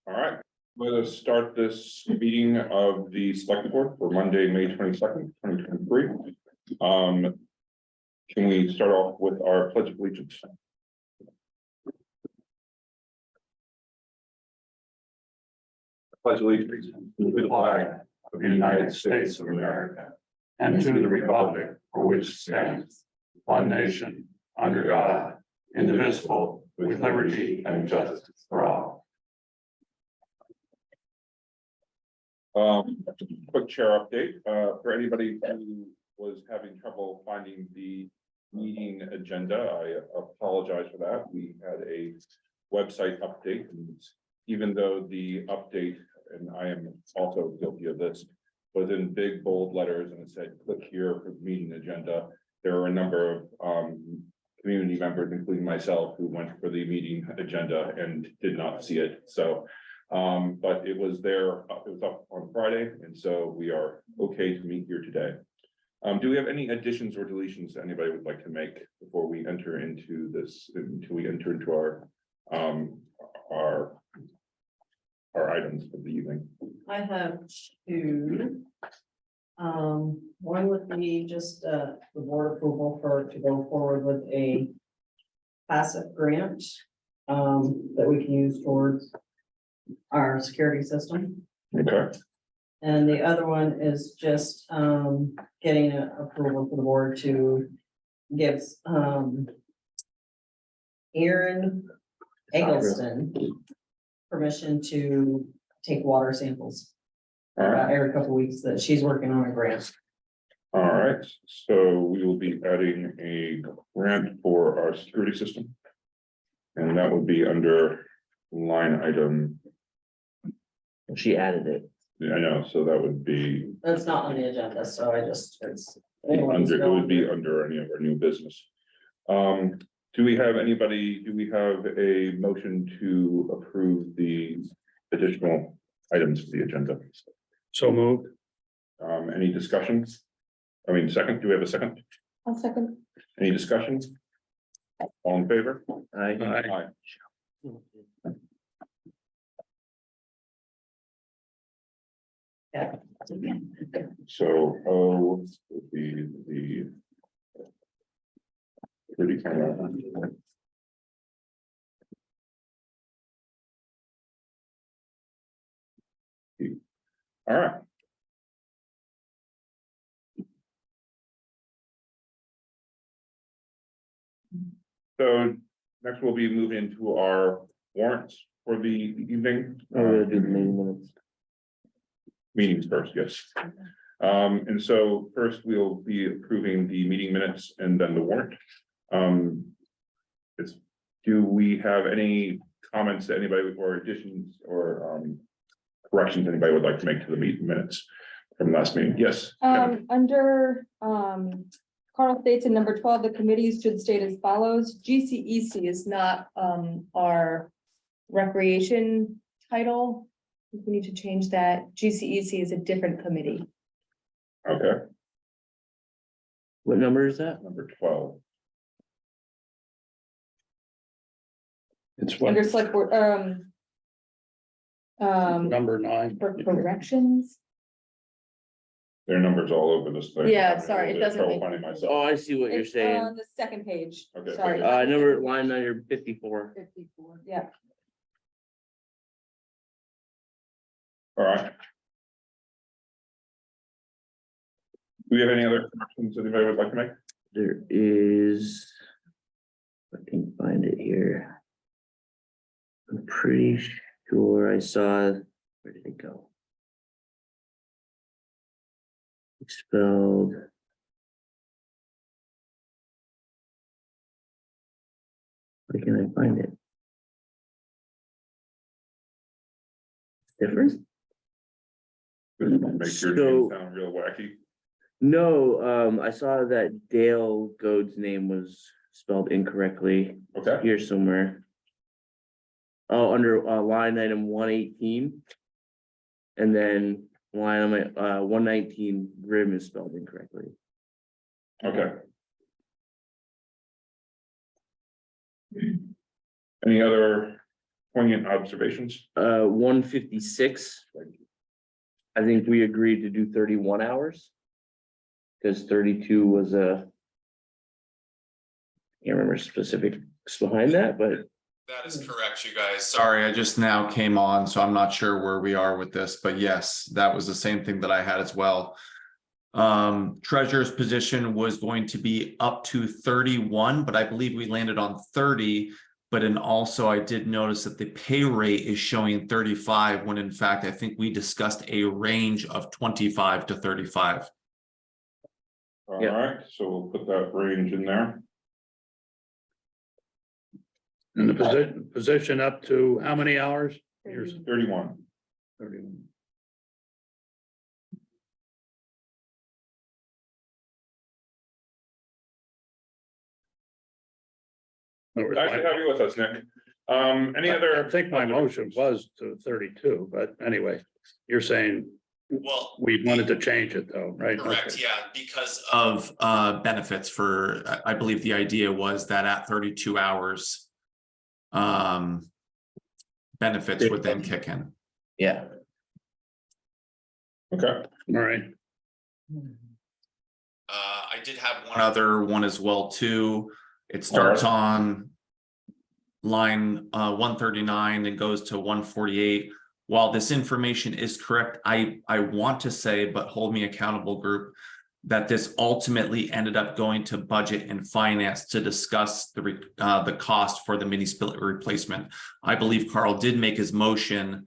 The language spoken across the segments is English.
All right, let us start this meeting of the select board for Monday, May 22nd, 2023. Can we start off with our pledge of allegiance? Pledge allegiance to the flag of the United States of America and to the republic for which it stands, one nation, under God, indivisible, with liberty and justice for all. Quick chair update, for anybody who was having trouble finding the meeting agenda, I apologize for that. We had a website update, and even though the update, and I am also guilty of this, was in big bold letters and it said click here for the meeting agenda, there were a number of community members, including myself, who went for the meeting agenda and did not see it. So but it was there, it was up on Friday, and so we are okay to meet here today. Do we have any additions or deletions that anybody would like to make before we enter into this, until we enter into our items for the evening? I have two. One would be just the board approval to go forward with a passive grant that we can use towards our security system. Okay, And the other one is just getting an approval for the board to give Aaron Eggleston permission to take water samples all right, every couple of weeks, that she's working on a grant. all right, so we will be adding a grant for our security system. And that would be under line item, She added it. I know, so that would be That's not on the agenda, so I just, under, it would be under any of our new business. Do we have a motion to approve the additional items for the agenda? So moved. Any discussions? I mean, second, do we have a second? I'll second. Any discussions? All in favor? Aye. Aye. yeah. So, would be the. Pretty kind of. All right. So next we'll be moving into our warrants for the evening. Oh, do the meeting minutes. Meetings first, yes. And so first we'll be approving the meeting minutes and then the warrant. Do we have any comments that anybody or additions or corrections anybody would like to make to the meeting minutes from last meeting? Yes. Under Carl states in number 12, the committees should state as follows: GCEC is not our recreation title. We need to change that. GCEC is a different committee. Okay, What number is that? number 12. It's Under what, select board, number 9. for corrections. There are numbers all over this thing. Yeah, sorry, it doesn't Trouble make- finding myself. Oh, I see what you're It's saying. on the second page. Okay, Sorry. Number line number 54. 54, yeah. All right. Do we have any other corrections anybody would like to make? There is. I can find it here. I'm pretty sure I saw, where did it go? Expelled. Where can I find it? It's different? Make your name sound real wacky. No, I saw that Dale Gode's name was spelled incorrectly Okay, here somewhere. Oh, under line item 118. And then line item 119, Grim is spelled incorrectly. okay. Any other poignant observations? 156. I think we agreed to do 31 hours. Because 32 was can't remember specifics behind that, but That is correct, you guys. Sorry, I just now came on, so I'm not sure where we are with this, but yes, that was the same thing that I had as well. Treasurer's position was going to be up to 31, but I believe we landed on 30. But then also I did notice that the pay rate is showing 35, when in fact, I think we discussed a range of 25 to 35. All Yeah. right, so we'll put that range in there. And the position up to how many hours? Here's 31. 31. Nice to have you with us, Nick. Any I other? think my motion was to 32, but anyway, you're saying Well, we wanted to change it though, right? correct, Okay. yeah, because of benefits for, I believe the idea was that at 32 hours, benefits would then kick in. yeah. Okay, All right. I did have one other one as well too. It starts on line 139 and goes to 148. While this information is correct, I want to say, but hold me accountable, group, that this ultimately ended up going to budget and finance to discuss the cost for the mini split replacement. I believe Carl did make his motion,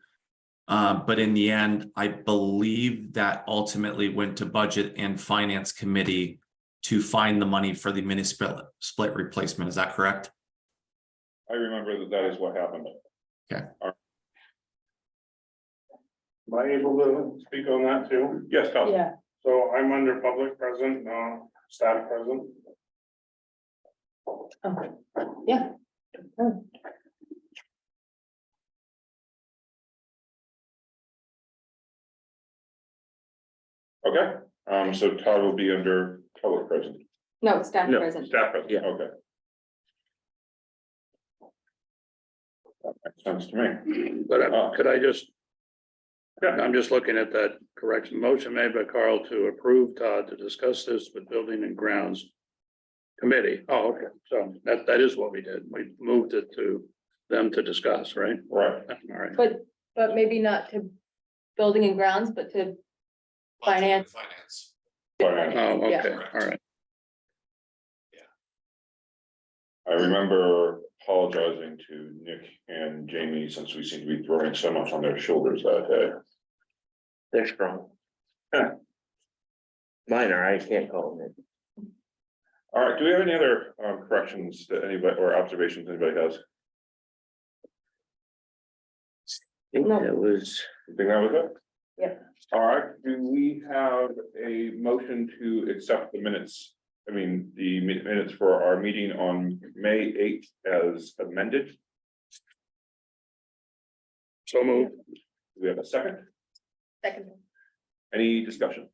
but in the end, I believe that ultimately went to budget and finance committee to find the money for the mini split replacement. Is that correct? I remember that is what happened. Okay. Am I able to speak on that too? Yes, Kelsey. Yeah, So I'm under public present, staff present. yeah. Okay, so Todd will be under public present, No, staff No. present. staff present, Yeah. okay. That makes sense to me. But could I just? Yeah. I'm just looking at that correction motion made by Carl to approve Todd to discuss this with Building and Grounds Committee. Oh, okay, so that is what we did. We moved it to them to discuss, right? Right, All right. But maybe not to building and grounds, but to finance. Finance. Finance. Oh, Yeah. okay, all right. I remember apologizing to Nick and Jamie since we seem to be throwing so much on their shoulders that day. They're strong. Minor, I can't call them it. All right, do we have any other corrections that anybody or observations anybody has? I think No. that was, You think that was it? Yep. All right, do we have a motion to accept the minutes? I mean, the minutes for our meeting on May 8th as amended? So moved. Do we have a second? Second. Any discussion?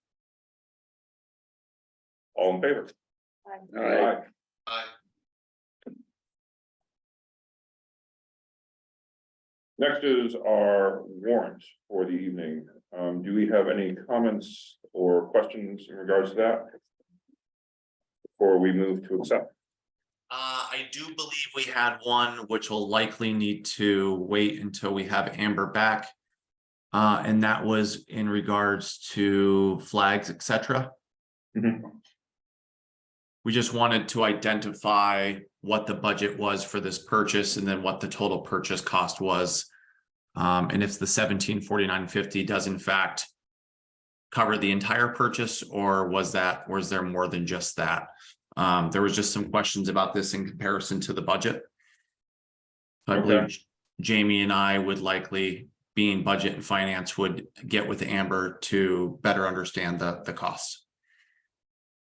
All in favor? All right. Next is our warrant for the evening. Do we have any comments or questions in regards to that? Before we move to accept? I do believe we had one, which will likely need to wait until we have Amber back. And that was in regards to flags, etc. Mhm. We just wanted to identify what the budget was for this purchase and then what the total purchase cost was. And if the 1749.50 does in fact cover the entire purchase, or was there more than just that? There was just some questions about this in comparison to the budget. I believe Jamie and I would likely, being budget and finance, would get with Amber to better understand the costs.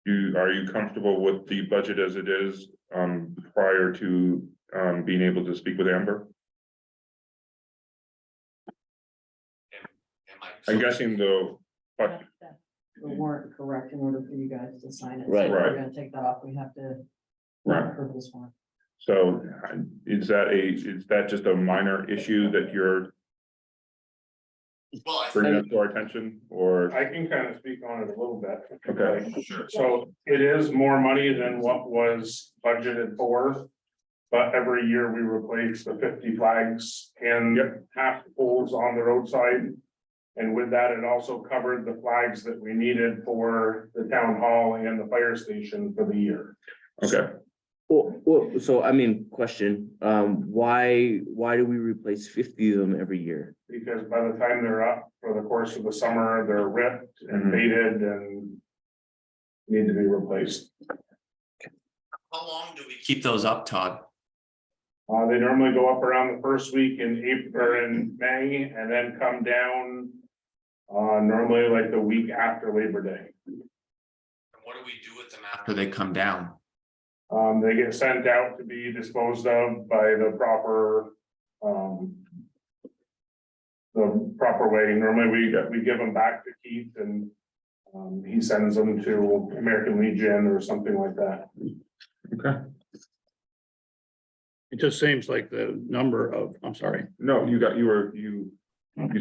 Are you comfortable with the budget as it is, prior to, being able to speak with Amber? I'm guessing though, but The warrant correct in order for you guys to sign it. So Right. if we're gonna take that off, we have to. Right. approve this one. So is that just a minor issue that you're Well, bringing up to our attention, or? I can kind of speak on it a little bit. Okay. Sure. So it is more money than what was budgeted for. But every year we replace the 50 flags and half poles on the roadside. And with that, it also covered the flags that we needed for the town hall and the fire station for the year. Okay, Well, so I mean, question, why do we replace 50 of them every year? Because by the time they're up for the course of the summer, they're ripped and faded and need to be replaced. How long do we keep those up, Todd? They normally go up around the first week in April or in May and then come down. Normally like the week after Labor Day. And what do we do with them after they come down? They get sent out to be disposed of by the proper. The proper way. Normally we give them back to Keith and. He sends them to American Legion or something like that. okay. It just seems like the number of, I'm sorry. No, you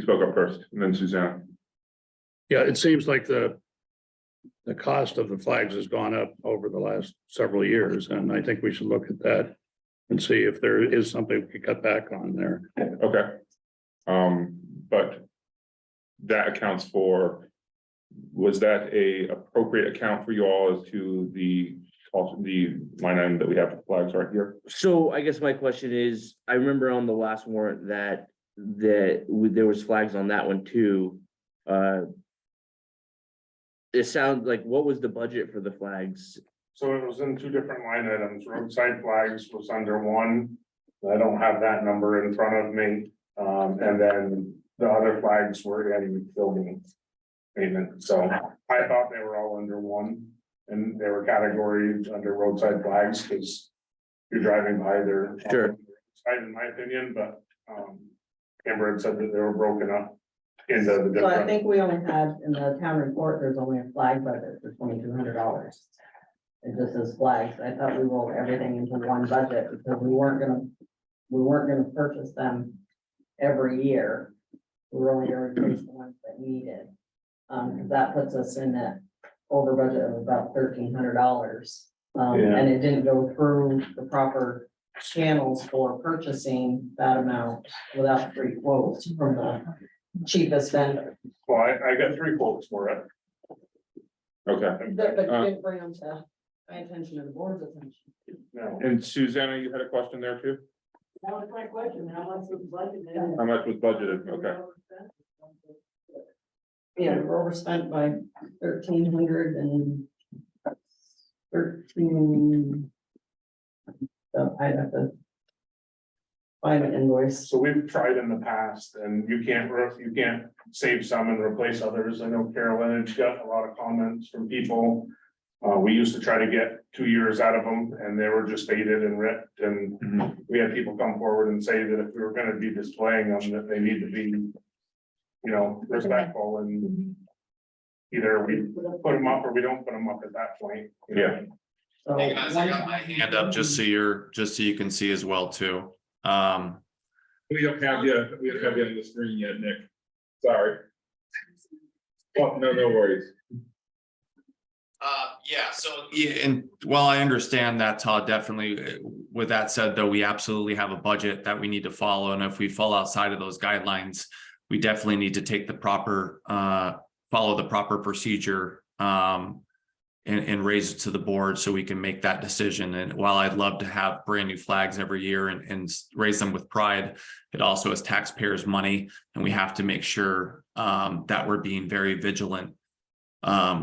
spoke up first, and then Suzanne. Yeah, it seems like the cost of the flags has gone up over the last several years, and I think we should look at that and see if there is something we could cut back on there. Okay. But that accounts for, was that a appropriate account for you all as to the line item that we have for flags right here? So I guess my question is, I remember on the last warrant that there was flags on that one too. It sounds like, what was the budget for the flags? So it was in two different line items. Roadside flags was under one. I don't have that number in front of me. And then the other flags were in building payment. So I thought they were all under one. And they were categories under roadside flags because you're driving by there. Sure. In my opinion, but Amber had said that they were broken up into the So I different. think we only had, in the town report, there's only a flag budget for $2,200. It just says flags. I thought we rolled everything into one budget because we weren't gonna purchase them every year. We were only gonna replace the ones that needed. Cause that puts us in that over budget of about $1,300. And it didn't go through the proper channels for purchasing that amount without free quotes from the cheapest vendor. Well, I got 3 quotes for it. Okay, But you didn't bring them to my attention or the board's attention. No. and Susanna, you had a question there too? That was my question, how much was budgeted? How much was budgeted? Okay, Yeah, we're overspent by 1,313. So I have to find an invoice. So we've tried in the past and you can't save some and replace others. I know Carolyn had got a lot of comments from people. We used to try to get 2 years out of them and they were just faded and ripped. And we had people come forward and say that if we were gonna be displaying them, that they need to be, respectful and either we put them up or we don't put them up at that point. Yeah. So Hey guys, I got my hand up just so you can see as well too. We don't have you on the screen yet, Nick. Sorry. Oh, no worries. And while I understand that, Todd, definitely, with that said, though, we absolutely have a budget that we need to follow, and if we fall outside of those guidelines, we definitely need to take the proper, follow the proper procedure, and raise it to the board so we can make that decision. And while I'd love to have brand new flags every year and raise them with pride, it also is taxpayers' money, and we have to make sure that we're being very vigilant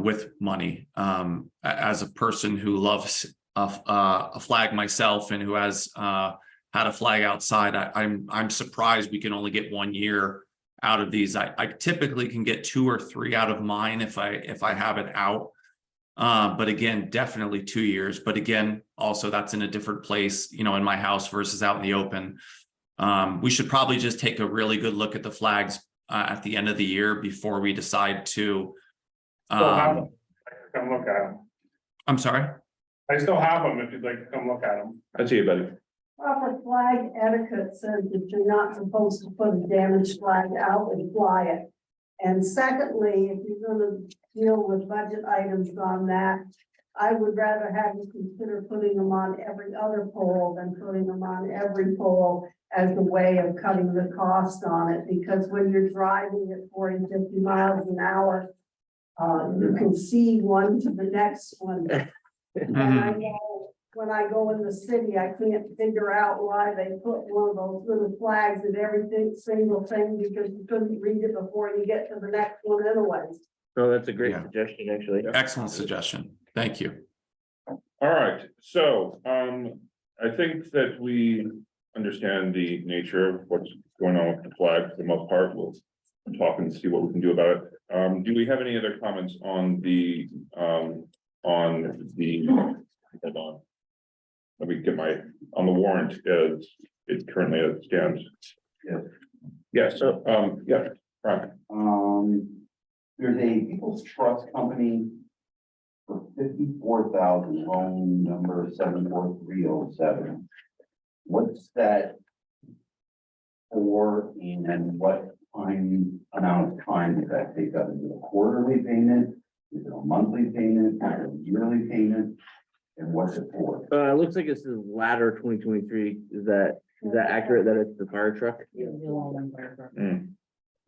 with money. As a person who loves a flag myself and who has had a flag outside, I'm surprised we can only get 1 year out of these. I typically can get 2 or 3 out of mine if I have it out. But again, definitely 2 years. But again, also that's in a different place, in my house versus out in the open. We should probably just take a really good look at the flags at the end of the year before we decide to. Still have them. Come look at them. I'm sorry. I still have them if you'd like to come look at them. I see you, buddy. Proper flag etiquette says that you're not supposed to put a damaged flag out and fly it. And secondly, if you're gonna deal with budget items on that, I would rather have you consider putting them on every other pole than putting them on every pole as a way of cutting the cost on it, because when you're driving at 40, 50 miles an hour, you can see one to the next one. And I know when I go in the city, I can't figure out why they put one of those little flags at everything, single thing, because you couldn't read it before you get to the next one anyways. Oh, that's a great Yeah. suggestion, actually. Excellent suggestion. Thank you. All right, so, I think that we understand the nature of what's going on with the flag for the most part. We'll talk and see what we can do about it. Do we have any other comments on the, hold on. Let me get on the warrant as it currently stands. Yes. Yes, yeah, right. There's a People's Trust Company for 54,000, loan number 74307. What's that for, and what amount of time does that take up? Is it a quarterly payment? Is it a monthly payment? Is it a yearly payment? And what's it for? It looks like this is latter 2023. Is that accurate that it's the fire truck? You'll all remember.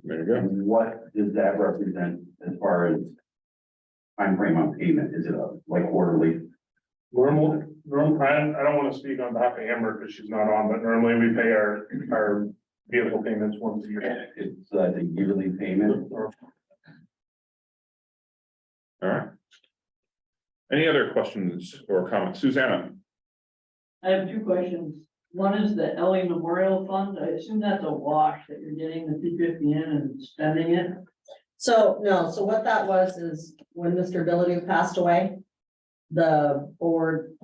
There you go. And what does that represent as far as timeframe on payment? Is it like quarterly? Normal, I don't want to speak on behalf of Amber because she's not on, but normally we pay our vehicle payments once a year. It's a yearly payment. All right. Any other questions or comments? Susanna? I have two questions. One is the Ellie Memorial Fund. I assume that's a wash that you're getting the $250 in and spending it. So, no, so what that was is when Mr. Billady passed away, the board,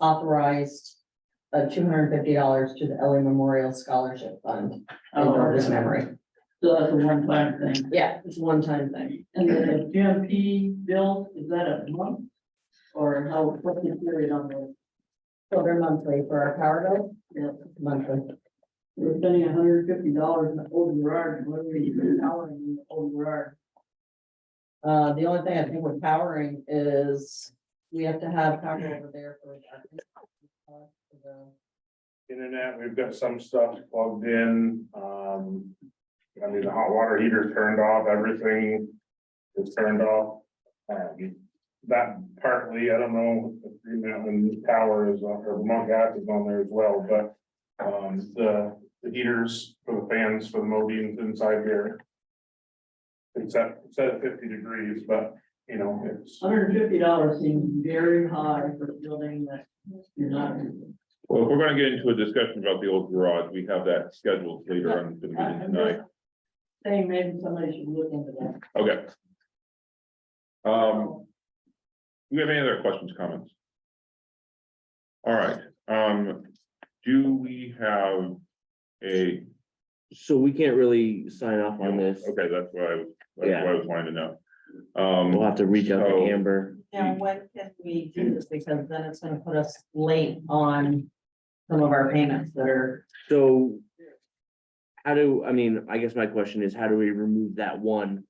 authorized $250 to the Ellie Memorial Scholarship Fund in his memory. So that's a one-time thing. Yeah, it's a one-time thing. And then the GMP bill, is that a month? Or what's the period on those? So they're monthly for our power bill. Yeah. Monthly. We're spending $150 in the old garage, what do we do powering in the old garage? The only thing I think with powering is we have to have power over there for the Internet, we've got some stuff plugged in, I mean, the hot water heater turned off, everything is turned off. That partly, I don't know if Green Mountain Power is on, or Vermont Gas is on there as well, but the heaters for the fans for the modines inside here. It's at 50 degrees, but you know, it's. $150 seems very high for a building that you're not using. Well, if we're gonna get into a discussion about the old garage, we have that scheduled later on the meeting tonight. Saying maybe somebody should look into that. Okay. Do we have any other questions, comments? All right, do we have So we can't really sign off on this. okay, that's what I was wanting to know. We'll have to reach out to so- Amber. Now, when can we do this? Because then it's gonna put us late on some of our payments that are. So I guess my question is, how do we remove that one?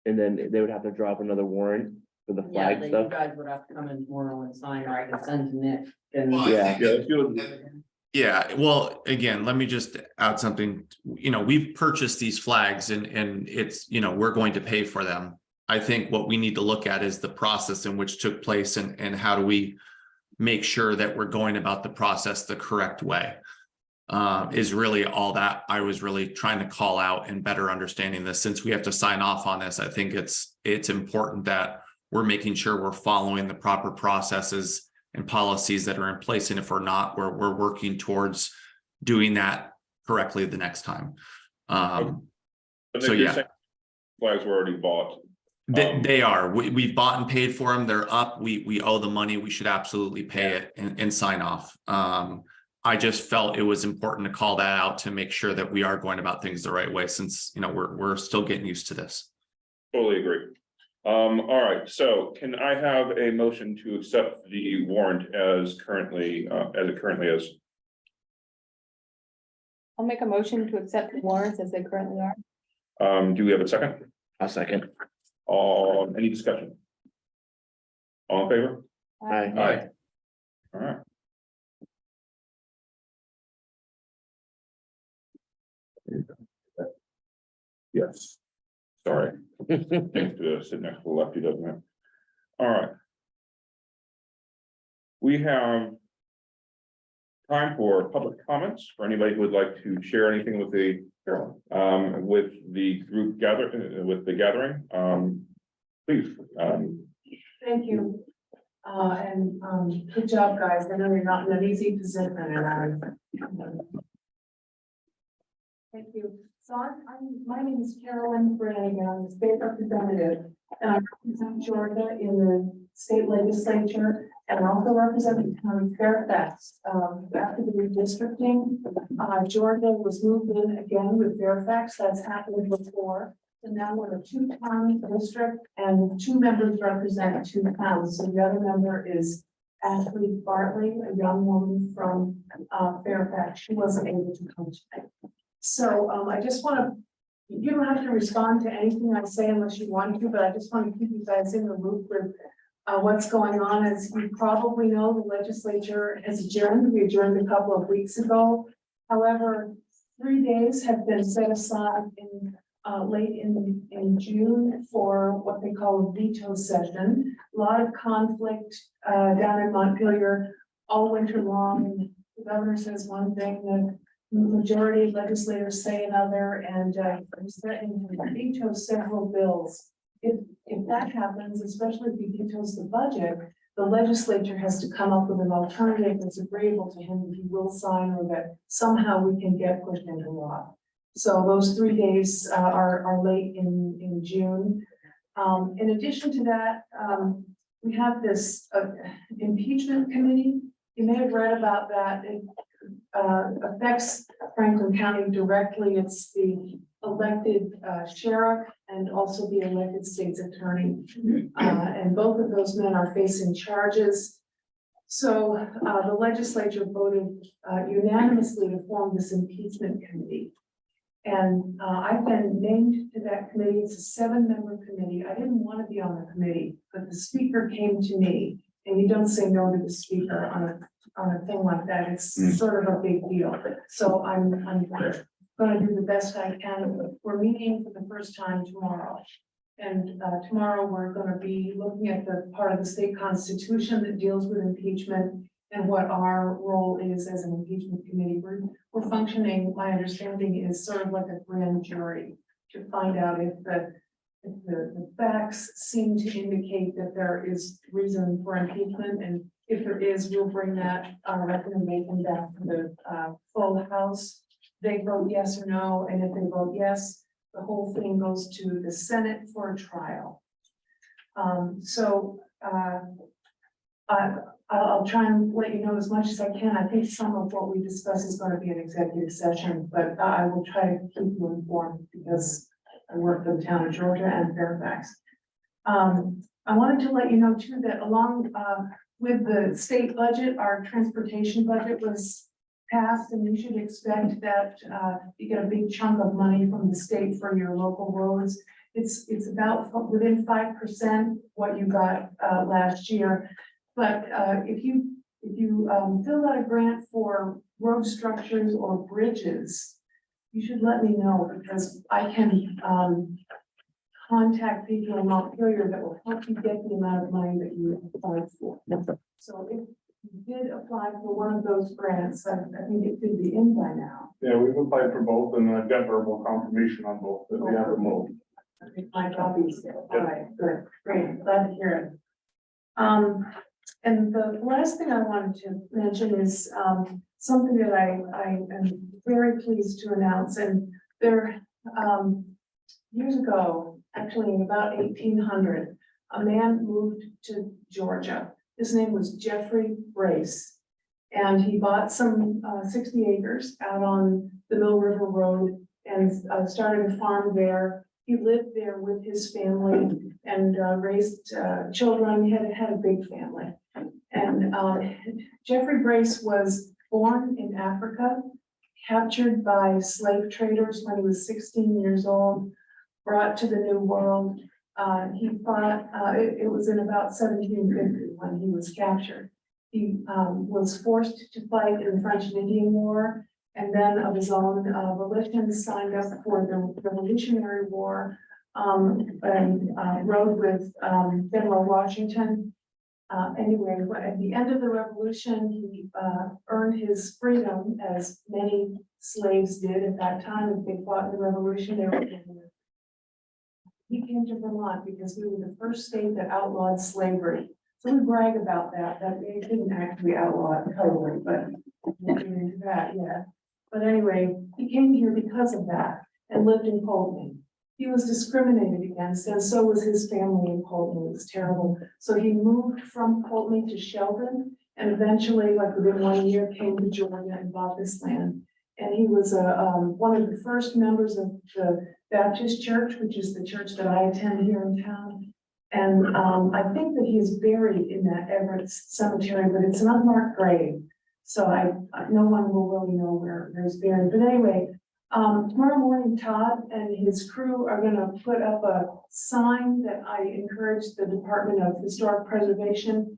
And then they would have to drop another warrant for the Yeah, flag that you stuff. guys would have to come in tomorrow and sign, or I can send to Nick and. Well, I Yeah. think- Yeah, let's do it. Yeah, well, again, let me just add something, we've purchased these flags and it's, we're going to pay for them. I think what we need to look at is the process in which took place and how do we make sure that we're going about the process the correct way. Is really all that I was really trying to call out and better understanding this. Since we have to sign off on this, I think it's important that we're making sure we're following the proper processes and policies that are in place. And if we're not, we're working towards doing that correctly the next time. But So, you're yeah. saying Flags were already bought. They are, we've bought and paid for them. They're up. We owe the money. We should absolutely pay it and sign off. I just felt it was important to call that out to make sure that we are going about things the right way, since, we're still getting used to this. Totally agree. All right, so can I have a motion to accept the warrant as it currently is? I'll make a motion to accept the warrants as they currently are. Do we have a second? I'll second. Any discussion? All in favor? Aye. All right. Yes. Sorry, thanks to sit next to the lefty, doesn't it? All right. We have time for public comments for anybody who would like to share anything with the group gathering. Please. Thank you. Good job, guys. I know you're not in an easy position and thank you. So my name is Carolyn Brannigan. I'm the state representative and I represent Georgia in the state legislature and also represent the town of Fairfax. After the redistricting, Georgia was moved in again with Fairfax. That's happened before. So now we're a 2-town district and 2 members represent 2 towns. So the other member is Ashley Bartley, a young woman from Fairfax. She wasn't able to come today. So I just want to, you don't have to respond to anything I say unless you want to, but I just want to keep you guys in the loop with what's going on. As you probably know, the legislature has adjourned. We adjourned a couple of weeks ago. However, 3 days have been set aside in late in June for what they call a veto session. A lot of conflict down in Montpelier all winter long. The governor says one thing, the majority of legislators say another, and he's threatening to veto several bills. If that happens, especially if he vetoes the budget, the legislature has to come up with an alternative that's agreeable to him that he will sign or that somehow we can get pushed into law. So those 3 days are late in June. In addition to that, we have this impeachment committee. You may have read about that. It affects Franklin County directly. It's the elected sheriff and also the elected state's attorney. And both of those men are facing charges. So the legislature voted unanimously to form this impeachment committee. And I've been named to that committee. It's a 7-member committee. I didn't want to be on the committee, but the speaker came to me, and you don't say no to the speaker on a thing like that. It's sort of a big deal. So I'm going to do the best I can. We're meeting for the first time tomorrow. And tomorrow we're going to be looking at the part of the state constitution that deals with impeachment and what our role is as an impeachment committee. We're functioning, my understanding is sort of like a grand jury to find out if the facts seem to indicate that there is reason for impeachment. And if there is, we'll bring that recommendation back to the full house. They vote yes or no, and if they vote yes, the whole thing goes to the Senate for a trial. I'll try and let you know as much as I can. I think some of what we discuss is going to be an executive session, but I will try to keep you informed because I work for the town of Georgia and Fairfax. I wanted to let you know too that along with the state budget, our transportation budget was passed, and you should expect that you get a big chunk of money from the state for your local roads. It's about within 5% what you got last year. But if you fill out a grant for road structures or bridges, you should let me know because I can contact people in Montpelier that will help you get the amount of money that you applied for. So if you did apply for one of those grants, I think it could be in by now. Yeah, we've applied for both and I've got verbal confirmation on both that we have them both. I think my copy's there. All right, good, great, glad to hear it. And the last thing I wanted to mention is something that I am very pleased to announce. And there, years ago, actually in about 1800, a man moved to Georgia. His name was Jeffrey Brace. And he bought some 60 acres out on the Mill River Road and started a farm there. He lived there with his family and raised children. He had a big family. And Jeffrey Brace was born in Africa. captured by slave traders when he was 16 years old, brought to the New World. He fought, it was in about 1750 when he was captured. He was forced to fight in the French and Indian War, and then of his own volition signed up for the Revolutionary War, and rode with General Washington. Anyway, at the end of the revolution, he earned his freedom, as many slaves did at that time. If they fought in the revolution, they were. He came to Vermont because we were the first state that outlawed slavery. So we brag about that they didn't actually outlaw it totally, but we'll get into that, yeah. But anyway, he came here because of that and lived in Poultney. He was discriminated against, and so was his family in Poultney. It was terrible. So he moved from Poultney to Sheldon, and eventually, like within 1 year, came to Georgia and bought this land. And he was one of the first members of the Baptist Church, which is the church that I attend here in town. And I think that he is buried in that Everett Cemetery, but it's an unmarked grave. So no one will really know where he's buried. But anyway, tomorrow morning, Todd and his crew are going to put up a sign that I encourage the Department of Historic Preservation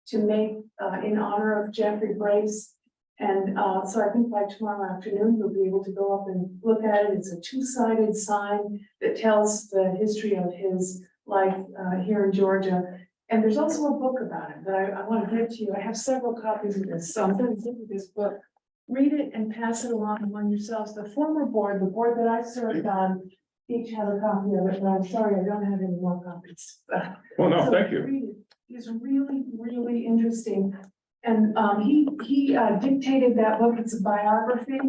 to make in honor of Jeffrey Brace. And so I think by tomorrow afternoon, you'll be able to go up and look at it. It's a two-sided sign that tells the history of his life here in Georgia. And there's also a book about it that I want to give to you. I have several copies of this. So I'm going to give you this book. Read it and pass it along among yourselves. The former board, the board that I served on, each have a copy of it, but I'm sorry, I don't have any more copies. Well, no, So thank you. read it. It's really, really interesting. And he dictated that book. It's a biography.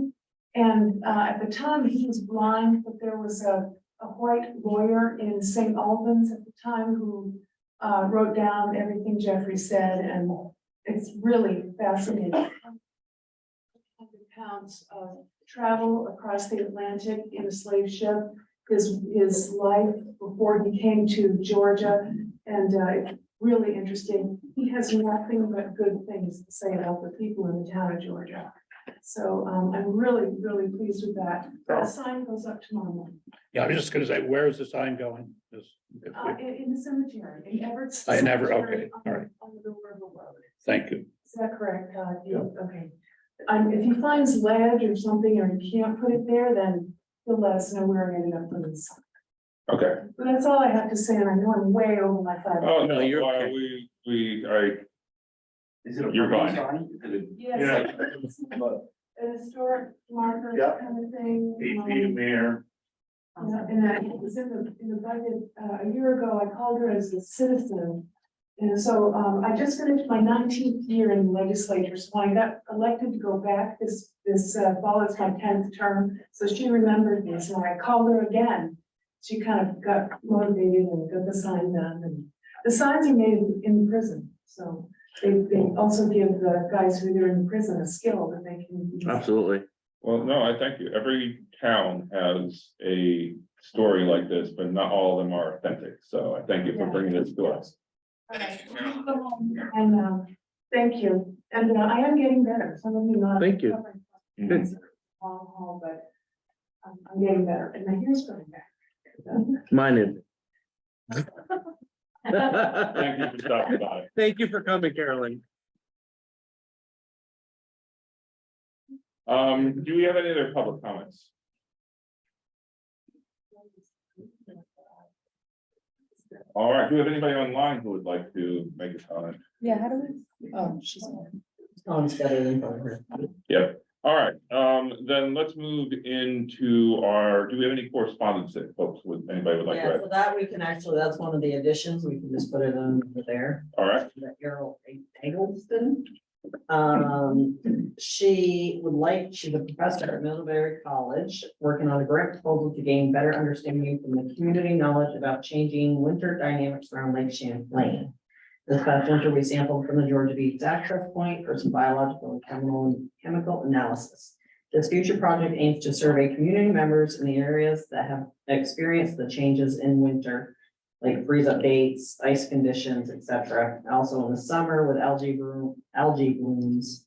And at the time he was blind, but there was a white lawyer in St. Albans at the time who wrote down everything Jeffrey said. And it's really fascinating. Pounds of travel across the Atlantic in a slave ship, his life before he came to Georgia, and it's really interesting. He has nothing but good things to say about the people in the town of Georgia. So I'm really, really pleased with that. The sign goes up tomorrow morning. Yeah, I was just gonna say, where is the sign going? Just- if we- In the cemetery, in Everett's. I never- cemetery okay, all right. On the River Road. Thank you. Is that correct, Todd? Okay. If he finds lead or something, or he can't put it there, then he'll let us know where it ended up putting the sign. Okay. But that's all I have to say, and I know I'm way over my 5 minutes. Oh, no, you're well, okay. Is it a You're permanent fine. sign? Is it a- Yes, an historic marker Yeah. kind of thing. 8 feet in the air. And it was in the budget, a year ago, I called her as a citizen. And so, I just finished my 19th year in the legislature, so I got elected to go back this fall, it's my 10th term. So she remembered me, so I called her again. She kind of got motivated and got the sign done, and the signs are made in prison, so they also give the guys who are in prison a skill that they can use. Absolutely. Well, no, I thank you. Every town has a story like this, but not all of them are authentic. So I thank you for bringing this to us. All right. And thank you, and I am getting better, some of you not. Thank you. Long haul, but I'm getting better, and my hair's growing back. Mine is. Thank you for stopping by. Thank you for coming, Carolyn. Do we have any other public comments? All right, do we have anybody online who would like to make a comment? Yeah, how do we, oh, she's. Tom's got it in front of her. Yep, all right, then let's move into do we have any correspondence that folks anybody would like to Yeah, add? so that we can actually, that's one of the additions, we can just put it over there. All right, The Errol Eggleston. She's a professor at Middlebury College, working on a grant proposal to gain better understanding from the community knowledge about changing winter dynamics around Lake Champlain. This past winter, we sampled from the Georgia Beach access point for some biological and chemical analysis. This future project aims to survey community members in the areas that have experienced the changes in winter, like freeze up dates, ice conditions, etc. Also in the summer with algae blooms.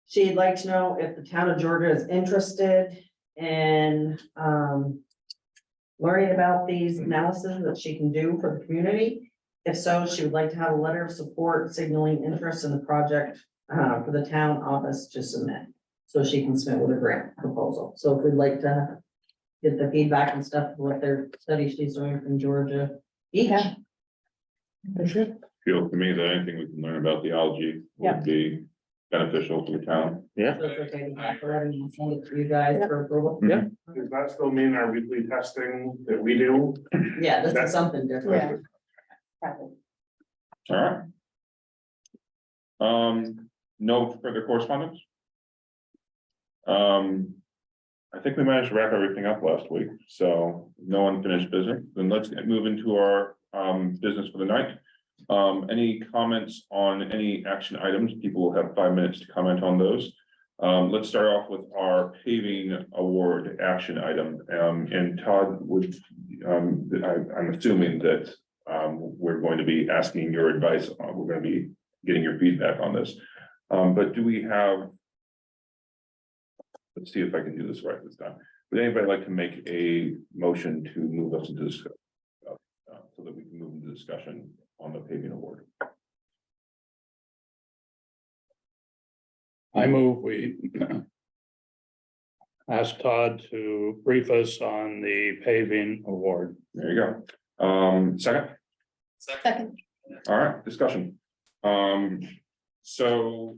She'd like to know if the town of Georgia is interested in, learning about these analyses that she can do for the community. If so, she would like to have a letter of support signaling interest in the project, for the town office to submit. So she can submit with a grant proposal. So if we'd like to get the feedback and stuff, what their study she's doing from Georgia Beach. Yeah. Feels to me that anything we can learn about the algae Yeah. would be beneficial to the town. Yeah, So it's okay to have the letter and send it to you guys for approval. yeah. Does that still mean our weekly testing that we do? Yeah, this is something different. All right. No further correspondence? I think we managed to wrap everything up last week, so no unfinished business. Then let's move into our business for the night. Any comments on any action items? People will have 5 minutes to comment on those. Let's start off with our paving award action item. And Todd would, I'm assuming that we're going to be asking your advice. We're going to be getting your feedback on this. But do we have? Let's see if I can do this right this time. Would anybody like to make a motion to move us into this? So that we can move into discussion on the paving award. I move we ask Todd to brief us on the paving award. There you go. Second, Second. all right, discussion. So.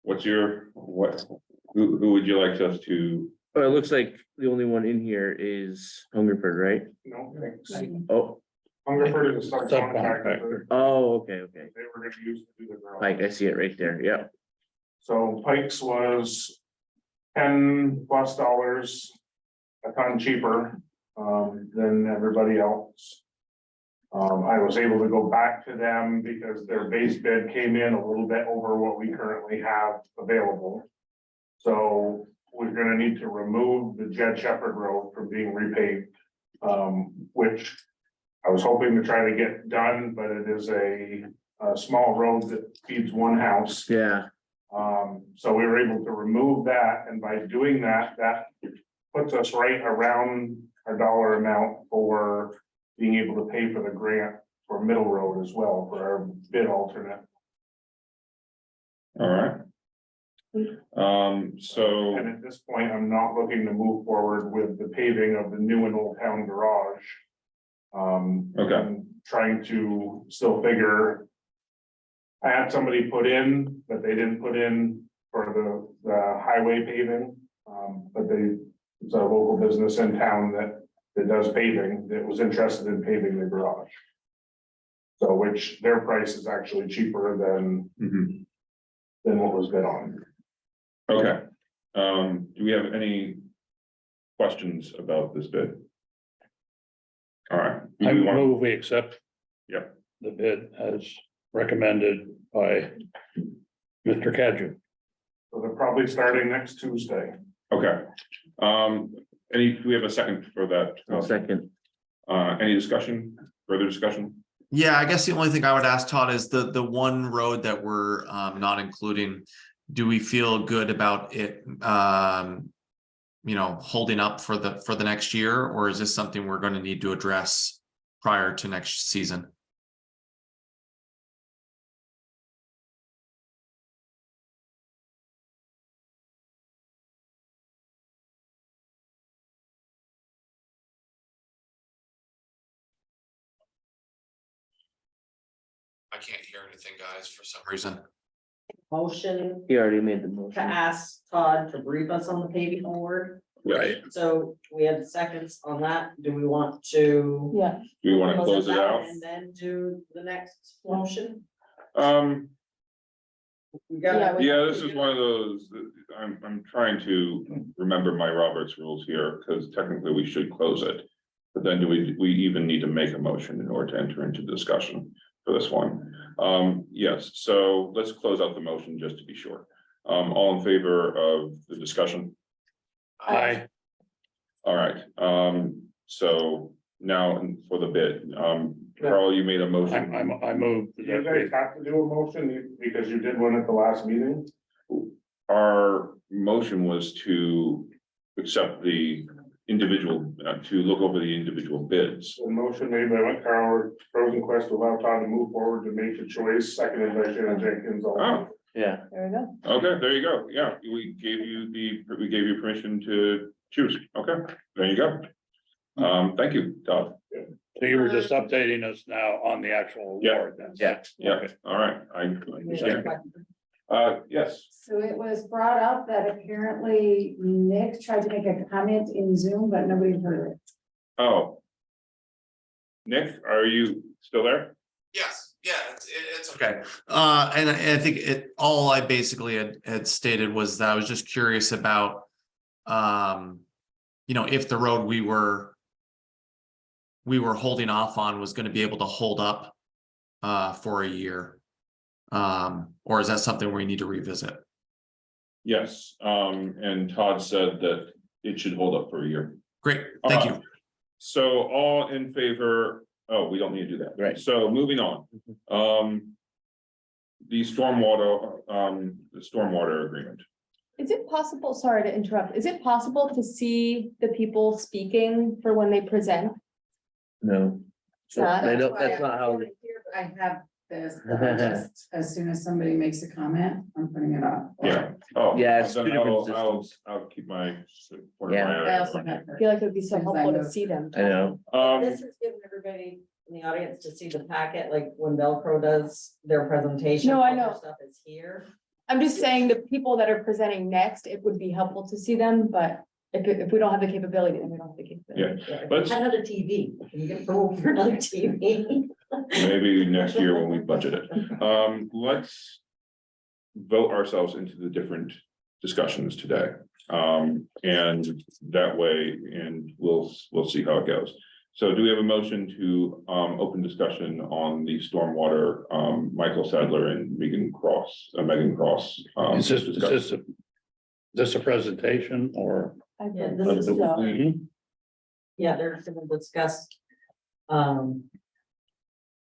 What's your, who would you like us to? Well, it looks like the only one in here is Hungerford, right? No. Oh, Hungerford is a subcontractor. oh, okay, okay. They were gonna use to do the garage. Like, I see it right there, yeah. So Pikes was $10+ a ton cheaper than everybody else. I was able to go back to them because their base bid came in a little bit over what we currently have available. So we're gonna need to remove the Jed Shepherd Road from being repaved, which I was hoping to try to get done, but it is a small road that feeds one house. Yeah, So we were able to remove that, and by doing that, that puts us right around our dollar amount for being able to pay for the grant for Middle Road as well, for our bid alternate. All right. So, And at this point, I'm not looking to move forward with the paving of the new and old town garage. Okay. I'm trying to still figure. I had somebody put in, but they didn't put in for the highway paving. But it's a local business in town that does paving, that was interested in paving the garage. So which their price is actually cheaper than what was bid on. okay. Do we have any questions about this bid? All right. Do I we want- move we accept. Yep. The bid as recommended by Mr. Cadger. So they're probably starting next Tuesday. Okay. Do we have a second for that? second. Any discussion, further discussion? Yeah, I guess the only thing I would ask Todd is the one road that we're not including. Do we feel good about it? Holding up for the next year, or is this something we're going to need to address prior to next season? I can't hear anything, guys, for some reason. Motion He already made the to motion. ask Todd to brief us on the paving award. Right. So we have seconds on that. Do we want to? Yeah. Do we want to close it out? And then do the next motion? We Yeah, got. we- Yeah, this is one of those, I'm trying to remember my Roberts rules here, because technically we should close it. But then do we even need to make a motion in order to enter into discussion for this one? Yes, so let's close out the motion just to be sure. All in favor of the discussion? Aye. All right, so now for the bid, Carl, you made a motion. I move. You guys have to do a motion because you did one at the last meeting. our motion was to accept the individual, to look over the individual bids. So motion made by Carl Rosenquist to allow Todd to move forward to make a choice, seconded by Shannon Jenkins. Oh, Yeah, There we go. okay, there you go. Yeah, we gave you permission to choose. Okay, there you go. Thank you, Todd. So you were just updating us now on the actual Yeah. award then? Yeah. Yeah, all right, I understand. Yes, So it was brought up that apparently Nick tried to make a comment in Zoom, but nobody heard it. oh. Nick, are you still there? Yes, yeah, it's okay. And I think all I basically had stated was that I was just curious about, if the road we were holding off on was going to be able to hold up for a year. Or is that something we need to revisit? Yes, and Todd said that it should hold up for a year. Great, thank you. So all in favor, oh, we don't need to do that. Right. So moving on. The stormwater agreement. Is it possible, sorry to interrupt, is it possible to see the people speaking for when they present? no. So Not- they don't, that's not how. I have this, just as soon as somebody makes a comment, I'm putting it up. Yeah. Oh. Yeah, it's then two different I'll keep my. Yeah. I also have. I feel like it would be so Since I helpful to moved. see them. I know. This is giving everybody in the audience to see the packet, like when Velcro does their presentation. No, I all their know. Stuff is here. I'm just saying the people that are presenting next, it would be helpful to see them, but if we don't have the capability, then we don't have the capability. Let's, Another TV, can you get room for another TV? maybe next year when we budget it. Let's vote ourselves into the different discussions today. And that way, and we'll see how it goes. So do we have a motion to open discussion on the stormwater, Michael Sadler and Megan Cross? Is this a presentation or? I Yeah, think this is, so. yeah, they're gonna discuss.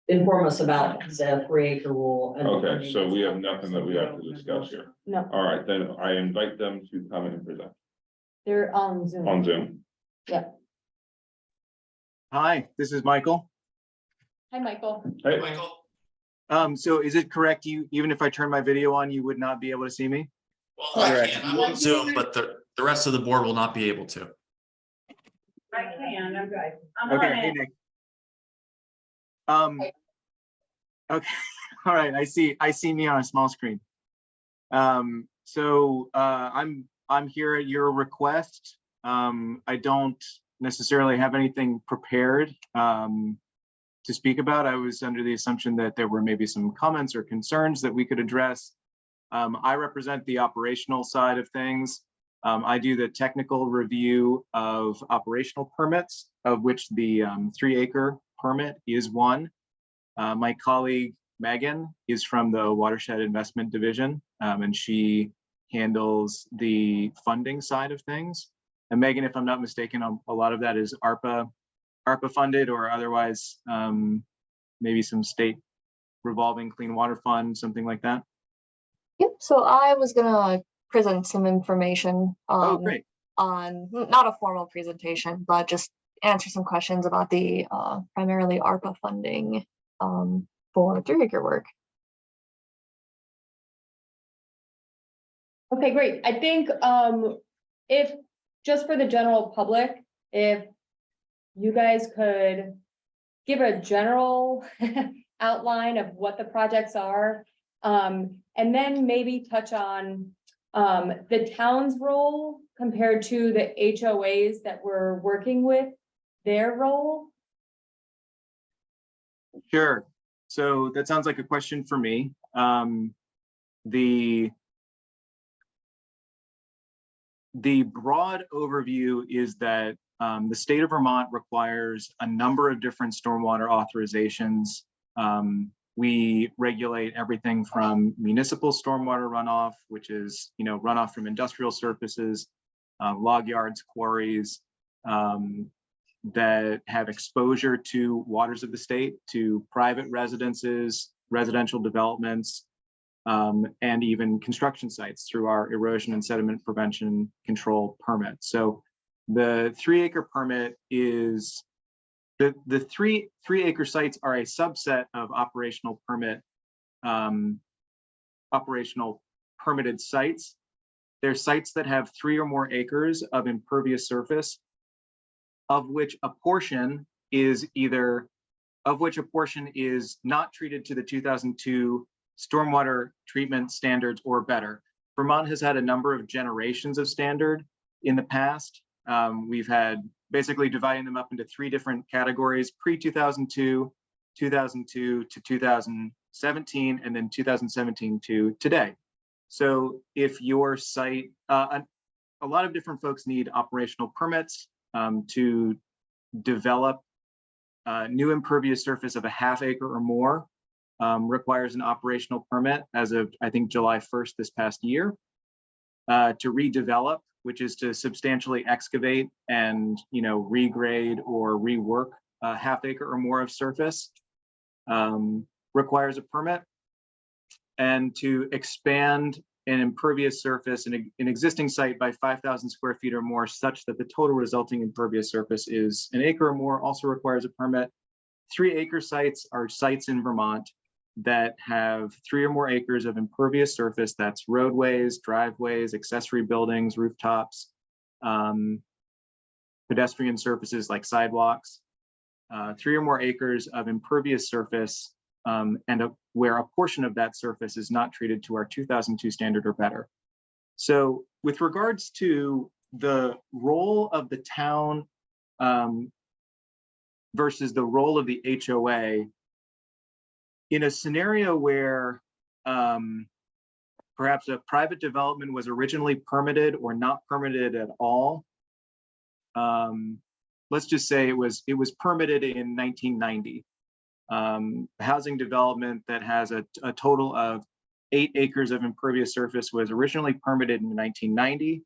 Inform us about the 3-acre rule. and- Okay, so we have nothing that we have to discuss here. No, All right, then I invite them to come and present they're on Zoom. on Zoom. Hi, this is Michael. Hi, Michael. Hey, So is it correct, even if I turn my video on, you would not be able to see me? Well, Correct. I'm on Zoom, but the rest of the board will not be able to. I can, I'm good. I'm Okay, hey Nick. Okay, all right, I see me on a small screen. I'm here at your request. I don't necessarily have anything prepared to speak about. I was under the assumption that there were maybe some comments or concerns that we could address. I represent the operational side of things. I do the technical review of operational permits, of which the 3-acre permit is one. My colleague Megan is from the Watershed Investment Division, and she handles the funding side of things. And Megan, if I'm not mistaken, a lot of that is ARPA funded or otherwise, maybe some state revolving clean water fund, something like that. Yep, so I was gonna present some information Oh, great. on, not a formal presentation, but just answer some questions about the primarily ARPA funding for 3-acre work. Okay, great. I think if, just for the general public, if you guys could give a general outline of what the projects are, and then maybe touch on the town's role compared to the HOAs that we're working with, their role. Sure. So that sounds like a question for me. The broad overview is that the state of Vermont requires a number of different stormwater authorizations. We regulate everything from municipal stormwater runoff, which is, runoff from industrial surfaces, log yards, quarries, that have exposure to waters of the state, to private residences, residential developments, and even construction sites through our erosion and sediment prevention control permit. So the 3-acre permit is, the three acre sites are a subset of operational permitted sites. They're sites that have 3 or more acres of impervious surface, of which a portion is not treated to the 2002 stormwater treatment standards or better. Vermont has had a number of generations of standard in the past. We've had basically dividing them up into 3 different categories: pre-2002, 2002 to 2017, and then 2017 to today. So if your site, a lot of different folks need operational permits to develop new impervious surface of a ½ acre or more, requires an operational permit as of, I think, July 1st this past year. To redevelop, which is to substantially excavate and, regrade or rework a ½ acre or more of surface, requires a permit. And to expand an impervious surface in an existing site by 5,000 square feet or more, such that the total resulting impervious surface is an acre or more, also requires a permit. 3-acre sites are sites in Vermont that have 3 or more acres of impervious surface. That's roadways, driveways, accessory buildings, rooftops, pedestrian surfaces like sidewalks, 3 or more acres of impervious surface, where a portion of that surface is not treated to our 2002 standard or better. So with regards to the role of the town versus the role of the HOA, in a scenario where perhaps a private development was originally permitted or not permitted at all, let's just say it was permitted in 1990. Housing development that has a total of 8 acres of impervious surface was originally permitted in 1990.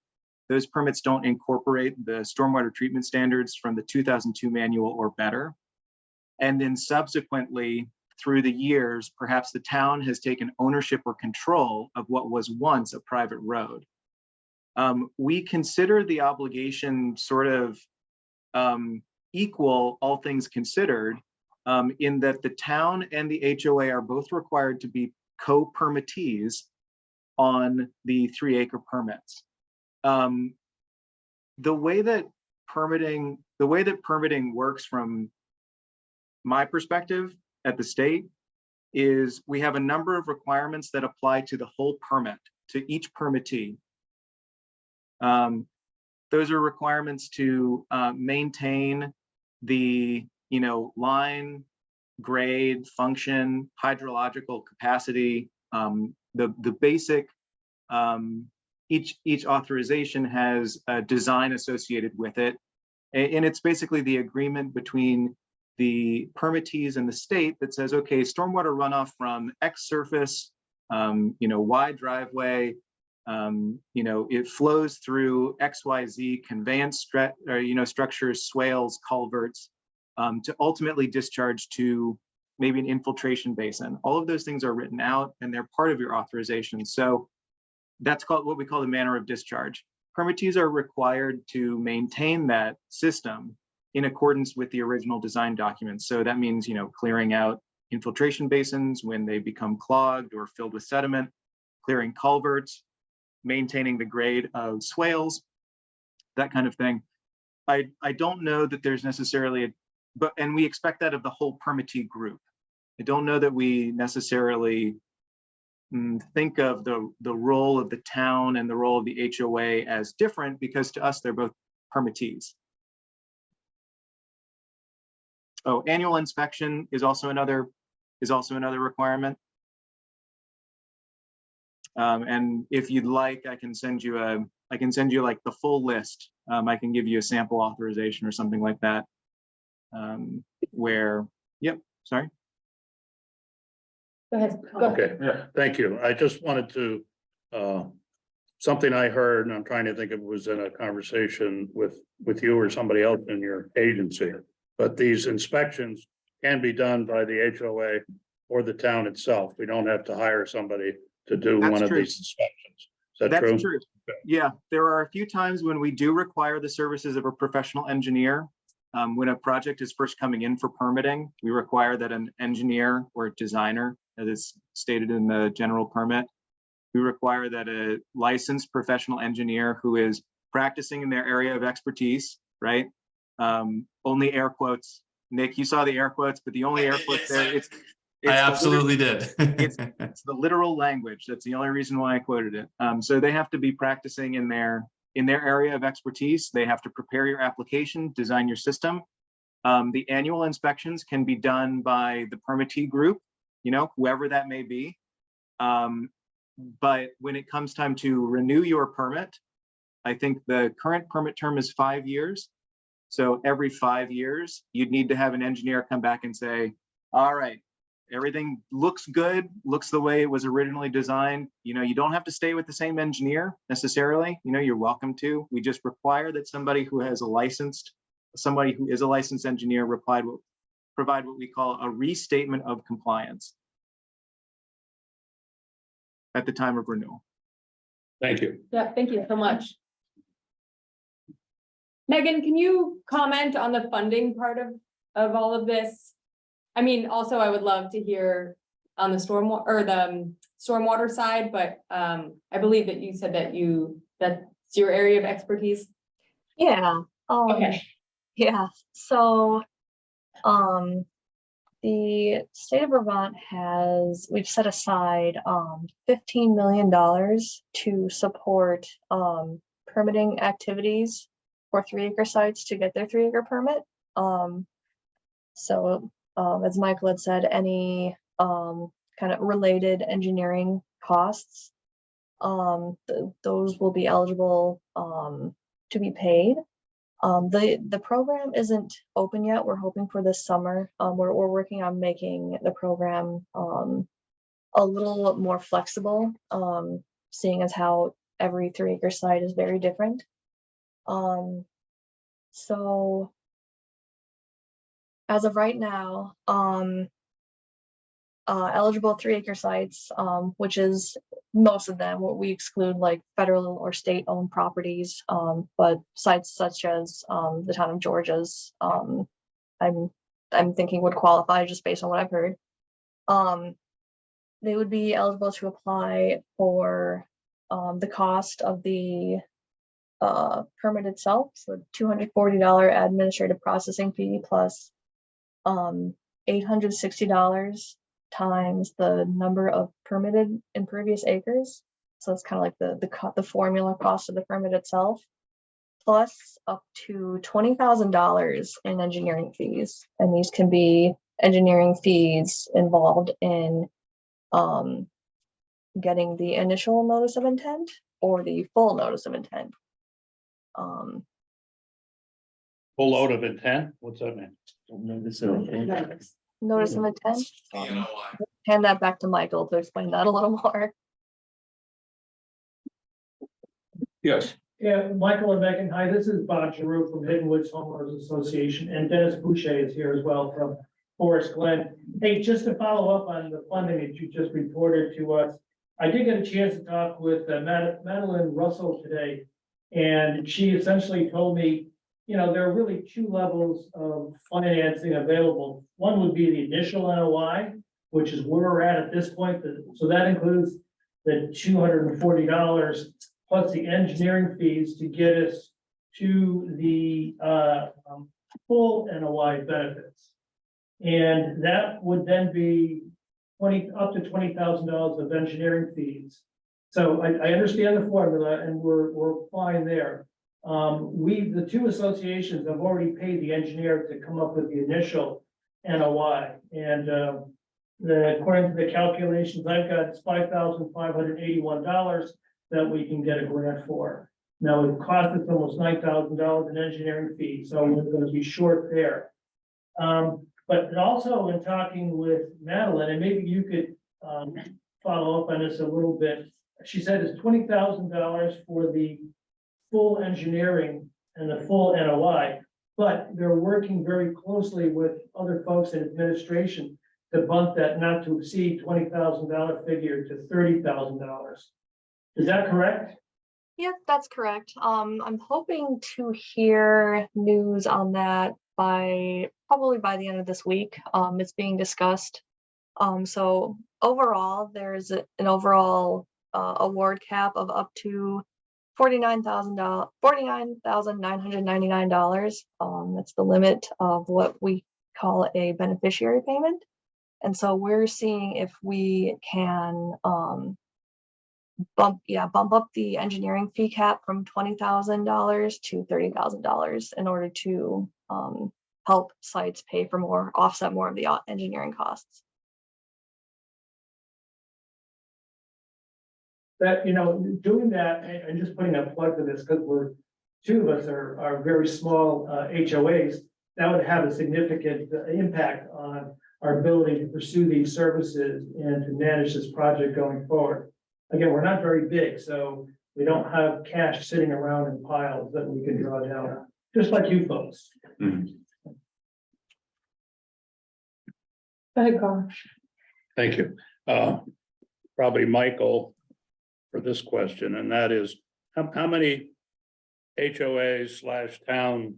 Those permits don't incorporate the stormwater treatment standards from the 2002 manual or better. And then subsequently, through the years, perhaps the town has taken ownership or control of what was once a private road. We consider the obligation sort of equal, all things considered, in that the town and the HOA are both required to be co-permittees on the 3-acre permits. The way that permitting works from my perspective at the state is we have a number of requirements that apply to the whole permit, to each permittee. Those are requirements to maintain the line, grade, function, hydrological capacity, the basic, each authorization has a design associated with it. And it's basically the agreement between the permittees and the state that says, okay, stormwater runoff from X surface, Y driveway, it flows through XYZ conveyance structures, swales, culverts, to ultimately discharge to maybe an infiltration basin. All of those things are written out and they're part of your authorization. So that's called what we call the manner of discharge. Permittees are required to maintain that system in accordance with the original design documents. So that means, clearing out infiltration basins when they become clogged or filled with sediment, clearing culverts, maintaining the grade of swales, that kind of thing. I don't know that there's necessarily and we expect that of the whole permittee group. I don't know that we necessarily think of the role of the town and the role of the HOA as different, because to us, they're both permittees. Oh, annual inspection is also another requirement. And if you'd like, I can send you like the full list. I can give you a sample authorization or something like that. Sorry. Go ahead. Okay, thank you. I just wanted to, something I heard, and I'm trying to think if it was in a conversation with you or somebody else in your agency, but these inspections can be done by the HOA or the town itself. We don't have to hire somebody to do That's one of true. these inspections. Is that That's true? true. Yeah, there are a few times when we do require the services of a professional engineer. When a project is first coming in for permitting, we require that an engineer or designer, as is stated in the general permit, we require that a licensed professional engineer who is practicing in their area of expertise, right? Only air quotes. Nick, you saw the air quotes, but the only air quotes there, it's I the absolutely did. it's the literal language. That's the only reason why I quoted it. So they have to be practicing in their area of expertise. They have to prepare your application, design your system. The annual inspections can be done by the permittee group, you know, whoever that may be. But when it comes time to renew your permit, I think the current permit term is 5 years. So every 5 years, you'd need to have an engineer come back and say, all right, everything looks good, looks the way it was originally designed. You know, you don't have to stay with the same engineer necessarily. You know, you're welcome to. We just require that somebody who is a licensed engineer provide what we call a restatement of compliance at the time of renewal. Thank you. Yeah, thank you so much. Megan, can you comment on the funding part of all of this? I mean, also, I would love to hear on the stormwater side, but I believe that you said that's your area of expertise. Yeah. Okay. Yeah, so, the state of Vermont we've set aside, $15 million to support, permitting activities for 3-acre sites to get their 3-acre permit. So, as Michael had said, any, kind of related engineering costs, those will be eligible, to be paid. The program isn't open yet. We're hoping for this summer. We're working on making the program a little more flexible, seeing as how every 3-acre site is very different. So as of right now, eligible 3-acre sites, which is most of them, we exclude like federal or state owned properties, but sites such as the town of Georgia's, I'm thinking would qualify just based on what I've heard. They would be eligible to apply for the cost of the permit itself, so $240 administrative processing fee plus $860 times the number of permitted impervious acres. So it's kind of like the formula cost of the permit itself, plus up to $20,000 in engineering fees. And these can be engineering fees involved in getting the initial notice of intent or the full notice of intent. Full load of intent, what's that mean? Notice of intent. Hand that back to Michael to explain that a little more. Yes. Yeah, Michael and Megan, hi, this is Bob Giroux from Hidden Woods Homeowners Association, and Dennis Boucher is here as well from Forest Glen. Hey, just to follow up on the funding that you just reported to us, I did get a chance to talk with Madeline Russell today, and she essentially told me, you know, there are really 2 levels of financing available. One would be the initial NOI, which is where we're at this point. So that includes the $240 plus the engineering fees to get us to the full NOI benefits. And that would then be up to $20,000 of engineering fees. So I understand the formula and we're fine there. The 2 associations have already paid the engineer to come up with the initial NOI. And according to the calculations I've got, it's $5,581 that we can get a grant for. Now, it cost us almost $9,000 in engineering fees, so we're going to be short there. But also in talking with Madeline, and maybe you could follow up on this a little bit. She said it's $20,000 for the full engineering and the full NOI, but they're working very closely with other folks in administration to bump that not to exceed $20,000 figure to $30,000. Is that correct? Yep, that's correct. I'm hoping to hear news on that probably by the end of this week. It's being discussed. So overall, there's an overall award cap of up to $49,999. That's the limit of what we call a beneficiary payment. And so we're seeing if we can bump up the engineering fee cap from $20,000 to $30,000 in order to help sites pay for more, offset more of the engineering costs. That, doing that and just putting a plug for this, because two of us are very small HOAs, that would have a significant impact on our ability to pursue these services and to manage this project going forward. Again, we're not very big, so we don't have cash sitting around in piles that we can draw down, just like you folks. Mhm. Go ahead, Carl. Thank you. Probably Michael for this question, and that is, how many HOAs/town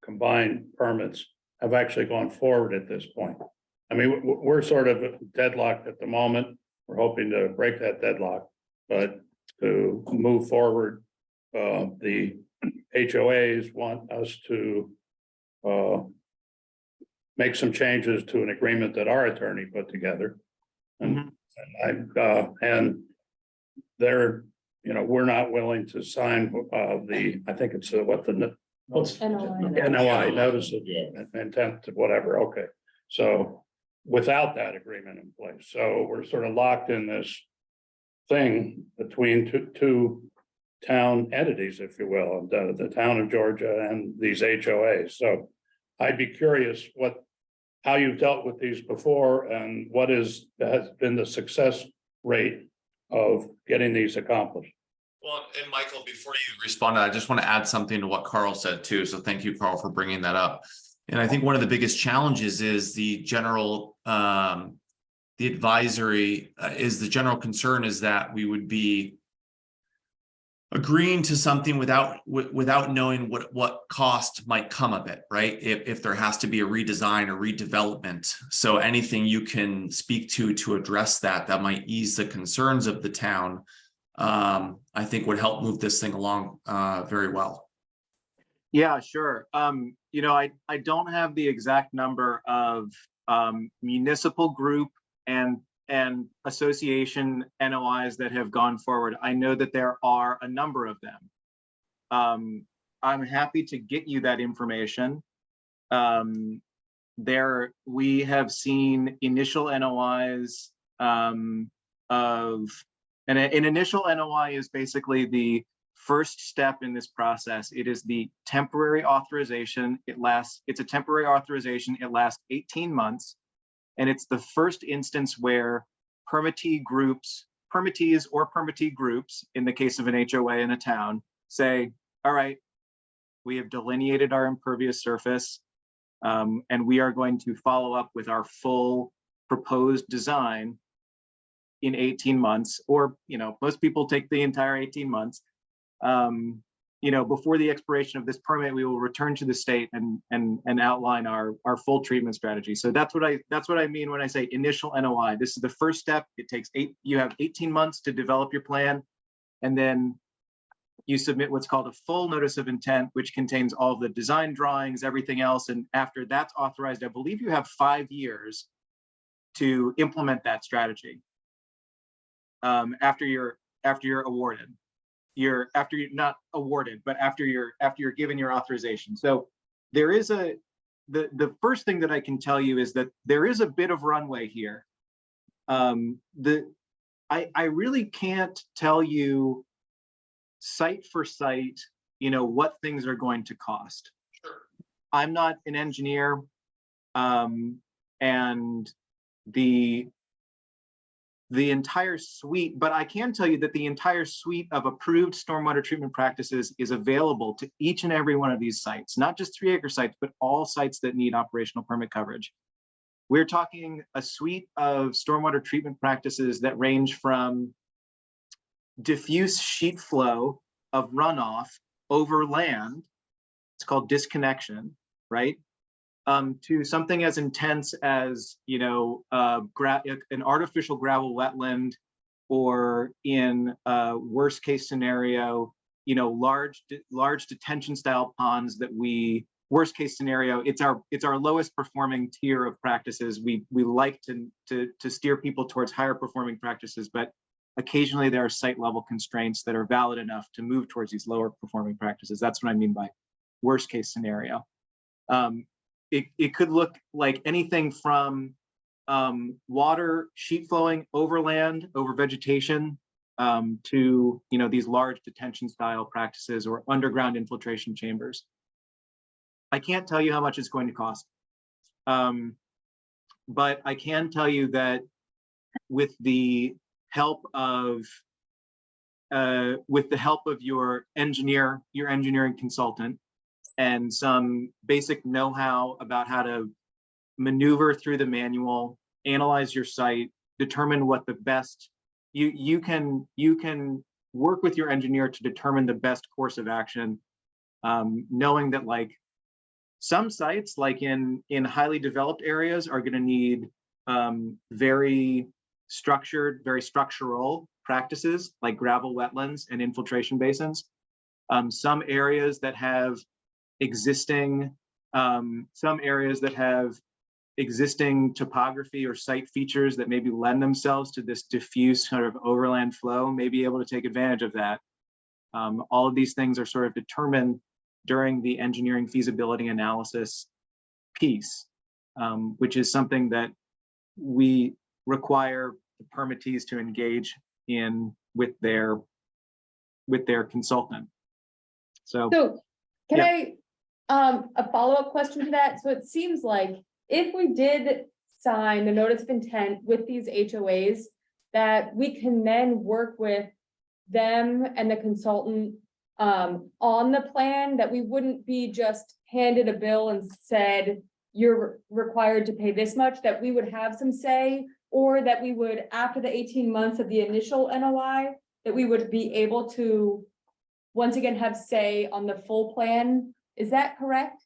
combined permits have actually gone forward at this point? I mean, we're sort of deadlocked at the moment. We're hoping to break that deadlock, but to move forward, the HOAs want us to make some changes to an agreement that our attorney put together. And they're, we're not willing to sign I think it's what the NOI, notice of intent, whatever, okay. So without that agreement in place, so we're sort of locked in this thing between two town entities, if you will, the town of Georgia and these HOAs. So I'd be curious how you've dealt with these before and what has been the success rate of getting these accomplished. Well, and Michael, before you respond, I just want to add something to what Carl said too. So thank you, Carl, for bringing that up. And I think one of the biggest challenges is the general, the advisory the general concern is that we would be agreeing to something without knowing what cost might come of it, right? If there has to be a redesign or redevelopment. So anything you can speak to address that might ease the concerns of the town, I think would help move this thing along very well. Yeah, sure. I don't have the exact number of municipal group and association NOIs that have gone forward. I know that there are a number of them. I'm happy to get you that information. We have seen initial NOIs an initial NOI is basically the first step in this process. It is the temporary authorization. It's a temporary authorization. It lasts 18 months. And it's the first instance where permittees or permittee groups, in the case of an HOA in a town, say, all right, we have delineated our impervious surface, and we are going to follow up with our full proposed design in 18 months, or, most people take the entire 18 months. Before the expiration of this permit, we will return to the state and outline our full treatment strategy. So that's what I mean when I say initial NOI. This is the first step. It takes you have 18 months to develop your plan, and then you submit what's called a full notice of intent, which contains all of the design drawings, everything else. And after that's authorized, I believe you have 5 years to implement that strategy. After you're awarded. After you're not awarded, but after you're given your authorization. So there is the first thing that I can tell you is that there is a bit of runway here. I really can't tell you site for site, what things are going to cost. Sure. I'm not an engineer, and the entire suite, but I can tell you that the entire suite of approved stormwater treatment practices is available to each and every one of these sites, not just 3-acre sites, but all sites that need operational permit coverage. we're talking a suite of stormwater treatment practices that range from diffuse sheet flow of runoff over land. It's called disconnection, right? To something as intense as, you know, an artificial gravel wetland, or in a worst case scenario, you know, large detention style ponds that we, worst case scenario, it's our lowest performing tier of practices. We like to steer people towards higher performing practices, but occasionally there are site level constraints that are valid enough to move towards these lower performing practices. That's what I mean by worst case scenario. It could look like anything from water sheet flowing over land, over vegetation, to, you know, these large detention style practices or underground infiltration chambers. I can't tell you how much it's going to cost, but I can tell you that with the help of your engineering consultant, and some basic know-how about how to maneuver through the manual, analyze your site, determine what the best, you can work with your engineer to determine the best course of action, knowing that like some sites, like in highly developed areas, are going to need very structured, very structural practices like gravel wetlands and infiltration basins. Some areas that have existing topography or site features that maybe lend themselves to this diffuse sort of overland flow may be able to take advantage of that. All of these things are sort of determined during the engineering feasibility analysis piece, which is something that we require the permittees to engage in with their consultant. So can yeah. I, a follow-up question to that? So it seems like if we did sign the notice of intent with these HOAs, that we can then work with them and the consultant on the plan, that we wouldn't be just handed a bill and said, you're required to pay this much, that we would have some say, or that we would, after the 18 months of the initial NOI, that we would be able to once again have say on the full plan. Is that correct?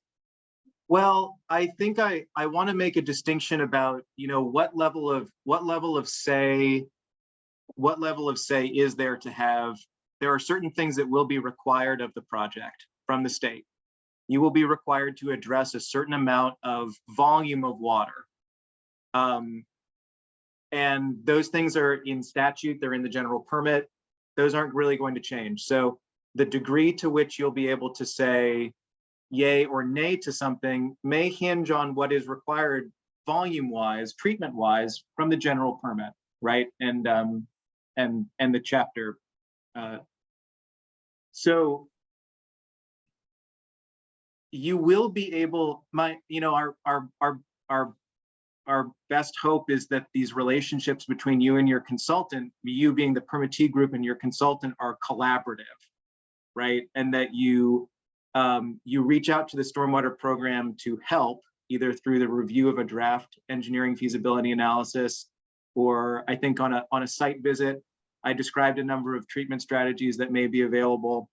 Well, I think I want to make a distinction about, you know, what level of say is there to have. There are certain things that will be required of the project from the state. You will be required to address a certain amount of volume of water. And those things are in statute, they're in the general permit. Those aren't really going to change. So the degree to which you'll be able to say yay or nay to something may hinge on what is required volume-wise, treatment-wise from the general permit, right? And the chapter. So you will be able, our best hope is that these relationships between you and your consultant, you being the permittee group and your consultant, are collaborative, right? And that you reach out to the stormwater program to help, either through the review of a draft engineering feasibility analysis, or I think on a site visit. I described a number of treatment strategies that may be available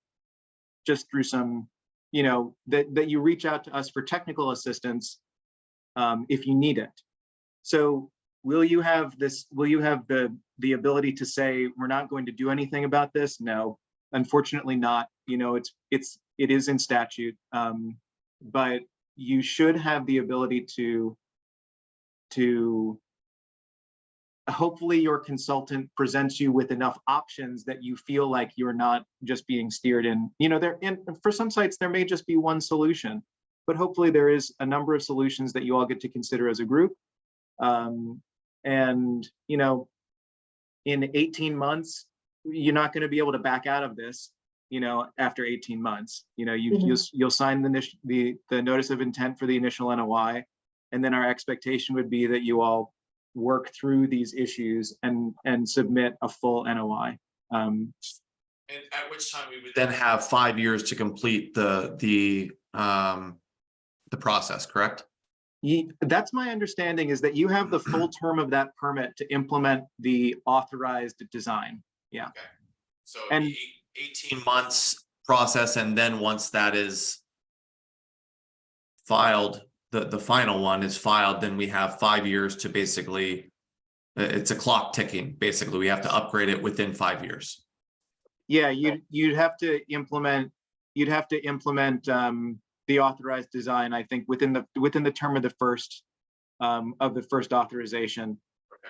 just through some, you know, that you reach out to us for technical assistance if you need it. So will you have the ability to say, we're not going to do anything about this? No, unfortunately not. You know, it is in statute, but you should have the ability to hopefully your consultant presents you with enough options that you feel like you're not just being steered in, you know, for some sites, there may just be one solution, but hopefully there is a number of solutions that you all get to consider as a group. And, you know, in 18 months, you're not going to be able to back out of this, you know, after 18 months, you know, you'll sign the notice of intent for the initial NOI. And then our expectation would be that you all work through these issues and submit a full NOI. And at which time we would then have 5 years to complete the process, correct? That's my understanding, is that you have the full term of that permit to implement the authorized design. Yeah. So And- 18 months process, and then once that is filed, the final one is filed, then we have 5 years to basically, it's a clock ticking. Basically, we have to upgrade it within 5 years. Yeah, you'd have to implement, the authorized design, I think, within the term of the first authorization.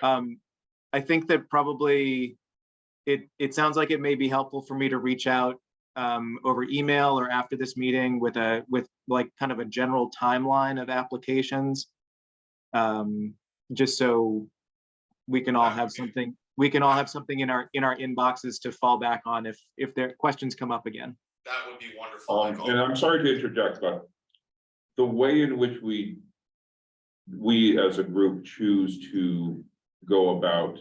I think that probably it sounds like it may be helpful for me to reach out over email or after this meeting with like kind of a general timeline of applications. Just so we can all have something, in our inboxes to fall back on if their questions come up again. That would be wonderful. And I'm sorry to interject, but the way in which we as a group choose to go about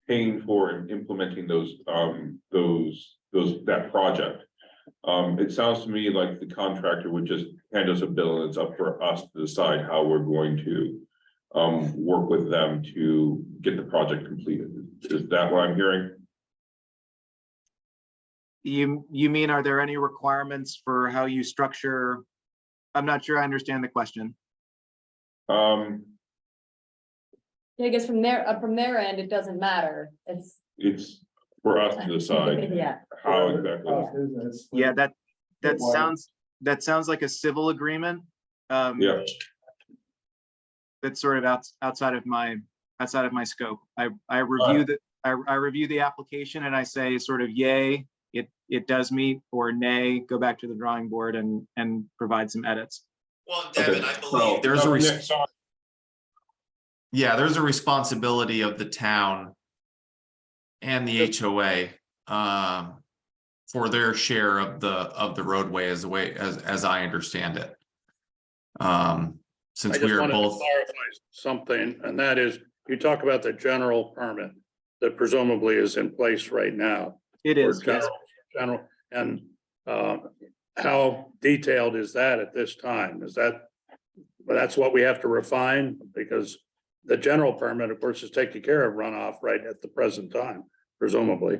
paying for and implementing that project. It sounds to me like the contractor would just hand us a bill and it's up for us to decide how we're going to work with them to get the project completed. Is that what I'm hearing? You mean, are there any requirements for how you structure? I'm not sure I understand the question. Yeah, I guess from their end, it doesn't matter. It's for us to decide Yeah. how exactly. Yeah, that sounds like a civil agreement. Yeah. That's sort of outside of my scope. I review the application and I say sort of yay, it does meet, or nay, go back to the drawing board and provide some edits. Well, Devin, Okay. I believe there's Sorry. there's a responsibility of the town and the HOA for their share of the roadway as I understand it. Since I just we are wanted to both, clarify something, and that is, you talk about the general permit that presumably is in place right now. It or is, yes. General, and how detailed is that at this time? That's what we have to refine, because the general permit, of course, is taking care of runoff right at the present time, presumably.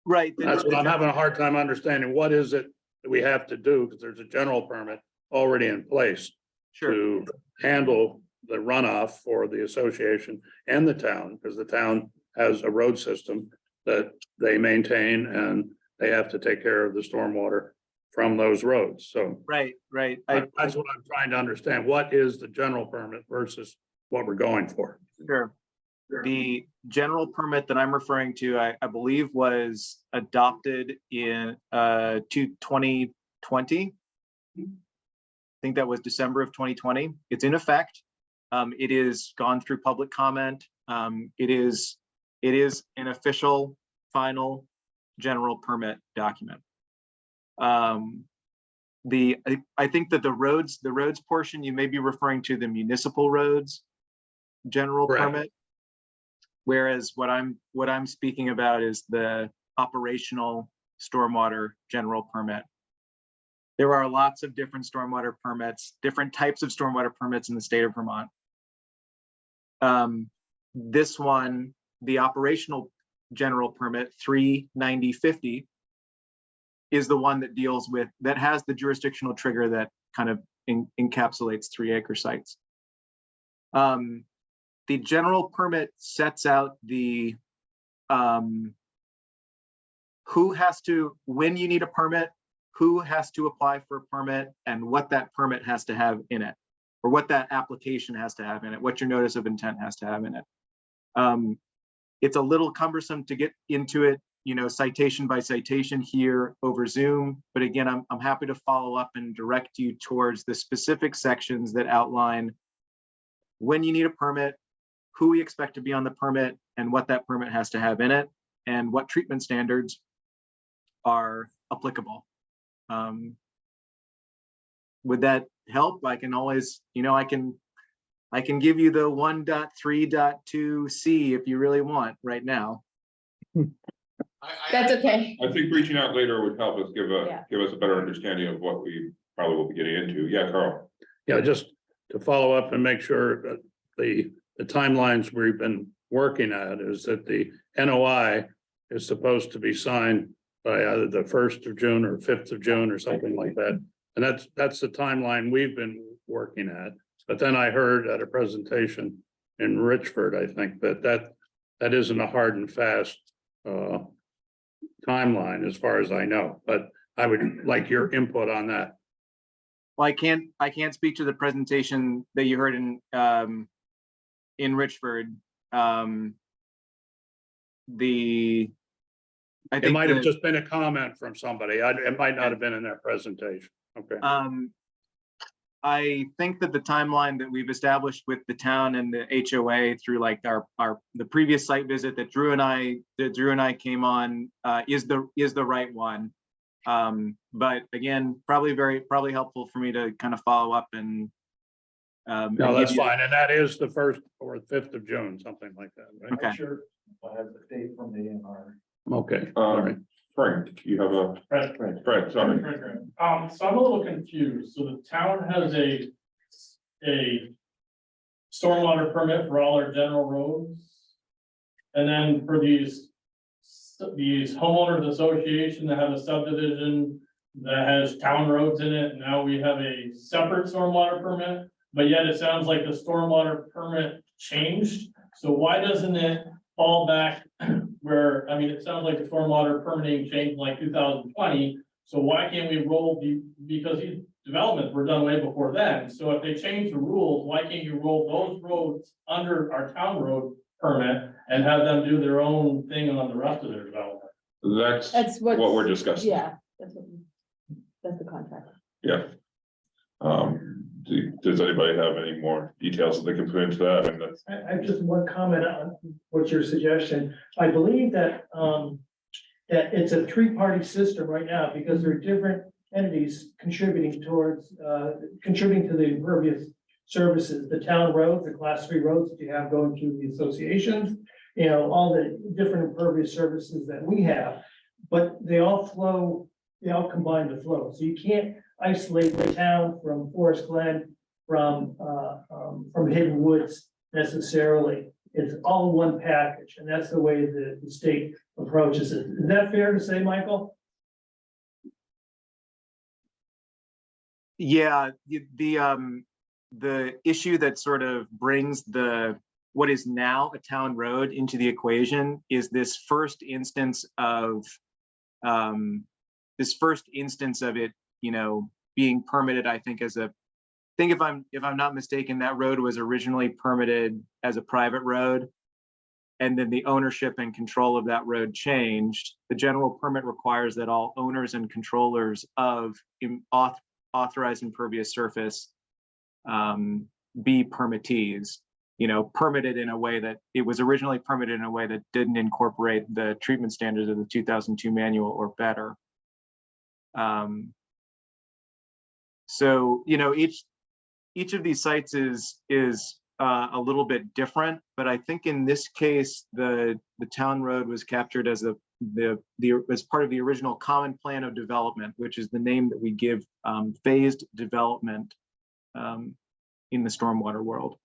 Right. That's what I'm having a hard time understanding. What is it that we have to do? Because there's a general permit already in place Sure. to handle the runoff for the association and the town, because the town has a road system that they maintain and they have to take care of the stormwater from those roads. So Right. that's what I'm trying to understand. What is the general permit versus what we're going for? Sure. The general permit that I'm referring to, I believe was adopted in 2020. I think that was December of 2020. It's in effect. It is gone through public comment. It is an official final general permit document. I think that the roads portion, you may be referring to the municipal roads general Correct. permit. Whereas what I'm speaking about is the operational stormwater general permit. There are lots of different stormwater permits, different types of stormwater permits in the state of Vermont. This one, the operational general permit 39050, is the one that that has the jurisdictional trigger that kind of encapsulates 3-acre sites. The general permit sets out the when you need a permit, who has to apply for a permit, and what that permit has to have in it, or what that application has to have in it, what your notice of intent has to have in it. It's a little cumbersome to get into it, citation by citation here over Zoom. But again, I'm happy to follow up and direct you towards the specific sections that outline when you need a permit, who we expect to be on the permit, and what that permit has to have in it, and what treatment standards are applicable. Would that help? I can always, I can give you the 1.3.2C if you really want right now. That's okay. I think reaching out later would help us give Yeah. us a better understanding of what we probably will be getting into. Yeah, Carl. Yeah, just to follow up and make sure that the timelines we've been working at is that the NOI is supposed to be signed by either the 1st of June or 5th of June or something like that. And that's the timeline we've been working at. But then I heard at a presentation in Richford, I think that isn't a hard and fast timeline as far as I know, but I would like your input on that. Well, I can't speak to the presentation that you heard in Richford. It might have just been a comment from somebody. It might not have been in that presentation. Okay. I think that the timeline that we've established with the town and the HOA through like the previous site visit that Drew and I came on is the right one. But again, probably helpful for me to kind of follow up and no, that's fine. And that is the 1st or 5th of June, something like that, right? Okay. Sure. I have the date from the ANR. Okay. All right. Frank, you have a, Frank, sorry. So I'm a little confused. So the town has a stormwater permit for all our general roads. And then for these homeowners association that have a subdivision that has town roads in it, now we have a separate stormwater permit, but yet it sounds like the stormwater permit changed. So why doesn't it fall back where, I mean, it sounds like the stormwater permitting changed in like 2020. So why can't we roll because these developments were done way before then. So if they change the rules, why can't you roll those roads under our town road permit and have them do their own thing on the rest of their development? That's what we're discussing. Yeah, that's the contract. Yeah. Does anybody have any more details that they can put into that? And that's, I have just one comment on what's your suggestion. I believe that that it's a three-party system right now because there are different entities contributing towards contributing to the impervious services, the town roads, the class 3 roads that you have going through the associations, you know, all the different impervious services that we have, but they all flow, they all combine to flow. So you can't isolate the town from Forest Glen, from Hidden Woods necessarily. It's all one package, and that's the way the state approaches it. Is that fair to say, Michael? Yeah, the issue that sort of brings what is now a town road into the equation is this first instance of it, you know, being permitted, I think if I'm not mistaken, that road was originally permitted as a private road. And then the ownership and control of that road changed. The general permit requires that all owners and controllers of authorized impervious surface be permittees, you know, permitted in a way that it was originally permitted in a way that didn't incorporate the treatment standards of the 2002 manual or better. So, you know, each of these sites is a little bit different, but I think in this case, the town road was captured as as part of the original common plan of development, which is the name that we give phased development in the stormwater world.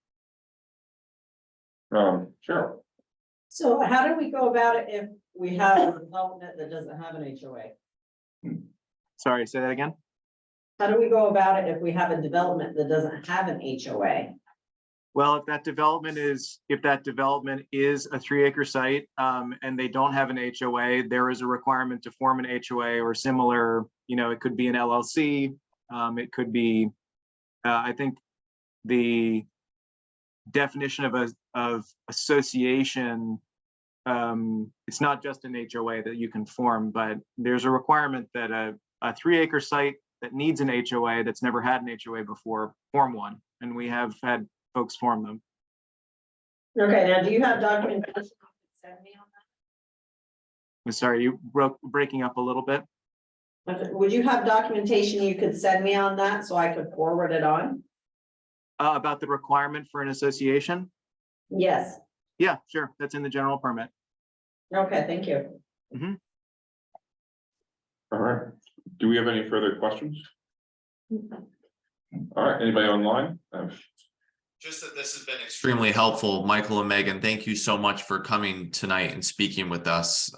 sure. So how do we go about it if we have a development that doesn't have an HOA? Sorry, say that again. How do we go about it if we have a development that doesn't have an HOA? Well, if that development is a 3-acre site and they don't have an HOA, there is a requirement to form an HOA or similar, you know, it could be an LLC. It could be, I think the definition of association, it's not just an HOA that you can form, but there's a requirement that a 3-acre site that needs an HOA that's never had an HOA before, form one. And we have had folks form them. Okay, now do you have documentation you could send me on I'm sorry, you breaking up a little bit. that? Would you have documentation you could send me on that so I could forward it on? About the requirement for an association? Yes. Yeah, sure. That's in the general permit. Okay, thank you. All right. Do we have any further questions? All right, anybody online? Just that this has been extremely helpful, Michael and Megan. Thank you so much for coming tonight and speaking with us.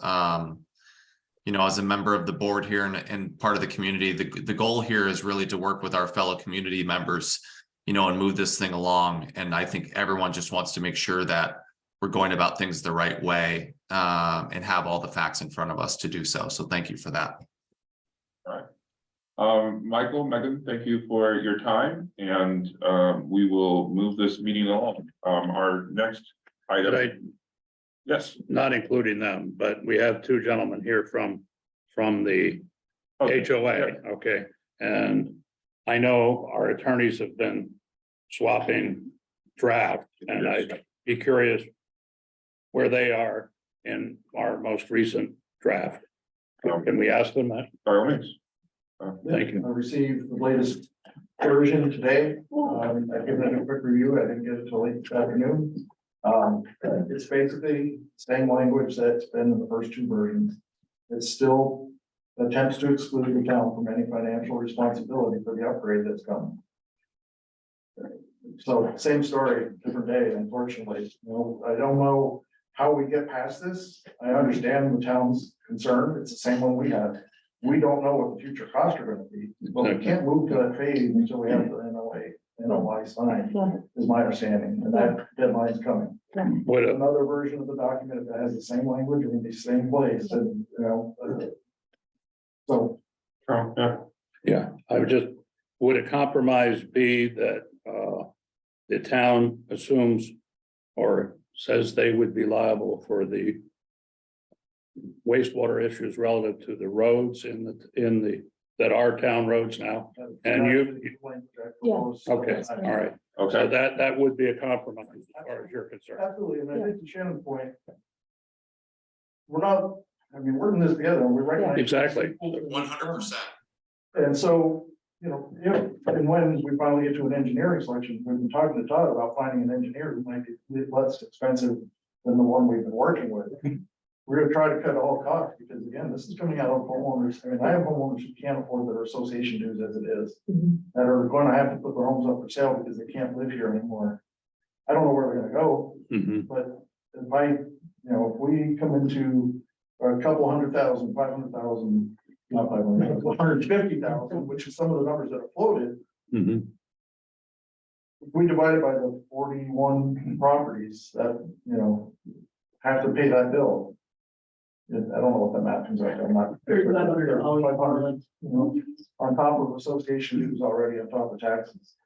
You know, as a member of the board here and part of the community, the goal here is really to work with our fellow community members, you know, and move this thing along. And I think everyone just wants to make sure that we're going about things the right way, and have all the facts in front of us to do so. So thank you for that. Michael, Megan, thank you for your time, and we will move this meeting along. Our next item. Yes. Not including them, but we have two gentlemen here from the Okay. HOA, okay? And I know our attorneys have been swapping draft, and I'd be curious where they are in our most recent draft. Can we ask them that? By all means. Thank you. I received the latest version today. I've given it a quick review. I didn't get it till late this afternoon. It's basically same language that's been in the first two versions. It still attempts to exclude the town from any financial responsibility for the upgrade that's coming. So same story, different day, unfortunately. You know, I don't know how we get past this. I understand the town's concern. It's the same one we had. We don't know what the future costs are gonna be, but we can't move to that phase until we have the NOI signed, is my understanding, and that deadline is coming. What, Another version of the document that has the same language in the same place, and, you know. So, yeah, I would just, would a compromise be that the town assumes or says they would be liable for the wastewater issues relative to the roads that are town roads now? And you, okay, all right. So Okay. that would be a compromise as far as you're concerned. absolutely, and I think to Shannon's point, we're not, I mean, we're in this together, and we're right. Exactly. 100%. And so, you know, if and when we finally get to an engineering selection, we've been talking to Todd about finding an engineer who might be less expensive than the one we've been working with. We're gonna try to cut all costs, because again, this is coming out of homeowners. I mean, I have homeowners who can't afford their association dues as it is, that are gonna have to put their homes up for sale because they can't live here anymore. I don't know where they're gonna go, but if if we come into a couple 100,000, 500,000, not 500, 150,000, which is some of the numbers that are floated. If we divide it by the 41 properties that, have to pay that bill. I don't know what the math comes out, I'm not. 500, on top of association dues already on top of taxes.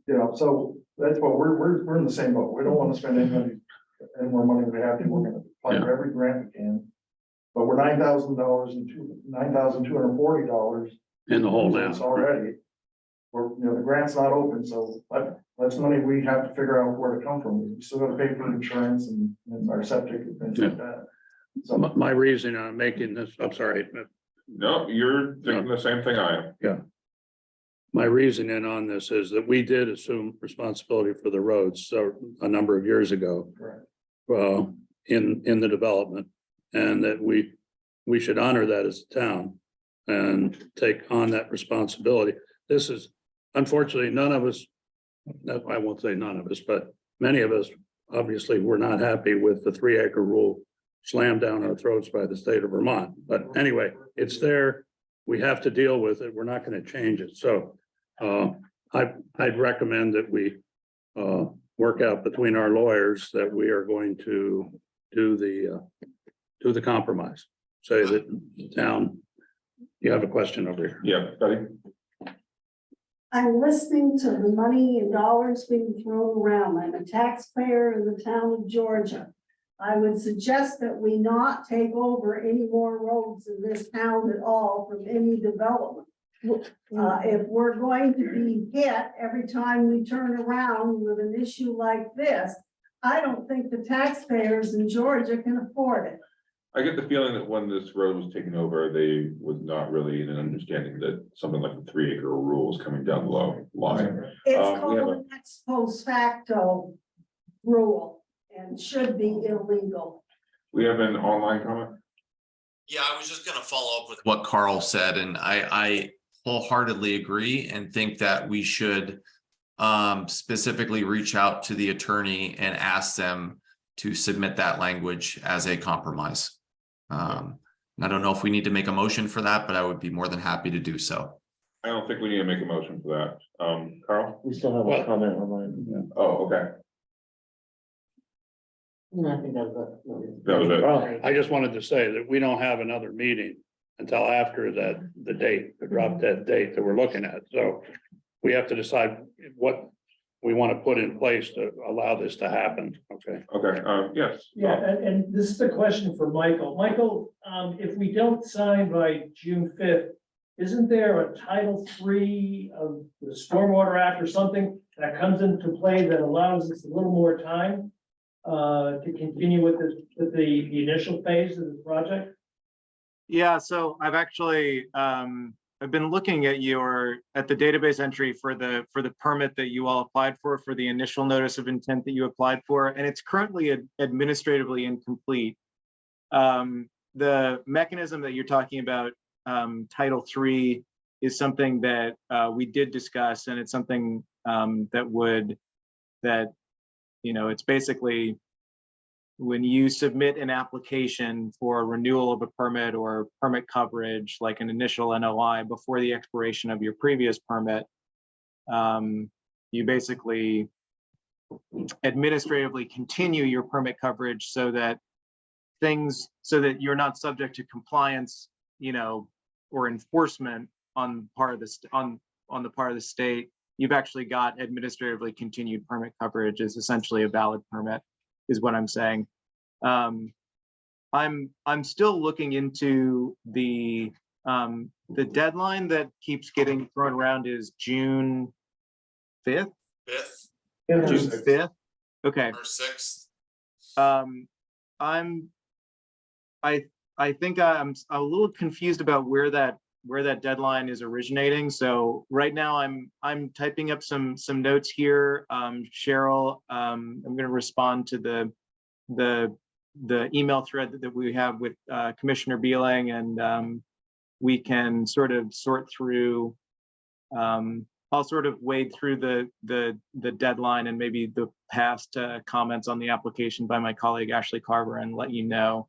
So that's what we're in the same boat. We don't want to spend any more money than we have to. We're gonna apply for every grant we can. But we're $9,240 In the hole now. already. The grant's not open, so that's money we have to figure out where to come from. We still gotta pay for insurance and our septic and things like that. So My reason on making this, I'm sorry, No, you're thinking the same thing I am. my reasoning on this is that we did assume responsibility for the roads, so a number of years ago. Correct. In the development, and that we should honor that as a town and take on that responsibility. This is, unfortunately, none of us, I won't say none of us, but many of us, obviously, were not happy with the 3-acre rule slammed down our throats by the state of Vermont. But anyway, it's there. We have to deal with it. We're not going to change it. So I'd recommend that we work out between our lawyers that we are going to do the compromise. Say that the town, you have a question over here. Yeah, Betty? I'm listening to the money and dollars being thrown around. I'm a taxpayer in the town of Georgia. I would suggest that we not take over any more roads in this town at all from any development. If we're going to be hit every time we turn around with an issue like this, I don't think the taxpayers in Georgia can afford it. I get the feeling that when this road was taken over, they was not really in an understanding that something like the 3-acre rule was coming down the line. It's we have called an ex post facto rule and should be illegal. We have an online comment? Yeah, I was just gonna follow up with what Carl said, and I wholeheartedly agree and think that we should specifically reach out to the attorney and ask them to submit that language as a compromise. And I don't know if we need to make a motion for that, but I would be more than happy to do so. I don't think we need to make a motion for that. Carl? We still have Well- a comment online. Oh, okay. No, I think that was it. That was it. Oh, I just wanted to say that we don't have another meeting until after the date, the drop dead date that we're looking at. So we have to decide what we want to put in place to allow this to happen. Okay. Okay, yes. Yeah, and this is a question for Michael. Michael, if we don't sign by June 5th, isn't there a Title III of the Stormwater Act or something that comes into play that allows us a little more time to continue with the initial phase of the project? Yeah, so I've actually, I've been looking at the database entry for the permit that you all applied for the initial notice of intent that you applied for, and it's currently administratively incomplete. The mechanism that you're talking about, Title III, is something that we did discuss, and it's something it's basically when you submit an application for renewal of a permit or permit coverage, like an initial NOI before the expiration of your previous permit, you basically administratively continue your permit coverage so that you're not subject to compliance, or enforcement on the part of the state. You've actually got administratively continued permit coverage is essentially a valid permit, is what I'm saying. I'm still looking into the deadline that keeps getting thrown around is June 5th. June 5th. Okay. Or 6th. I think I'm a little confused about where that deadline is originating. So right now I'm typing up some notes here. Cheryl, I'm going to respond to the email thread that we have with Commissioner Beeling, and we can sort of sort through. I'll sort of wade through the deadline and maybe the past comments on the application by my colleague Ashley Carver and let you know.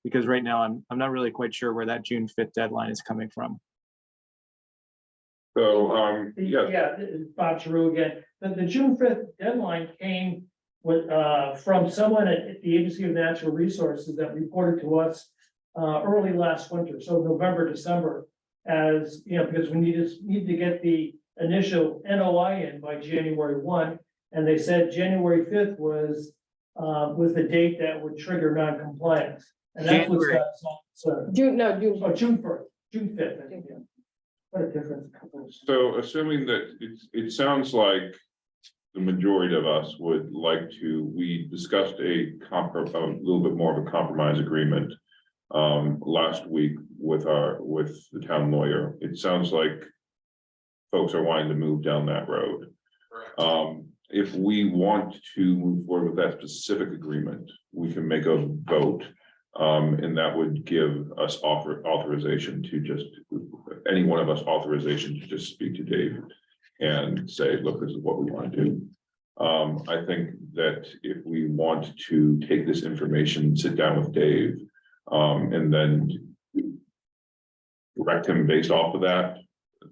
Because right now I'm not really quite sure where that June 5th deadline is coming from. So, yes, Yeah, it's Bob Giroux again. The June 5th deadline came with, from someone at the Agency of Natural Resources that reported to us early last winter, so November, December, as, because we need to get the initial NOI in by January 1, and they said January 5th was the date that would trigger non-compliance. And that's what's got us all concerned. June 1st, June 5th. I think, yeah. What a difference. so assuming that it sounds like the majority of us would like to, we discussed a little bit more of a compromise agreement last week with the town lawyer. It sounds like folks are wanting to move down that road. Correct. If we want to move forward with that specific agreement, we can make a vote. And that would give us authorization to just, any one of us authorization to just speak to Dave and say, look, this is what we want to do. I think that if we want to take this information, sit down with Dave, and then direct him based off of that,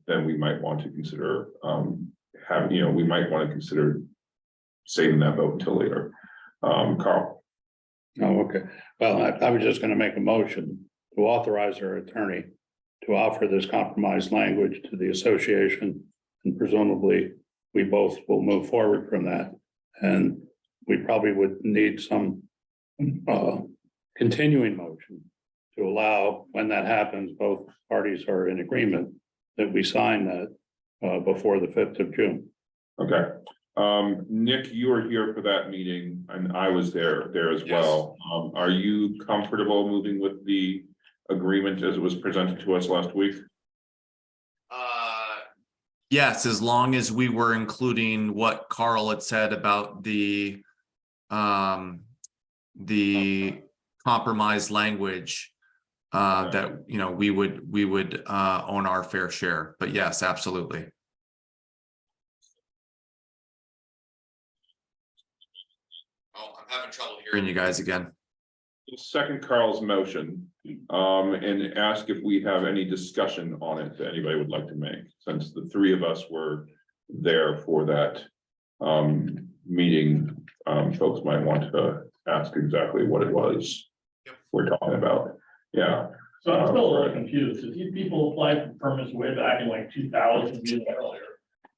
then we might want to consider, we might want to consider saving that vote until later. Carl. Oh, okay. Well, I was just going to make a motion to authorize our attorney to offer this compromise language to the association, and presumably we both will move forward from that. And we probably would need some continuing motion to allow, when that happens, both parties are in agreement that we sign that before the 5th of June. Okay. Nick, you were here for that meeting and I was there as well. Are you comfortable moving with the agreement as it was presented to us last week? Yes, as long as we were including what Carl had said about the compromise language that, you know, we would own our fair share, but yes, absolutely. Oh, I'm having trouble hearing you guys again. Second Carl's motion, and ask if we have any discussion on it that anybody would like to make, since the three of us were there for that meeting. Folks might want to ask exactly what it was we're talking about. Yeah. So I'm still a little confused, if these people applied for permits way back in like 2000, years earlier.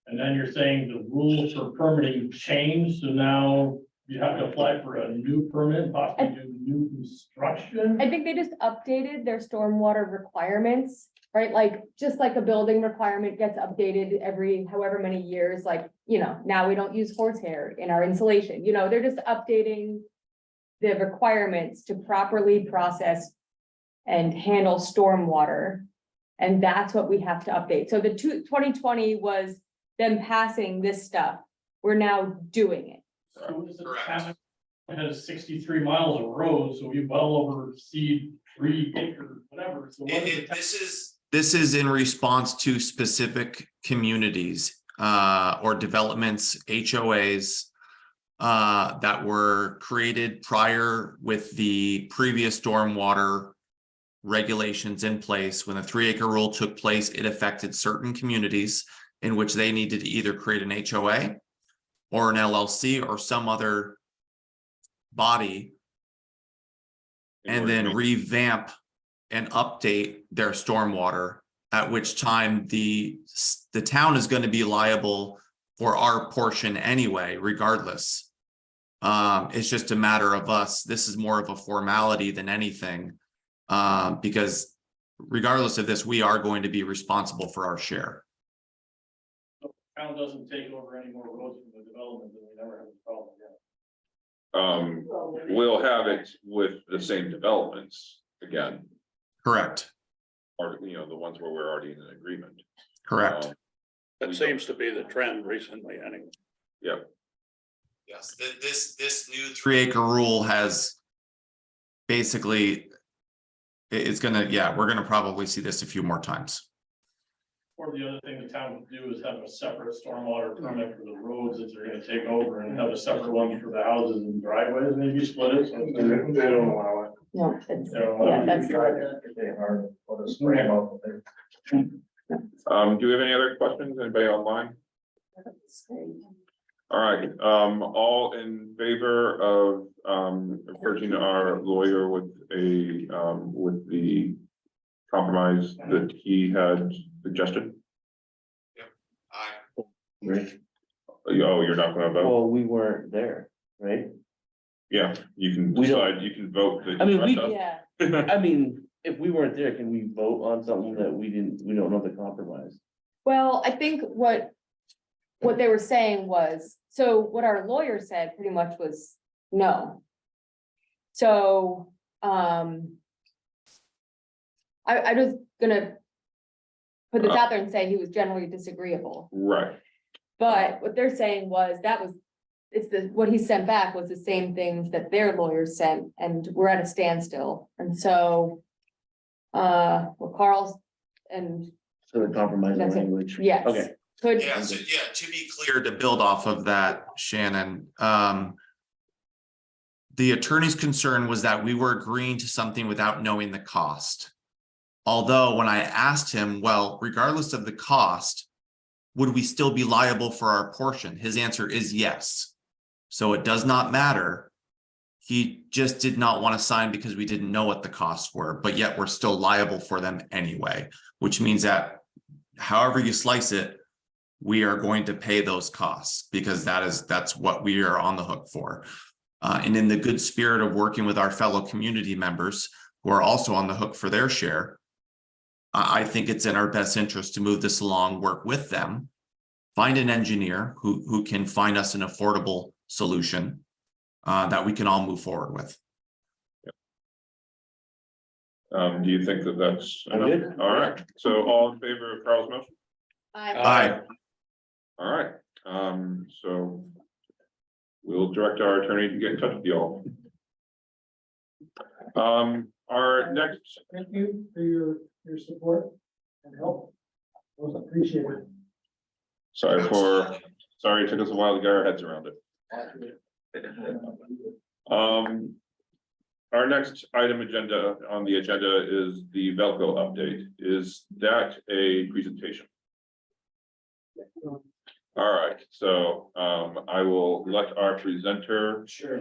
And then you're saying the rules for permitting changed, so now you have to apply for a new permit, possibly do new construction? I think they just updated their stormwater requirements, right? Like, just like a building requirement gets updated every however many years, like, you know, now we don't use horsehair in our insulation, you know, they're just updating the requirements to properly process and handle stormwater. And that's what we have to update. So the 2020 was them passing this stuff. We're now doing it. So is it town has 63 miles of road, so we well oversee 3 acres, whatever. So what is the This is in response to specific communities or developments, HOAs that were created prior with the previous stormwater regulations in place. When the 3-acre rule took place, it affected certain communities in which they needed to either create an HOA or an LLC or some other body, and then revamp and update their stormwater, at which time the town is going to be liable for our portion anyway, regardless. It's just a matter of us. This is more of a formality than anything, because regardless of this, we are going to be responsible for our share. town doesn't take over any more roads from the development, then we never have a problem again? We'll have it with the same developments again, Correct. or, you know, the ones where we're already in an agreement. Correct. That seems to be the trend recently, anyway. Yep. Yes, this new 3-acre rule has basically, it's gonna, yeah, we're gonna probably see this a few more times. Or the other thing the town would do is have a separate stormwater permit for the roads that they're gonna take over, and have a separate one for the houses and driveways, maybe split it. So They don't allow it. No, it's, they don't allow yeah, it. that's. They are, what a spray about there. Do we have any other questions? Anybody online? All right, all in favor of approaching our lawyer with with the compromise that he had suggested? Right. Oh, you're not gonna vote? Well, we weren't there, right? Yeah, you can We don't- decide, you can vote. that I mean, you we- trust Yeah, us. I mean, if we weren't there, can we vote on something that we don't know the compromise? well, I think what they were saying was, so what our lawyer said pretty much was no. So, I was gonna put this out there and say he was generally disagreeable, Right, but what they're saying was what he sent back was the same things that their lawyers sent, and we're at a standstill, and so. Well, Carl's and So the compromise That's it. language. yes. Okay. Could, Yeah, so yeah, to be clear, to build off of that, Shannon, the attorney's concern was that we were agreeing to something without knowing the cost. Although when I asked him, well, regardless of the cost, would we still be liable for our portion? His answer is yes. So it does not matter. He just did not want to sign because we didn't know what the costs were, but yet we're still liable for them anyway, which means that however you slice it, we are going to pay those costs because that's what we are on the hook for. And in the good spirit of working with our fellow community members who are also on the hook for their share, I think it's in our best interest to move this along, work with them, find an engineer who can find us an affordable solution that we can all move forward with. do you think that that's? I'm good. All right, so all in favor of Carl's motion? Aye. All right, so we'll direct our attorney to get in touch with you all. All Our next, Thank you for your support and help. Most appreciated. sorry, it took us a while to get our heads around it. Our next item on the agenda is the Velco update. Is that a presentation? All right, so I will let our presenter. Sure.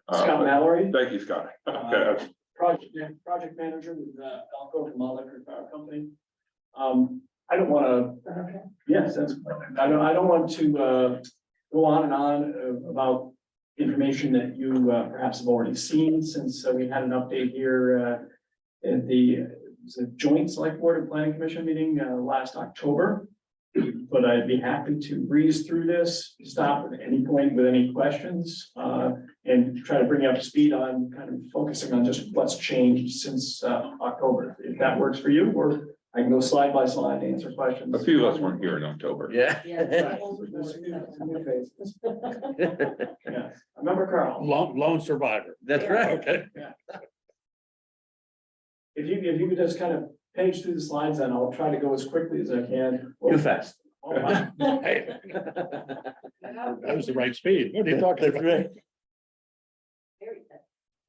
Scott Mallory, Thank you, Scott. Okay, project manager with Alco from Electric Power Company. I don't want to, yes, I don't want to go on and on about information that you perhaps have already seen, since we had an update here at the joint select board and planning commission meeting last October. But I'd be happy to breeze through this, stop at any point with any questions, and try to bring you up to speed on kind of focusing on just what's changed since October. If that works for you, or I can go slide by slide, answer questions. a few of us weren't here in October. Yeah. Yeah, I remember Carl. Lone survivor. That's right. Okay. If you could just kind of page through the slides, then I'll try to go as quickly as I can. Too fast. Oh, wow. Hey, that was the right speed. What are you talking That's about? right.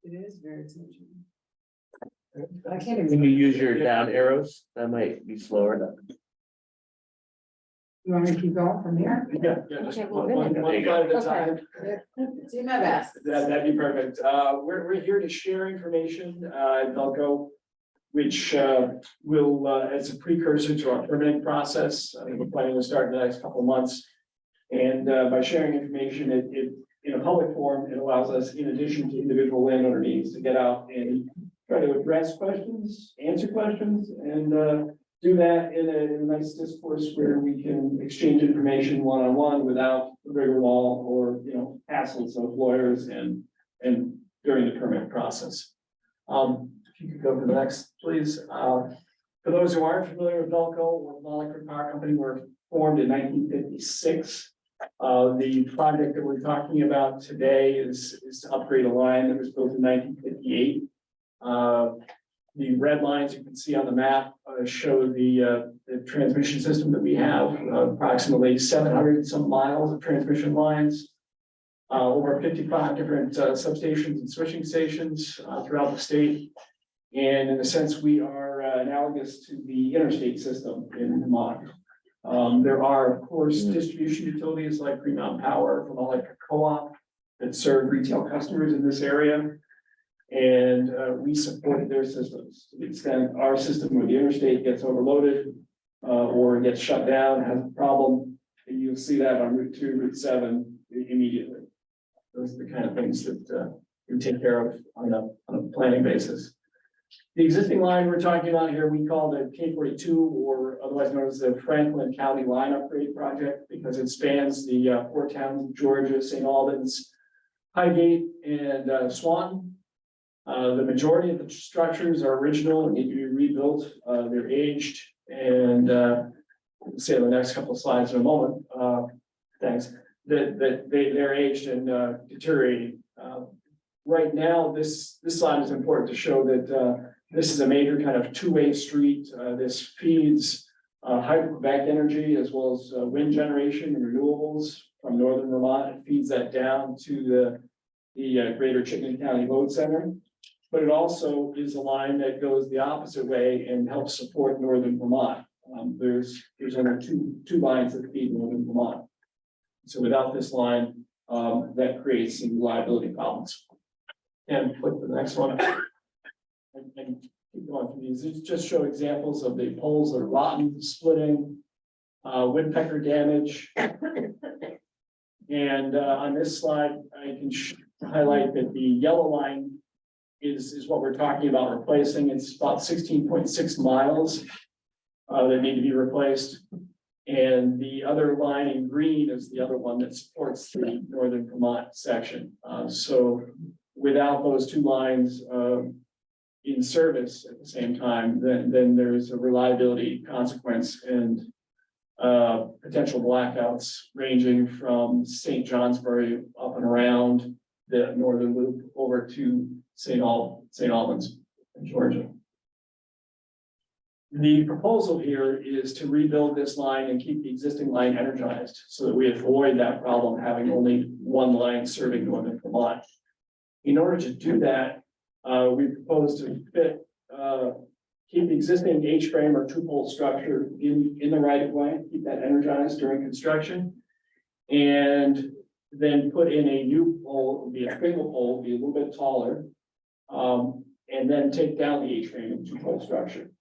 It is very touching. I can't even. Can you use your down arrows? That might be slower. You want me to keep going from here? Yeah, just Okay, well, one then- slide at a time. Do my best. That'd be perfect. We're here to share information, at Velco, which, will, as a precursor to our permitting process. I think we're planning to start in the next couple of months. And, by sharing information, it, in a public forum, it allows us, in addition to individual landowner needs, to get out and try to address questions, answer questions, and, do that in a nice discourse where we can exchange information one-on-one without the rigmarole or, hassles of lawyers and during the permit process. If you could go to the next, please. For those who aren't familiar with Velco, we're Electric Power Company. We're formed in 1956. The project that we're talking about today is to upgrade a line that was built in 1958. The red lines you can see on the map show the transmission system that we have, approximately 700 some miles of transmission lines, over 55 different substations and switching stations throughout the state. And in a sense, we are analogous to the interstate system in Vermont. There are, of course, distribution utilities like Green Mountain Power from Electric Co-op that serve retail customers in this area. And we support their systems to the extent our system with the interstate gets overloaded or gets shut down, has a problem. And you'll see that on Route 2, Route 7 immediately. Those are the kind of things that we take care of on a planning basis. The existing line we're talking about here, we call the K42, or otherwise known as the Franklin County Line Upgrade Project, because it spans the 4 towns of Georgia, St. Albans, Highgate, and Swan. The majority of the structures are original and need to be rebuilt. They're aged, and we'll see on the next couple of slides in a moment. Thanks. They're aged and deteriorating. Right now, this slide is important to show that this is a major kind of two-way street. This feeds Hydro-Quebec energy as well as wind generation and renewables from northern Vermont. It feeds that down to the greater Chittenden County Load Center. But it also is a line that goes the opposite way and helps support northern Vermont. There's only two lines that feed northern Vermont. So without this line, that creates some reliability problems. And flip to the next one. And keep going through these. These just show examples of the poles that are rotten, splitting, woodpecker damage. And on this slide, I can highlight that the yellow line is what we're talking about replacing. It's about 16.6 miles that need to be replaced. And the other line in green is the other one that supports the northern Vermont section. So without those two lines in service at the same time, then there's a reliability consequence and potential blackouts ranging from St. Johnsbury up and around the northern loop over to St. Albans. in Georgia. The proposal here is to rebuild this line and keep the existing line energized so that we avoid that problem having only one line serving northern Vermont. In order to do that, we propose to keep the existing H-frame or two-pole structure in the right of way, keep that energized during construction. And then put in a new pole, be a single pole, be a little bit taller. And then take down the H-frame and two-pole structure.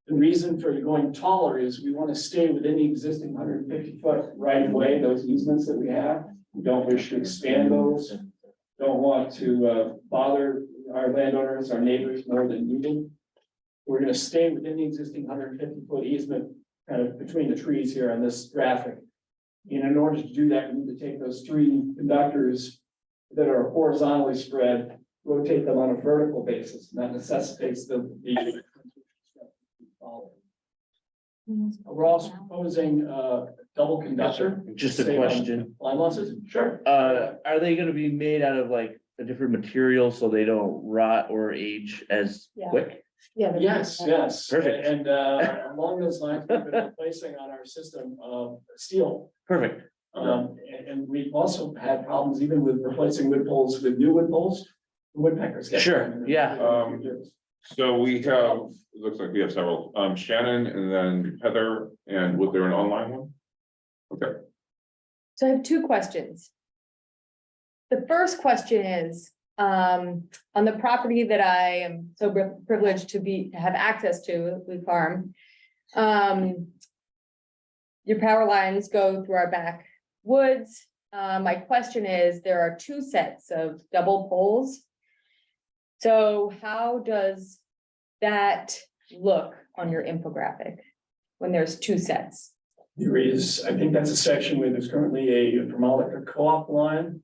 The reason for going taller is we want to stay within the existing 150-foot right of way, those easements that we have. We don't wish to expand those. Don't want to bother our landowners, our neighbors more than needed. We're going to stay within the existing 150-foot easement, kind of between the trees here on this graphic. And in order to do that, we need to take those three conductors that are horizontally spread, rotate them on a vertical basis, and that necessitates the we're also proposing double conductor. Just a Save on question. Line losses, sure. Are they gonna be made out of like a different material so they don't rot or age as Yeah. quick? Yeah. Yes, yes. Perfect. And along those lines, we've been replacing on our system steel. Perfect. And we've also had problems even with replacing wood poles with new wood poles. Woodpeckers. get Sure, them. yeah. So we have, it looks like we have several, Shannon and then Heather, and was there an online one? Okay, So I have two questions. The first question is, on the property that I am so privileged to have access to, Lee Farm. Your power lines go through our back woods. My question is, there are two sets of double poles. So how does that look on your infographic when there's two sets? There is, I think that's a section where there's currently a Vermont Electric Co-op line.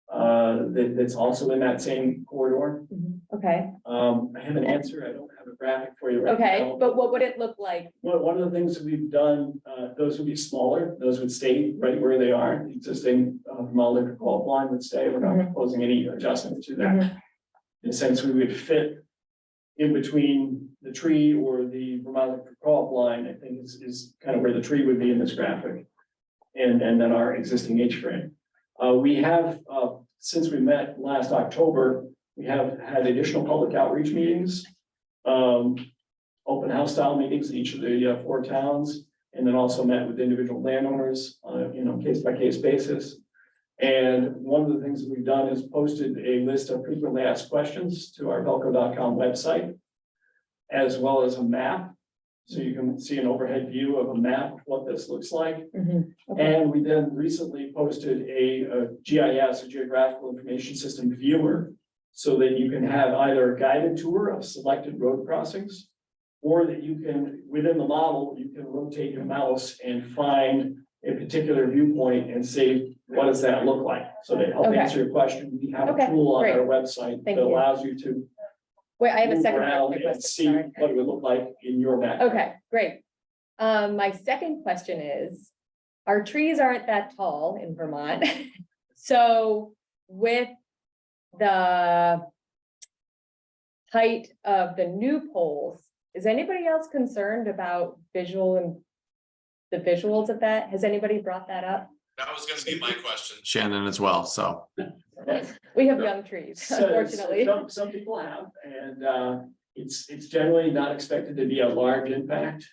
That's also in that same corridor. Okay, I have an answer. I don't have a graphic for you right now. okay, but what would it look like? One of the things that we've done, those would be smaller, those would stay right where they are. The existing Vermont Electric Co-op line would stay. We're not proposing any adjustment to that. In a sense, we would fit in between the tree or the Vermont Electric Co-op line, I think is kind of where the tree would be in this graphic. And then our existing H-frame. We have, since we met last October, we have had additional public outreach meetings. Open house style meetings in each of the 4 towns, and then also met with individual landowners on a case by case basis. And one of the things that we've done is posted a list of frequently asked questions to our velco.com website, as well as a map. So you can see an overhead view of a map of what this looks like. And we then recently posted a GIS, a Geographical Information System viewer, so that you can have either a guided tour of selected road crossings, or that you can, within the model, you can rotate your mouse and find a particular viewpoint and say, what does that look like? So to help Okay. answer your question, we have a Okay, tool on great. our website Thank that you. allows you to Wait, I have a move second part around to my and question, see sorry. what it would look like in your backyard. Okay, great. My second question is, our trees aren't that tall in Vermont. So with the height of the new poles, is anybody else concerned about the visuals of that? Has anybody brought that up? That was gonna be my question, Shannon, as well, so. We have young trees, So, unfortunately. Some people have, and it's generally not expected to be a large impact.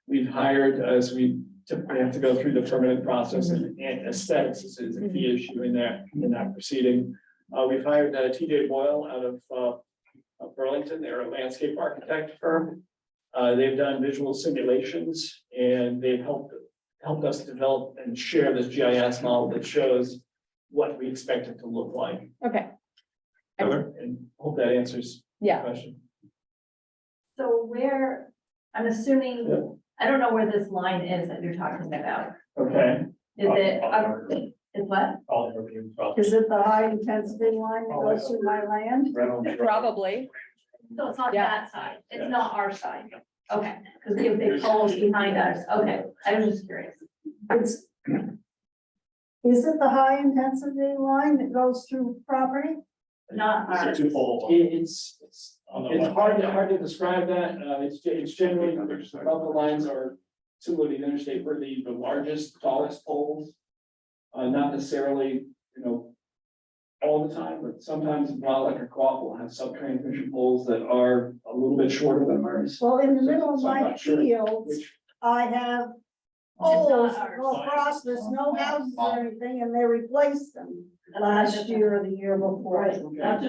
We've hired, as we typically have to go through the permanent process, and aesthetics is a key issue in that proceeding. We've hired TJ Boyle out of Burlington. They're a landscape architect firm. They've done visual simulations, and they've helped us develop and share this GIS model that shows what we expect it to look like. Okay, Heather? And hope that answers the yeah, question. So where, I'm assuming, Yeah. I don't know where this line is that you're talking about. Okay. Is it, is what? Is it the high intensity line that goes through my land? probably. So it's not Yeah. that side, it's not our side. Okay, because we have big poles behind us. Okay, I was just curious. It's, is it the high intensity line that goes through property? Not ours. It's hard to describe that. It's generally, the lines are similar to the interstate, where the largest, tallest poles. Not necessarily, all the time, but sometimes a lot like a co-op will have sub-transmission poles that are a little bit shorter than ours. Well, in the middle of So I'm my not sure fields, which- I have poles that go across, there's no houses or anything, and they replaced them last year or the year before. That's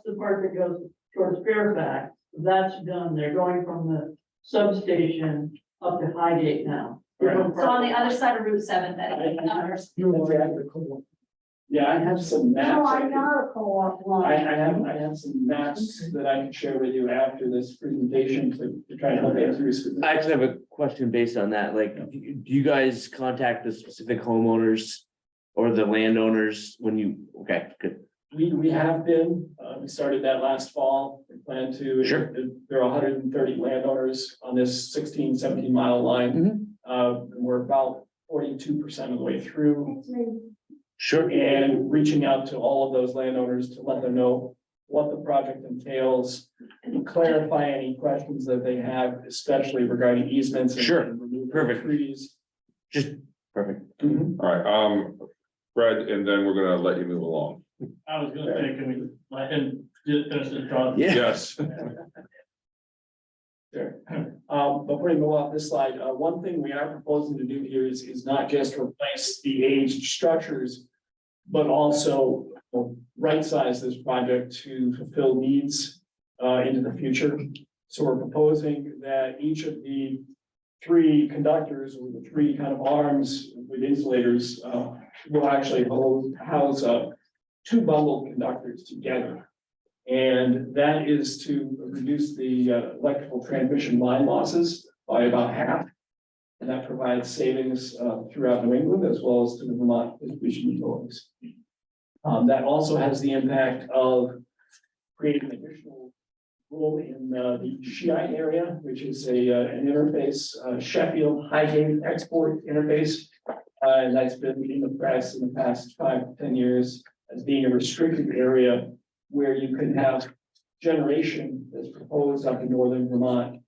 the part that goes towards Fairfax. That's done. They're going from the substation up to Highgate now. Right. So on the other side of Route 7, that is ours. Yeah, I have some maps. No, I I'm can- not a co-op I line. have some maps that I can share with you after this presentation to try and help answer your specific. I actually have a question based on that, like, do you guys contact the specific homeowners? Or the landowners when you, okay, good, We have been, we started that last fall, we plan to. Sure. There are 130 landowners on this 17 mile line. We're about 42% of the way through. It's me. sure, And reaching out to all of those landowners to let them know what the project entails. And clarify any questions that they have, especially regarding easements. And Sure. and removal of Perfect. Trees. just perfect. Mhm. All right, Fred, and then we're gonna let you move along. I was gonna say, can we let him finish his thought? Yeah. Yes. Sure. Before we move off this slide, one thing we are proposing to do here is not just replace the aged structures, but also right-size this project to fulfill needs into the future. So we're proposing that each of the three conductors or the three kind of arms with insulators will actually house two bundled conductors together. And that is to reduce the electrical transmission line losses by about half. And that provides savings throughout New England as well as to the Vermont distribution utilities. That also has the impact of creating additional role in the Shiite area, which is an interface, Sheffield Highgate export interface. And that's been in the press in the past 5 to 10 years as being a restricted area where you can have generation that's proposed up in northern Vermont.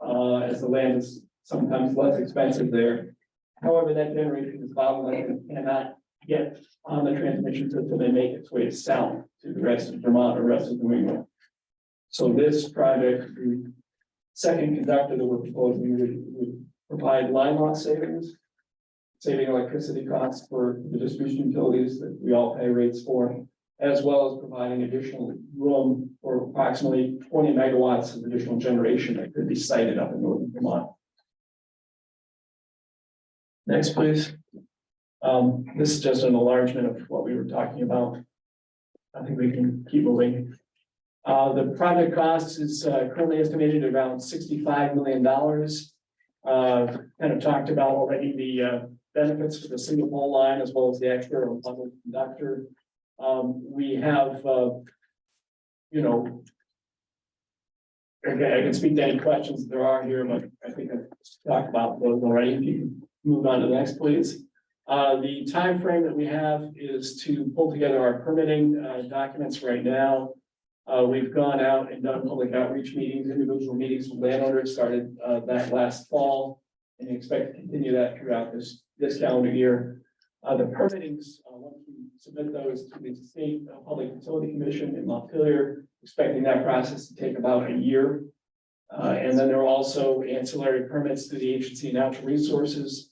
As the land is sometimes less expensive there. However, that generation is bottlenecked and cannot get on the transmission system and make its way south to the rest of Vermont or rest of New England. So this project, the second conductor that we're proposing would provide line loss savings. Saving electricity costs for the distribution utilities that we all pay rates for, as well as providing additional room for approximately 20 megawatts of additional generation that could be sited up in northern Vermont. Next, please. This is just an enlargement of what we were talking about. I think we can keep moving. The project cost is currently estimated at around $65 million. Kind of talked about already the benefits for the single pole line as well as the extra bundled conductor. We have, I can speak to any questions that there are here, but I think I've talked about those already. If you can move on to the next, please. The time frame that we have is to pull together our permitting documents right now. We've gone out and done public outreach meetings, individual meetings with landowners, started that last fall, and expect to continue that throughout this calendar year. The permittings, once we submit those to the State Public Utility Commission in Montpelier, expecting that process to take about a year. And then there are also ancillary permits through the Agency of Natural Resources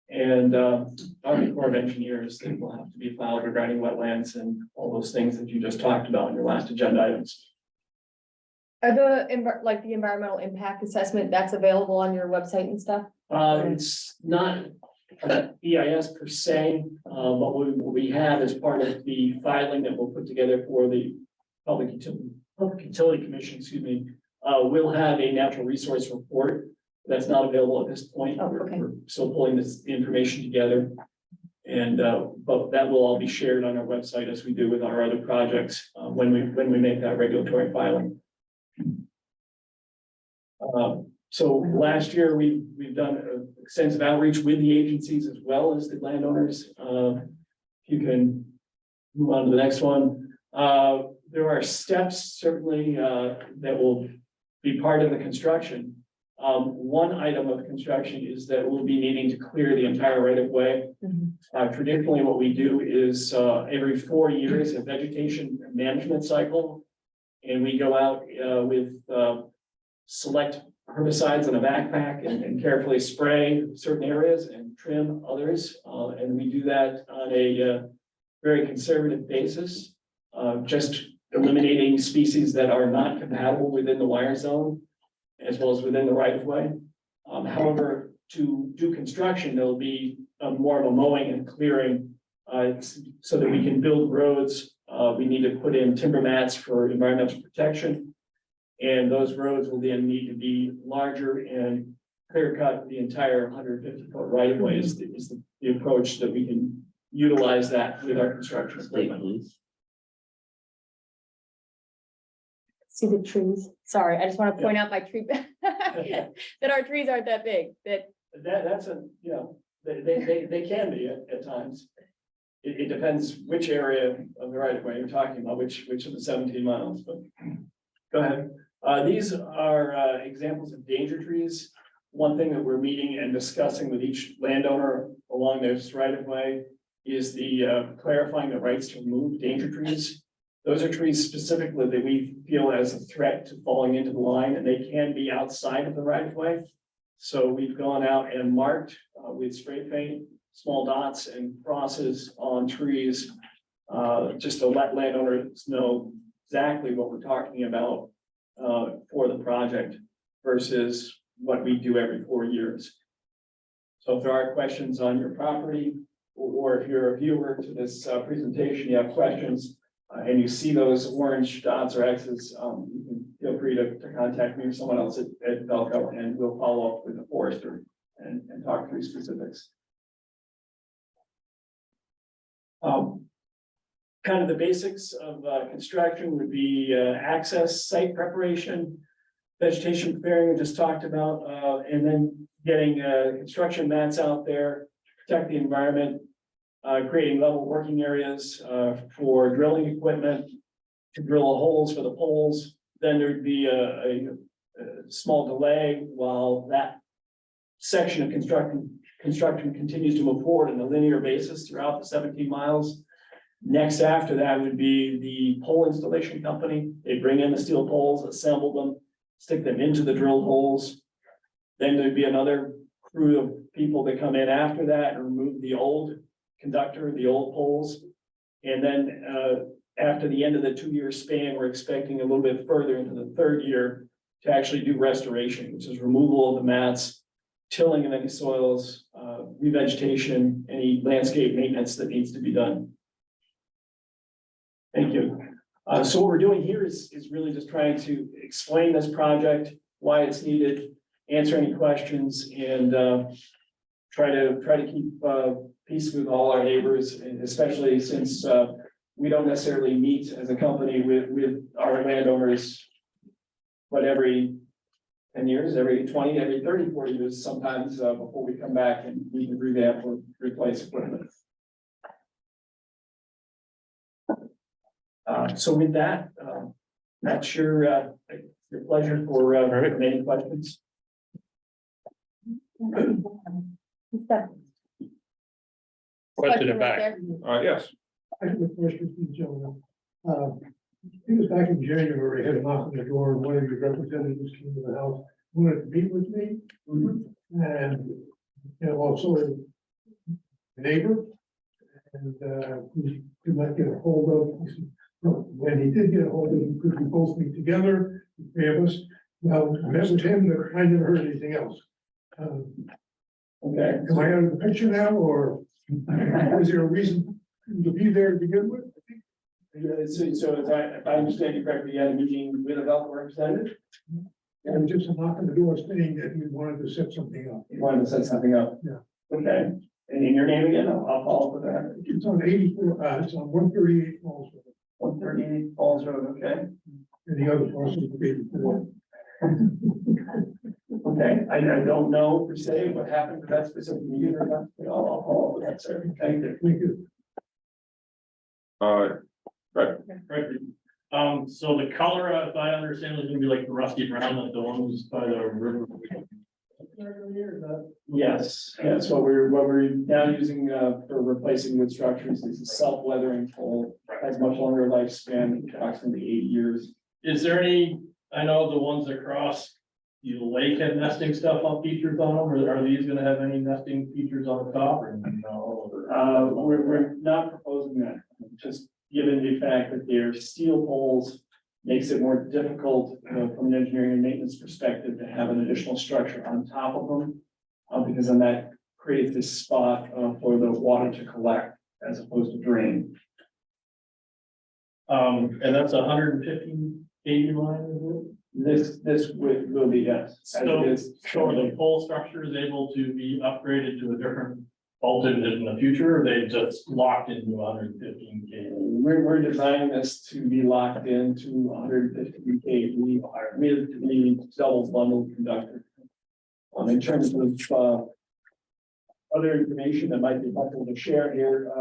and Army Corps of Engineers that will have to be filed regarding wetlands and all those things that you just talked about in your last agenda items. Are the environmental impact assessment that's available on your website and stuff? It's not EIS per se, but what we have as part of the filing that we'll put together for the Public Utility Commission, excuse me, we'll have a natural resource report that's not available at this point. Oh, okay. We're still pulling this information together. And but that will all be shared on our website as we do with our other projects when we make that regulatory filing. So last year, we've done extensive outreach with the agencies as well as the landowners. You can move on to the next one. there are steps certainly, that will be part of the construction. One item of construction is that we'll be needing to clear the entire right of way. Traditionally, what we do is, every 4 years, a vegetation management cycle. And we go out, with, select herbicides in a backpack and carefully spray certain areas and trim others. And we do that on a, very conservative basis, just eliminating species that are not compatible within the wire zone, as well as within the right of way. However, to do construction, there'll be more of a mowing and clearing, so that we can build roads. We need to put in timber mats for environmental protection. And those roads will then need to be larger and clear cut the entire 150-foot right of way is the approach that we can utilize that with our construction equipment. See the trees. Sorry, I just want to point out my tree, that our trees aren't that big, That's a, you know, they can be at times. It depends which area of the right of way you're talking about, which of the 17 miles, but go ahead. These are examples of danger trees. One thing that we're meeting and discussing with each landowner along this right of way is the clarifying the rights to remove danger trees. Those are trees specifically that we feel as a threat to falling into the line, and they can be outside of the right of way. So we've gone out and marked with spray paint, small dots and crosses on trees, just to let landowners know exactly what we're talking about for the project versus what we do every 4 years. So if there are questions on your property, or if you're a viewer to this presentation, you have questions, and you see those orange dots or X's, you can feel free to contact me or someone else at Velco, and we'll follow up with the forester and talk through specifics. Kind of the basics of construction would be access, site preparation, vegetation clearing we just talked about, and then getting construction mats out there to protect the environment, creating level working areas for drilling equipment, to drill holes for the poles. Then there'd be a small delay while that section of construction continues to move forward on a linear basis throughout the 17 miles. Next after that would be the pole installation company. They bring in the steel poles, assemble them, stick them into the drilled holes. Then there'd be another crew of people that come in after that and remove the old conductor, the old poles. And then after the end of the 2-year span, we're expecting a little bit further into the 3rd year to actually do restoration, which is removal of the mats, tilling of any soils, revegetation, any landscape maintenance that needs to be done. Thank you. So what we're doing here is really just trying to explain this project, why it's needed, answer any questions, and try to keep peace with all our neighbors, and especially since we don't necessarily meet as a company with our landowners, but every 10 years, every 20, every 30, 40 years, sometimes before we come back and we can revamp or replace equipment. So with that, that's your pleasure for any questions. Question in back. Yes. I have a question for you, gentlemen. It was back in January, I had a knock on the door, and one of your representatives came to the house, wanted to meet with me. And, you know, also a neighbor. And he could not get a hold of, he said, no, when he did get a hold of him, could we both meet together, the 3 of us? Well, I met with him, but I never heard anything else. Okay. Am I out of the picture now, or is there a reason to be there to begin with? So if I understand you correctly, you had a meeting with a developer representative? And just a knock on the door saying that you wanted to set something up. You wanted to set something up? Yeah. Okay, and in your name again, I'll follow up with that. It's on 84, it's on 138 Falls Road. 138 Falls Road, okay? And the other parcel will be before. Okay, I don't know per se what happened to that specific meeting or not, but I'll follow up with that, sir. Thank you. Thank you. Right. So the color, if I understand, is gonna be like the rusty brown, like the ones by the river. Yes, that's what we're now using for replacing wood structures. This is self-weathering pole, has much longer lifespan, approximately 8 years. Is there any, I know the ones across the lake have nesting stuff on features on them, or are these gonna have any nesting features on the top or no? We're not proposing that, just given the fact that they're steel poles. Makes it more difficult from an engineering and maintenance perspective to have an additional structure on top of them. Because then that creates this spot for the water to collect as opposed to drain. And that's 115 KV line, is it? This will be, yes. as it So, is. so the pole structure is able to be upgraded to a different voltage in the future, or they just locked into 115 KV? We're designing this to be locked into 150 kV with the double bundled conductor. In terms of other information that might be helpful to share here,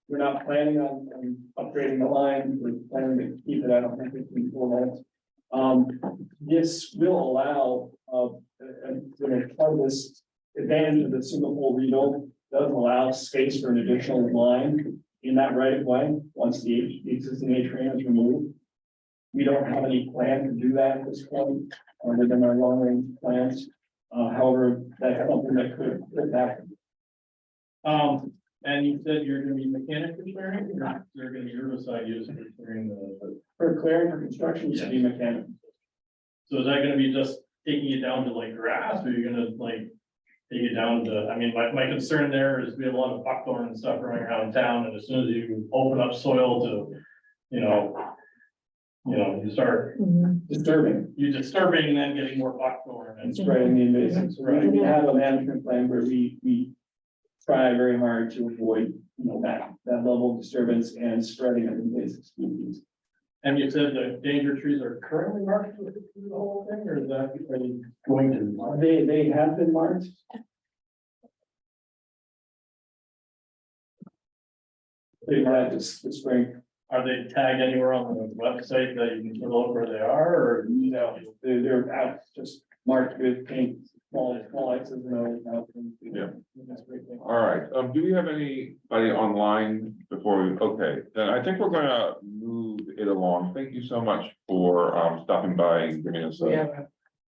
we're not planning on upgrading the line. We're planning to keep it at 154 volts. This will allow, part of this advantage of the single pole rebuild does allow space for an additional line in that right of way, once the existing A-train is removed. We don't have any plan to do that at this point, within our long range plans. However, that's something that could happen. And you said you're gonna be mechanically clearing, or you're gonna be herbicide use for clearing the. For clearing for construction, to be mechanical. So is that gonna be just taking it down to like grass, or you're gonna like take it down to, I mean, my concern there is we have a lot of buckthorn and stuff running around town, and as soon as you open up soil to, you know, you start Disturbing. you're disturbing and then getting more buckthorn and. And spreading the invasives. Right. We have a management plan where we try very hard to avoid, that level of disturbance and spreading of invasive species. And you said the danger trees are currently marked through the whole thing, or is that, are they going to be marked? They have been marked. They had this spring. Are they tagged anywhere on the website that you can look where they are, or? No, they're out, just marked with paint, small X's and O's. Yeah. That's a great thing. All right, do we have anybody online before we, okay, then I think we're gonna move it along. Thank you so much for stopping by and giving us a.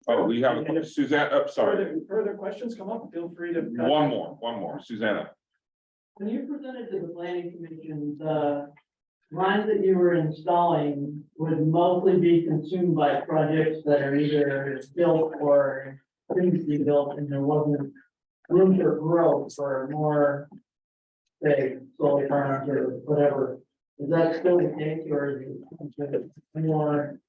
Oh, we have Suzanne, sorry, Further questions come up, feel free to. one more, Susanna. When you presented to the planning commission, the lines that you were installing would mostly be consumed by projects that are either built or previously built, and there wasn't room for growth for more, say, solar farms or whatever. Is that still the case, or is it more?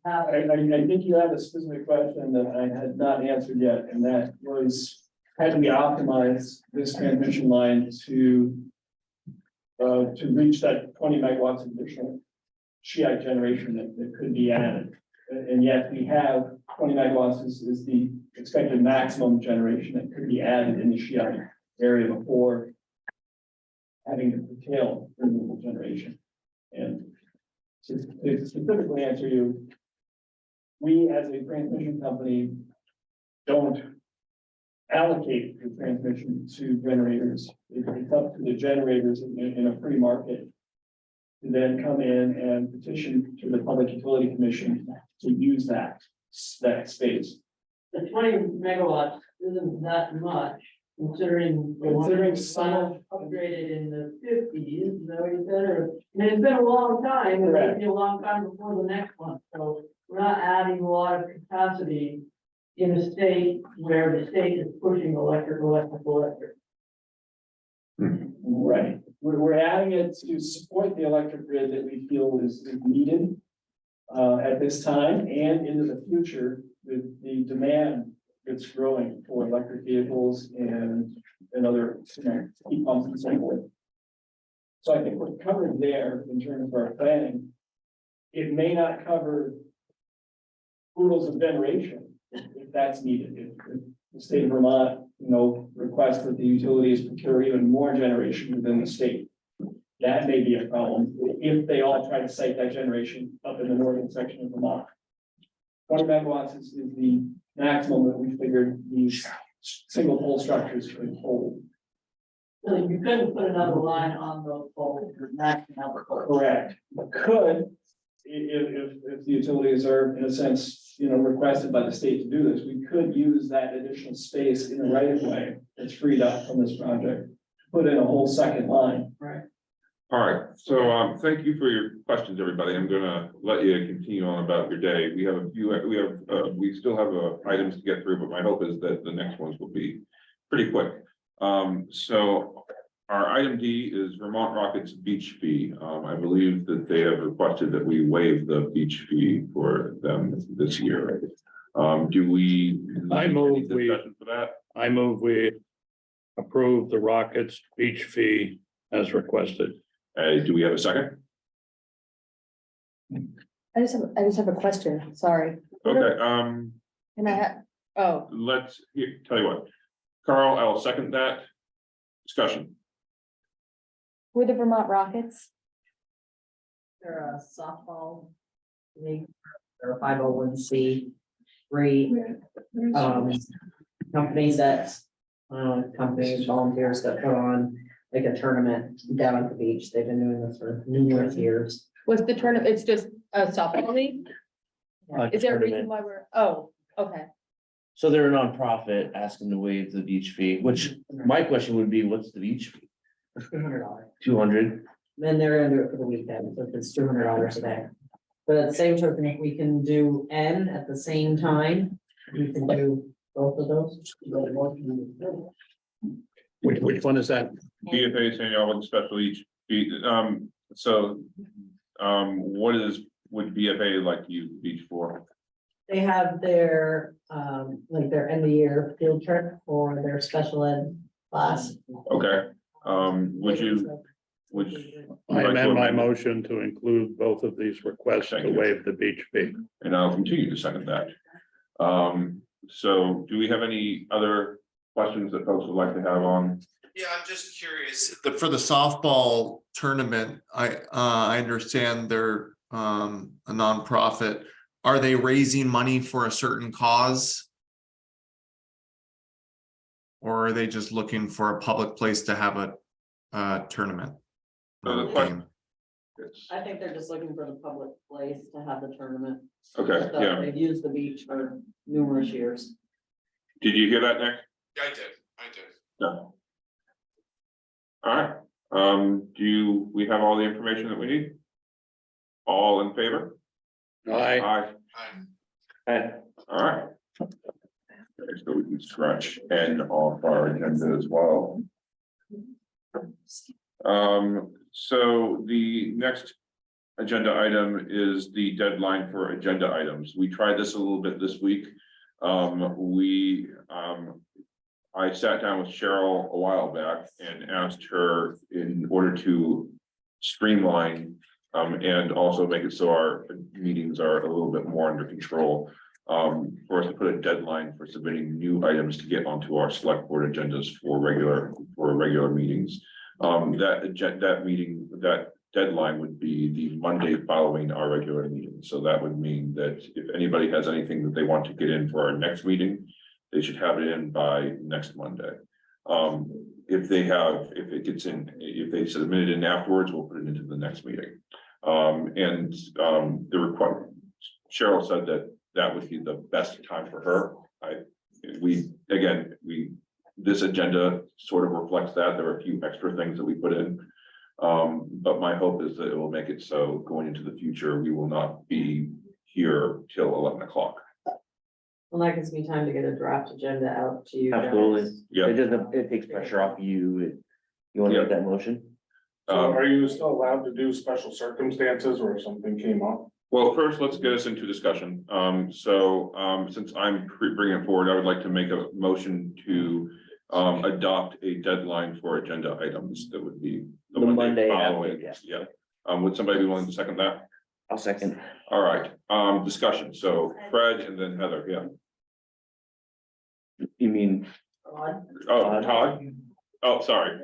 I think you have a specific question that I had not answered yet, and that was, how do we optimize this transmission line to reach that 20 megawatts of additional Shiite generation that could be added? And yet we have 20 megawatts is the expected maximum generation that could be added in the Shiite area before having to curtail renewable generation. And to specifically answer you, we as a transmission company don't allocate the transmission to generators. It's up to the generators in a free market to then come in and petition to the Public Utility Commission to use that space. The 20 megawatts isn't that much, considering. Considering some upgraded in the 50s, is that what you said, or, I mean, it's been a long time, and it'll be a long time before the next one, so we're not adding a lot of capacity in a state where the state is pushing electric. Right, we're adding it to support the electric grid that we feel is needed at this time and into the future with the demand that's growing for electric vehicles and other heat pumps and so forth. So I think we're covered there in terms of our planning. It may not cover oodles of generation if that's needed. If the state of Vermont, requests that the utilities procure even more generation within the state. that may be a problem if they all try to site that generation up in the northern section of Vermont. 20 megawatts is the maximum that we figured these single pole structures could hold. So you couldn't put another line on the pole, that's another pole. Correct. Could, if the utilities are in a sense, requested by the state to do this, we could use that additional space in the right of way that's freed up from this project. Put in a whole second line. Right. All right, so, thank you for your questions, everybody. I'm gonna let you continue on about your day. We have a few, we still have, items to get through, but my hope is that the next ones will be pretty quick. So our item D is Vermont Rockets beach fee. I believe that they have requested that we waive the beach fee for them this year. Do we? I move we- Discussion for that? I move we approve the Rockets beach fee as requested. Do we have a second? I just have a question, sorry. Okay, Can I have, oh, let's, tell you what. Carl, I'll second that. Discussion. who are the Vermont Rockets? They're a softball league, they're a 501c3 companies that, companies, volunteers that put on like a tournament down at the beach. They've been doing this for numerous years. What's the tournament? It's just a softball league? Is there a reason Tournament. why we're, oh, okay. So they're a nonprofit asking to waive the beach fee, which my question would be, what's the beach fee? $200. 200? Then they're gonna do it for the weekend, so it's $200 a day. But at the same token, if we can do N at the same time, we can do both of those. Which one is that? BFA saying y'all want special each, would BFA like to use the beach for? They have their, like their end of year field trip for their special ed class. Okay, would you I like to amend my amend it? motion to include both of these requests Thank to you. waive the beach fee. And I'll continue to second that. So do we have any other questions that folks would like to have on? Yeah, I'm just curious, for the softball tournament, I understand they're a nonprofit. Are they raising money for a certain cause? Or are they just looking for a public place to have a tournament? So the question- I think they're just looking for the public place to have the tournament. Okay, So yeah. They've used the beach for numerous years. Did you hear that, Nick? Yeah, I did. No. All right, we have all the information that we need? All in favor? Aye. Aye. All right. Okay, so we can scratch N off our agenda as well. So the next agenda item is the deadline for agenda items. We tried this a little bit this week. I sat down with Cheryl a while back and asked her in order to streamline and also make it so our meetings are a little bit more under control. For us to put a deadline for submitting new items to get onto our select board agendas for regular meetings. That deadline would be the Monday following our regular meeting. So that would mean that if anybody has anything that they want to get in for our next meeting, they should have it in by next Monday. If they submit it in afterwards, we'll put it into the next meeting. Cheryl said that would be the best time for her. This agenda sort of reflects that. There are a few extra things that we put in. But my hope is that it will make it so going into the future, we will not be here till 11 o'clock. Well, that gives me time to get a draft agenda out to you guys. Absolutely. Yeah. It takes pressure off you. You want to make that motion? So are you still allowed to do special circumstances or if something came up? Well, first, let's get us into discussion. Since I'm bringing it forward, I would like to make a motion to adopt a deadline for agenda items. That would be the Monday following. after, Yeah. Would somebody be willing to second that? I'll second. All right, discussion. So Fred and then Heather, yeah. You mean, Todd? Oh, Todd? Oh, sorry.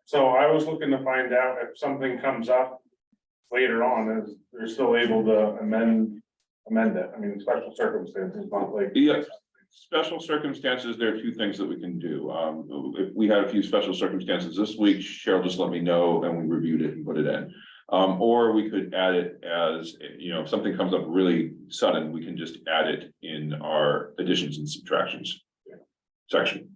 So I was looking to find out if something comes up later on, is they're still able to amend it. I mean, special circumstances, not like. Yes, special circumstances, there are two things that we can do. If we had a few special circumstances this week, Cheryl just let me know and we reviewed it and put it in. Or we could add it as, you know, if something comes up really sudden, we can just add it in our additions and subtractions section.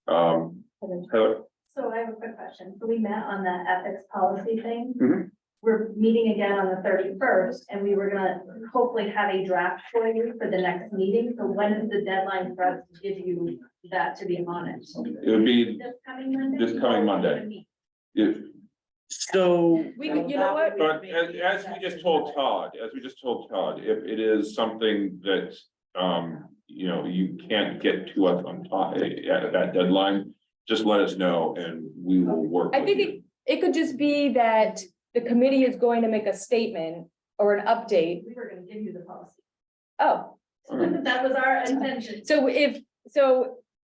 Heather? So I have a quick question. So we met on the ethics policy thing. Mhm. We're meeting again on the 31st, and we were gonna hopefully have a draft for you for the next meeting. So when is the deadline for us to give you that to be on it? It would be This coming Monday? this coming Monday. If, So, We could, you know what? but as we just told Todd, if it is something that, you know, you can't get to us on top at that deadline, just let us know and we will work. I with think you. it could just be that the committee is going to make a statement or an update. We were gonna give you the policy. Oh, That was our intention. so if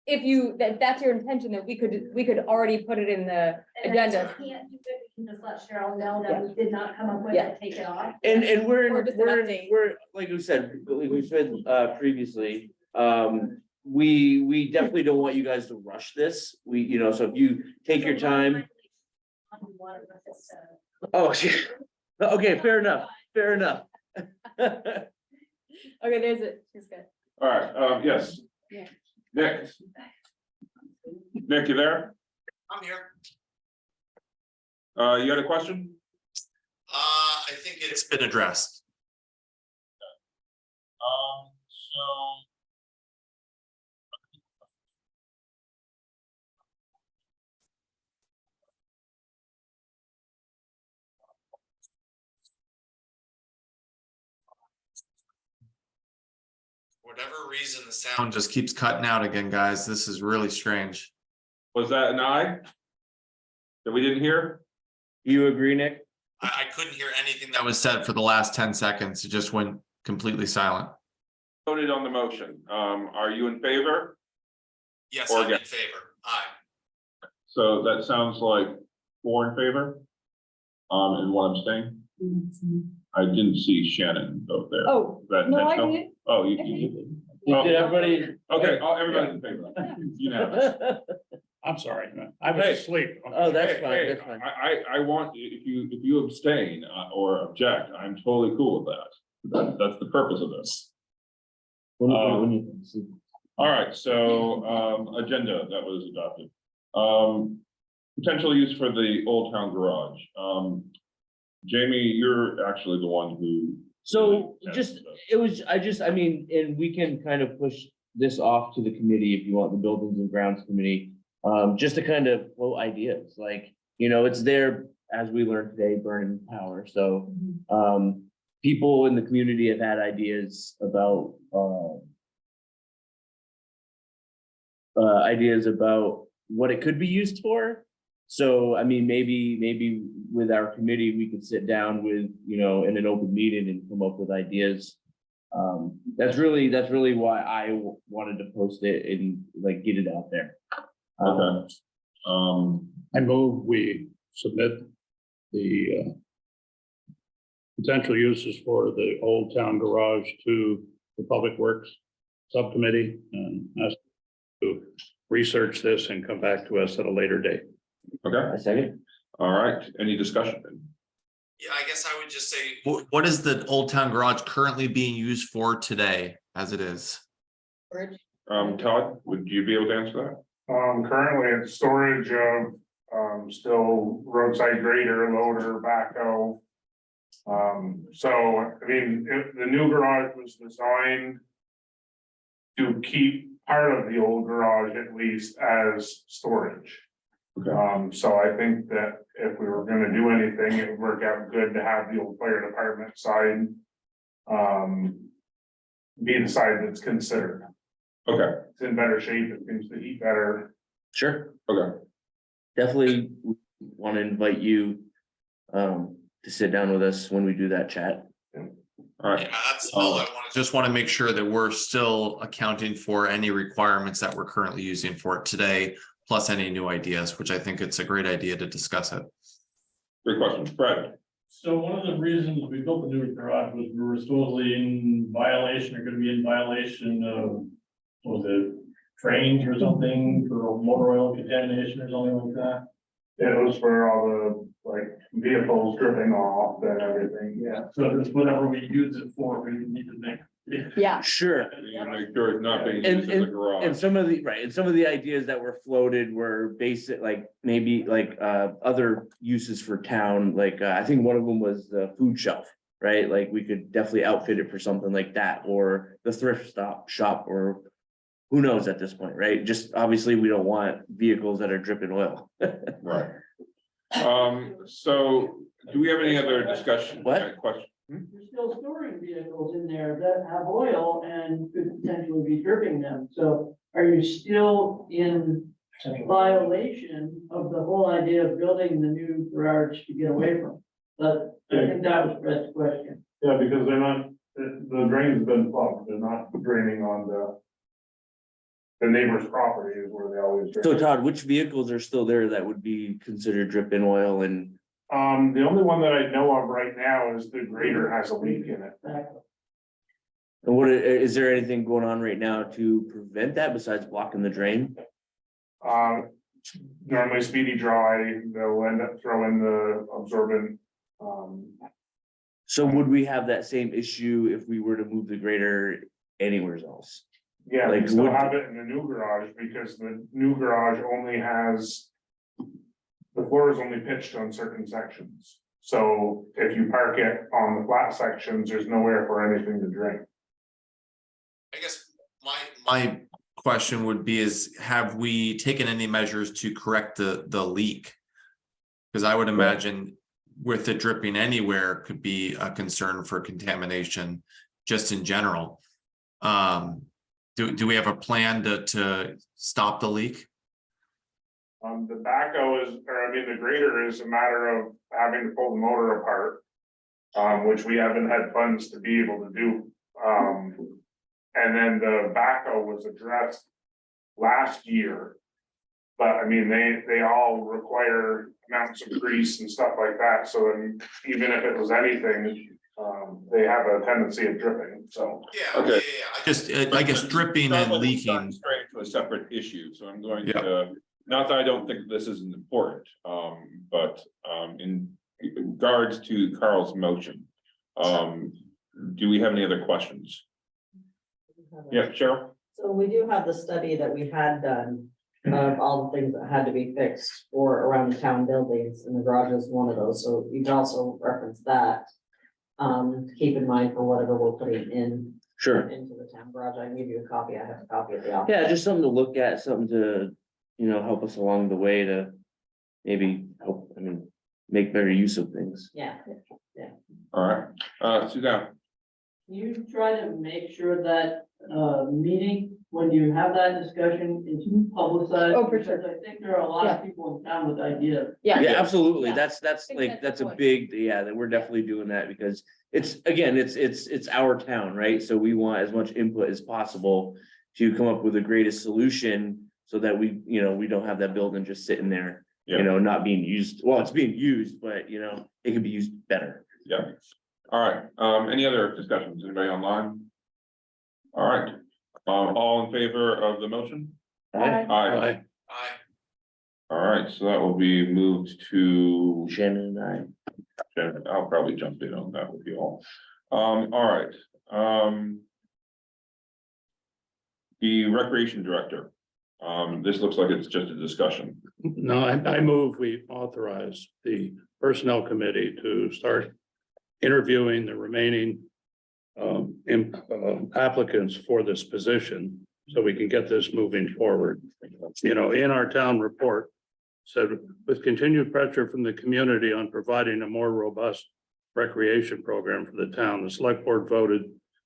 you, that's your intention, that we could already put it in the And if agenda. we can't do it, we can just let Cheryl know that we did not come up with Yeah. it, take it off. and Or we're, just an update. we're, like we said previously, we definitely don't want you guys to rush this. We, you know, so if you take your time. Oh, okay, fair enough. Okay, there's it. She's good. All right, yes. Yeah. Nick. Nick, you there? I'm here. You got a question? I think it's been addressed. So. Whatever reason, the sound just keeps cutting out again, guys. This is really strange. Was that an aye? That we didn't hear? You agree, Nick? I couldn't hear anything that was said for the last 10 seconds. It just went completely silent. Voted on the motion. Are you in favor? Yes, Or I'm in against? favor. Aye. So that sounds like 4 in favor. And 1 abstain. I didn't see Shannon vote there. Oh, Is that no, I intentional? did. Oh, you did. Did everybody? Okay, everybody's in favor. Unanimous. I'm sorry, I was asleep. Oh, that's fine, Hey, that's fine. I want, if you abstain or object, I'm totally cool with that. That's the purpose of this. All right, so, agenda that was adopted. Potential use for the Old Town Garage. Jamie, you're actually the one who. So I mean, and we can kind of push this off to the committee if you want, the Buildings and Grounds Committee. Just to kind of float ideas, like, you know, it's there, as we learned today, burning power, so. People in the community have had ideas about, what it could be used for. So, I mean, maybe with our committee, we could sit down with, you know, in an open meeting and come up with ideas. That's really why I wanted to post it and like get it out there. Okay. I move we submit the potential uses for the Old Town Garage to the Public Works Subcommittee and ask to research this and come back to us at a later date. Okay, A second. all right, any discussion? Yeah, I guess I would just say, what is the Old Town Garage currently being used for today as it is? Todd, would you be able to answer that? Currently it's storage of, still roadside grader, loader, backhoe. So, I mean, the new garage was designed to keep part of the old garage at least as storage. So I think that if we were gonna do anything, it would work out good to have the old fire department side, be the side that's considered. Okay, It's in better shape, it seems to heat better. Sure. okay, Definitely want to invite you to sit down with us when we do that chat. all right. Yeah, that's all I want. Just want to make sure that we're still accounting for any requirements that we're currently using for it today plus any new ideas, which I think it's a great idea to discuss it. Great question, Fred. So one of the reasons we built the new garage was we were supposedly in violation, or gonna be in violation of, was it trains or something for motor oil contamination or something like that? It was for all the, like, vehicles dripping off and everything, yeah. So just whatever we use it for, we need to make. Yeah. Sure. You make sure it's not being And, used as a and garage. some of the, right, and some of the ideas that were floated were basic, like maybe like other uses for town, like I think one of them was the food shelf. Right, like we could definitely outfit it for something like that, or the thrift shop, or who knows at this point, right? Just obviously, we don't want vehicles that are dripping oil. Right. So do we have any other discussion? What? Question? You're still storing vehicles in there that have oil and could potentially be dripping them, so are you still in violation of the whole idea of building the new garage to get away from? But I think that was Brett's question. Yeah, because they're not, the drain's been plugged, they're not draining on the neighbor's property is where they always. drain. So Todd, which vehicles are still there that would be considered dripping oil and? The only one that I know of right now is the grader has a leak in it. And what, is there anything going on right now to prevent that besides blocking the drain? Normally speedy dry, they'll end up throwing the absorbent. So would we have that same issue if we were to move the grader anywhere else? Yeah, we Like, still would- have it in the new garage because the new garage only has. The floor is only pitched on certain sections. So if you park it on the flat sections, there's nowhere for anything to drain. I guess my question would be is, have we taken any measures to correct the leak? Because I would imagine with the dripping anywhere could be a concern for contamination just in general. Do we have a plan to stop the leak? The backhoe is, or I mean, the grader is a matter of having to pull the motor apart. Which we haven't had funds to be able to do. And then the backhoe was addressed last year. But I mean, they all require amounts of grease and stuff like that, so then even if it was anything, they have a tendency of dripping, so. Yeah, Okay. I guess dripping and leaking. Straight to a separate issue, so I'm going to, not that I don't think this isn't important, but in regards to Carl's motion. Do we have any other questions? Yeah, Cheryl? So we do have the study that we had done of all the things that had to be fixed for around the town buildings, and the garage is one of those, so you can also reference that. To keep in mind for whatever we're putting in. Sure. Into the town garage, I can give you a copy, I have a copy of the office. Yeah, just something to look at, something to, help us along the way to maybe help, make better use of things. Yeah. All right, Suzanne? You try to make sure that, meeting, when you have that discussion, is publicized. Oh, for sure. Because I think there are a lot of people in town with ideas. Yeah, absolutely. Yeah. That's think like, that's that's the a point. big, that we're definitely doing that because it's, again, it's our town, right? So we want as much input as possible to come up with the greatest solution so that we don't have that building just sitting there, not being used. Well, it's being used, but it can be used better. Yeah. All right, any other discussions? Anybody online? All right, all in favor of the motion? Aye. Aye. All right, so that will be moved to Shannon and Shannon. I'll probably jump in on that with you all. All right. The recreation director. This looks like it's just a discussion. No, I move we authorize the personnel committee to start interviewing the remaining applicants for this position, so we can get this moving forward. In our town report, said with continued pressure from the community on providing a more robust recreation program for the town, the select board voted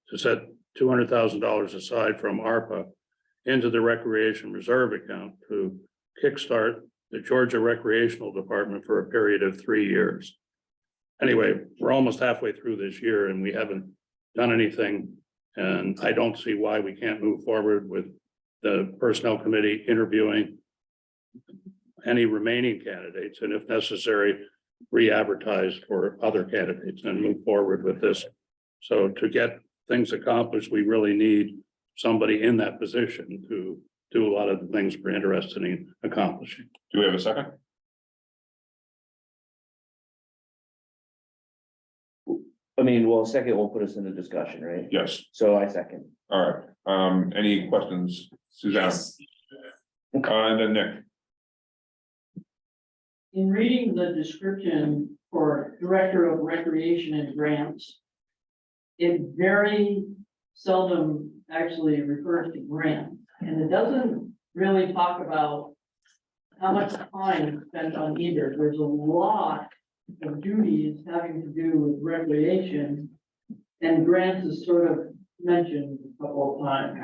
to set $200,000 aside from ARPA into the recreation reserve account to kickstart the Georgia Recreational Department for a period of 3 years. Anyway, we're almost halfway through this year and we haven't done anything. And I don't see why we can't move forward with the personnel committee interviewing any remaining candidates, and if necessary, re-advertise for other candidates and move forward with this. So to get things accomplished, we really need somebody in that position to do a lot of the things we're interested in accomplishing. Do we have a second? I mean, well, second will put us in a discussion, right? Yes. So I second. All right. Any questions, Suzanne? And then Nick. In reading the description for Director of Recreation and Grants, it very seldom actually refers to grants, and it doesn't really talk about how much time spent on either. There's a lot of duties having to do with recreation, and grants is sort of mentioned a couple of times.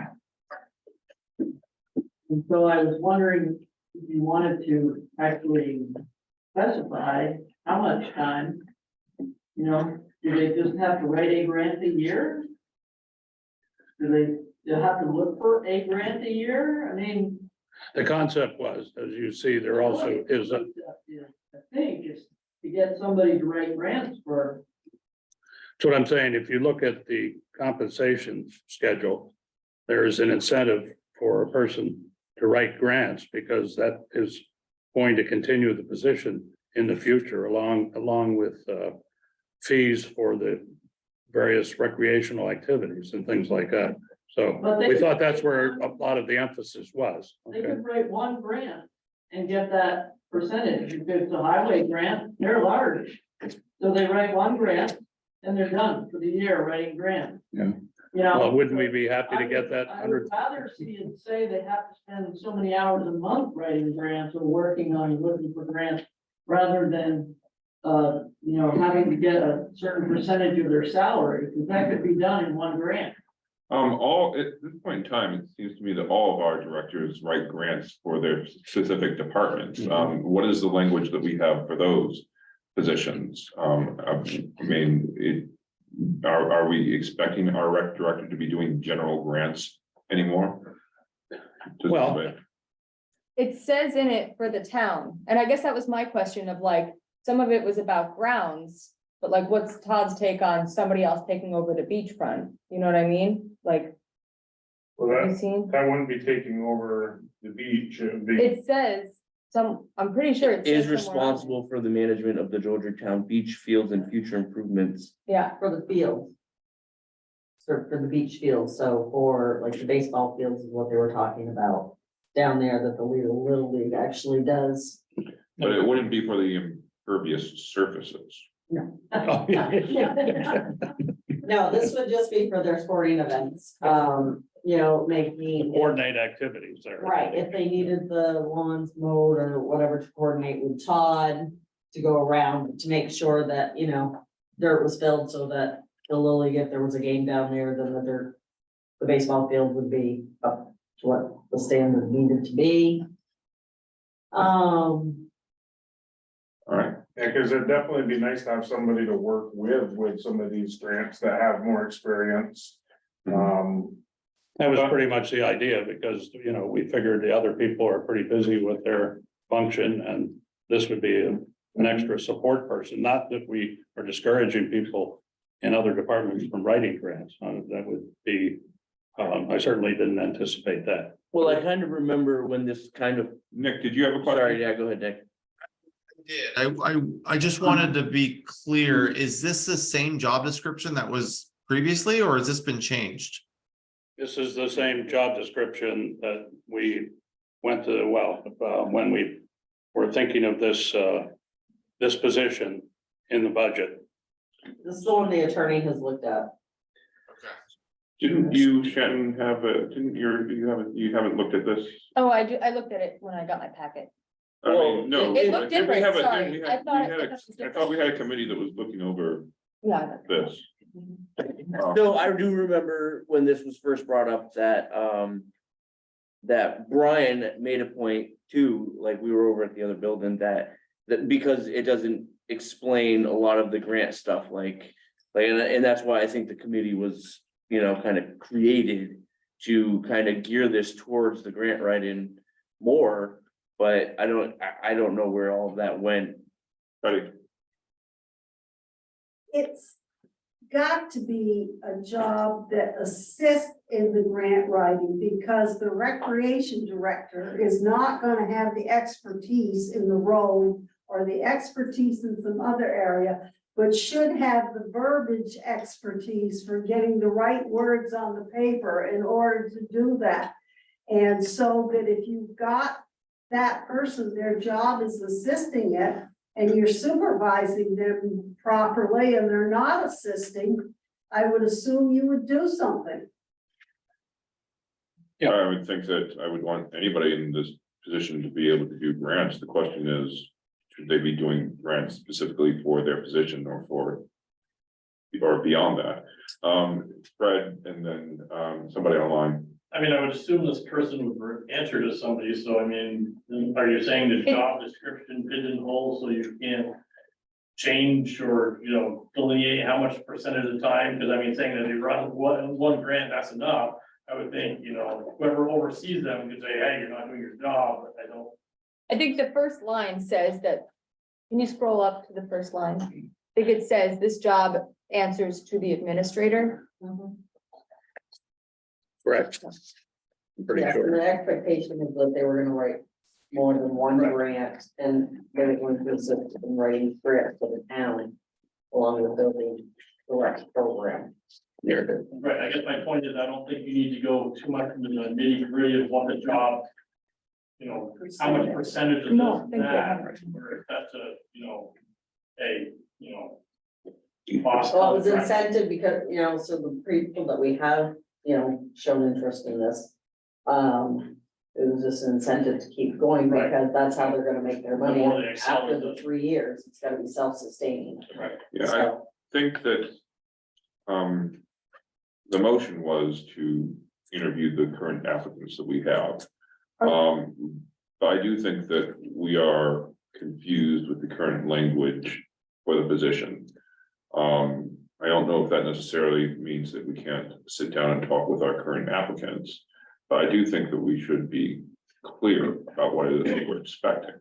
And so I was wondering if you wanted to actually specify how much time, you know, do they just have to write a grant a year? Do they have to look for a grant a year? I mean. The concept was, as you see, there also is a, I think is to get somebody to write grants for. that's what I'm saying, if you look at the compensation schedule, there is an incentive for a person to write grants, because that is going to continue the position in the future, along with fees for the various recreational activities and things like that. So we thought that's where a lot of the emphasis was. They Okay. could write one grant and get that percentage. If it's a highway grant, they're large. So they write one grant and they're done for the year writing grants. Yeah. You know. Well, wouldn't we be happy to get that I would rather see it say they have to spend so many hours a month writing grants or working on looking for grants, rather than, you know, having to get a certain percentage of their salary, because that could be done in one grant. All, at this point in time, it seems to me that all of our directors write grants for their specific departments. What is the language that we have for those positions? I mean, are we expecting our rec director to be doing general grants anymore? Well, It says in it for the town, and I guess that was my question of like, some of it was about grounds, but like, what's Todd's take on somebody else taking over the beachfront? You know what I mean? Like, Well, have you that, seen? that wouldn't be taking over the beach. It would be, It says I'm pretty sure it Is says somewhere else. responsible for the management of the Georgetown beach fields and future improvements. Yeah, For the fields. For the beach fields, so for like the baseball fields is what they were talking about down there that the Little League actually does. But it wouldn't be for the impervious surfaces. No. Oh, No, this would just be for their sporting events, you know, making. coordinate activities there. Right, if they needed the lawns mowed or whatever to coordinate with Todd to go around to make sure that, you know, dirt was filled so that the Lily, if there was a game down there, then the baseball field would be up to what the standard needed to be. All right. yeah, because it'd definitely be nice to have somebody to work with some of these grants that have more experience. That was pretty much the idea, because, you know, we figured the other people are pretty busy with their function, and this would be an extra support person. Not that we are discouraging people in other departments from writing grants. That would be, I certainly didn't anticipate that. Well, I kind of remember when this kind of, Nick, did you have a question? sorry, yeah, go ahead, Nick. I just wanted to be clear, is this the same job description that was previously, or has this been changed? This is the same job description that we went to, when we were thinking of this, this position in the budget. This is the one the attorney has looked at. Didn't you, Shannon, you haven't looked at this? oh, I looked at it when I got my packet. I mean, no. It looked didn't we different, have a- sorry. didn't we I have- thought we had it a- was I different. thought we had a committee that was looking over Yeah. this. So I do remember when this was first brought up that, that Brian made a point too, like we were over at the other building, that because it doesn't explain a lot of the grant stuff, and that's why I think the committee was, you know, kind of created to kind of gear this towards the grant writing more. but I don't know where all of that went. Ready? It's got to be a job that assists in the grant writing, because the recreation director is not gonna have the expertise in the road or the expertise in some other area, but should have the verbiage expertise for getting the right words on the paper in order to do that. And so that if you've got that person, their job is assisting it, and you're supervising them properly, and they're not assisting, I would assume you would do something. Yeah. I would think that I would want anybody in this position to be able to do grants. The question is, should they be doing grants specifically for their position or beyond that? Fred, and then, somebody online. I mean, I would assume this person would answer to somebody, so I mean, are you saying the job description pigeonhole so you can't change or, you know, delineate how much percentage of the time? Because I mean, saying that they run one grant, that's enough. I would think, you know, whoever oversees them could say, hey, you're not doing your job, but I don't. I think the first line says that, can you scroll up to the first line? I think it says this job answers to the administrator. Correct. Pretty Yes, and sure. the expectation is that they were gonna write more than one grant, and they were going to assist in writing grants for the town along with building the rec program. Right, I guess my point is, I don't think you need to go too much into the nitty gritty of what the job, you know, how much percentage of No, this, thank you. that, or if that's a, you know, cost Well, it was contract. incented because, you know, so the people that we have, you know, shown interest in this. It was just an incentive to keep going, Right. because that's how they're gonna make their money The more they excel after in the the- 3 years. It's gotta be self-sustaining. Right. Yeah, I So, think that, the motion was to interview the current applicants that we have. But I do think that we are confused with the current language for the position. I don't know if that necessarily means that we can't sit down and talk with our current applicants. But I do think that we should be clear about what it is that we're expecting.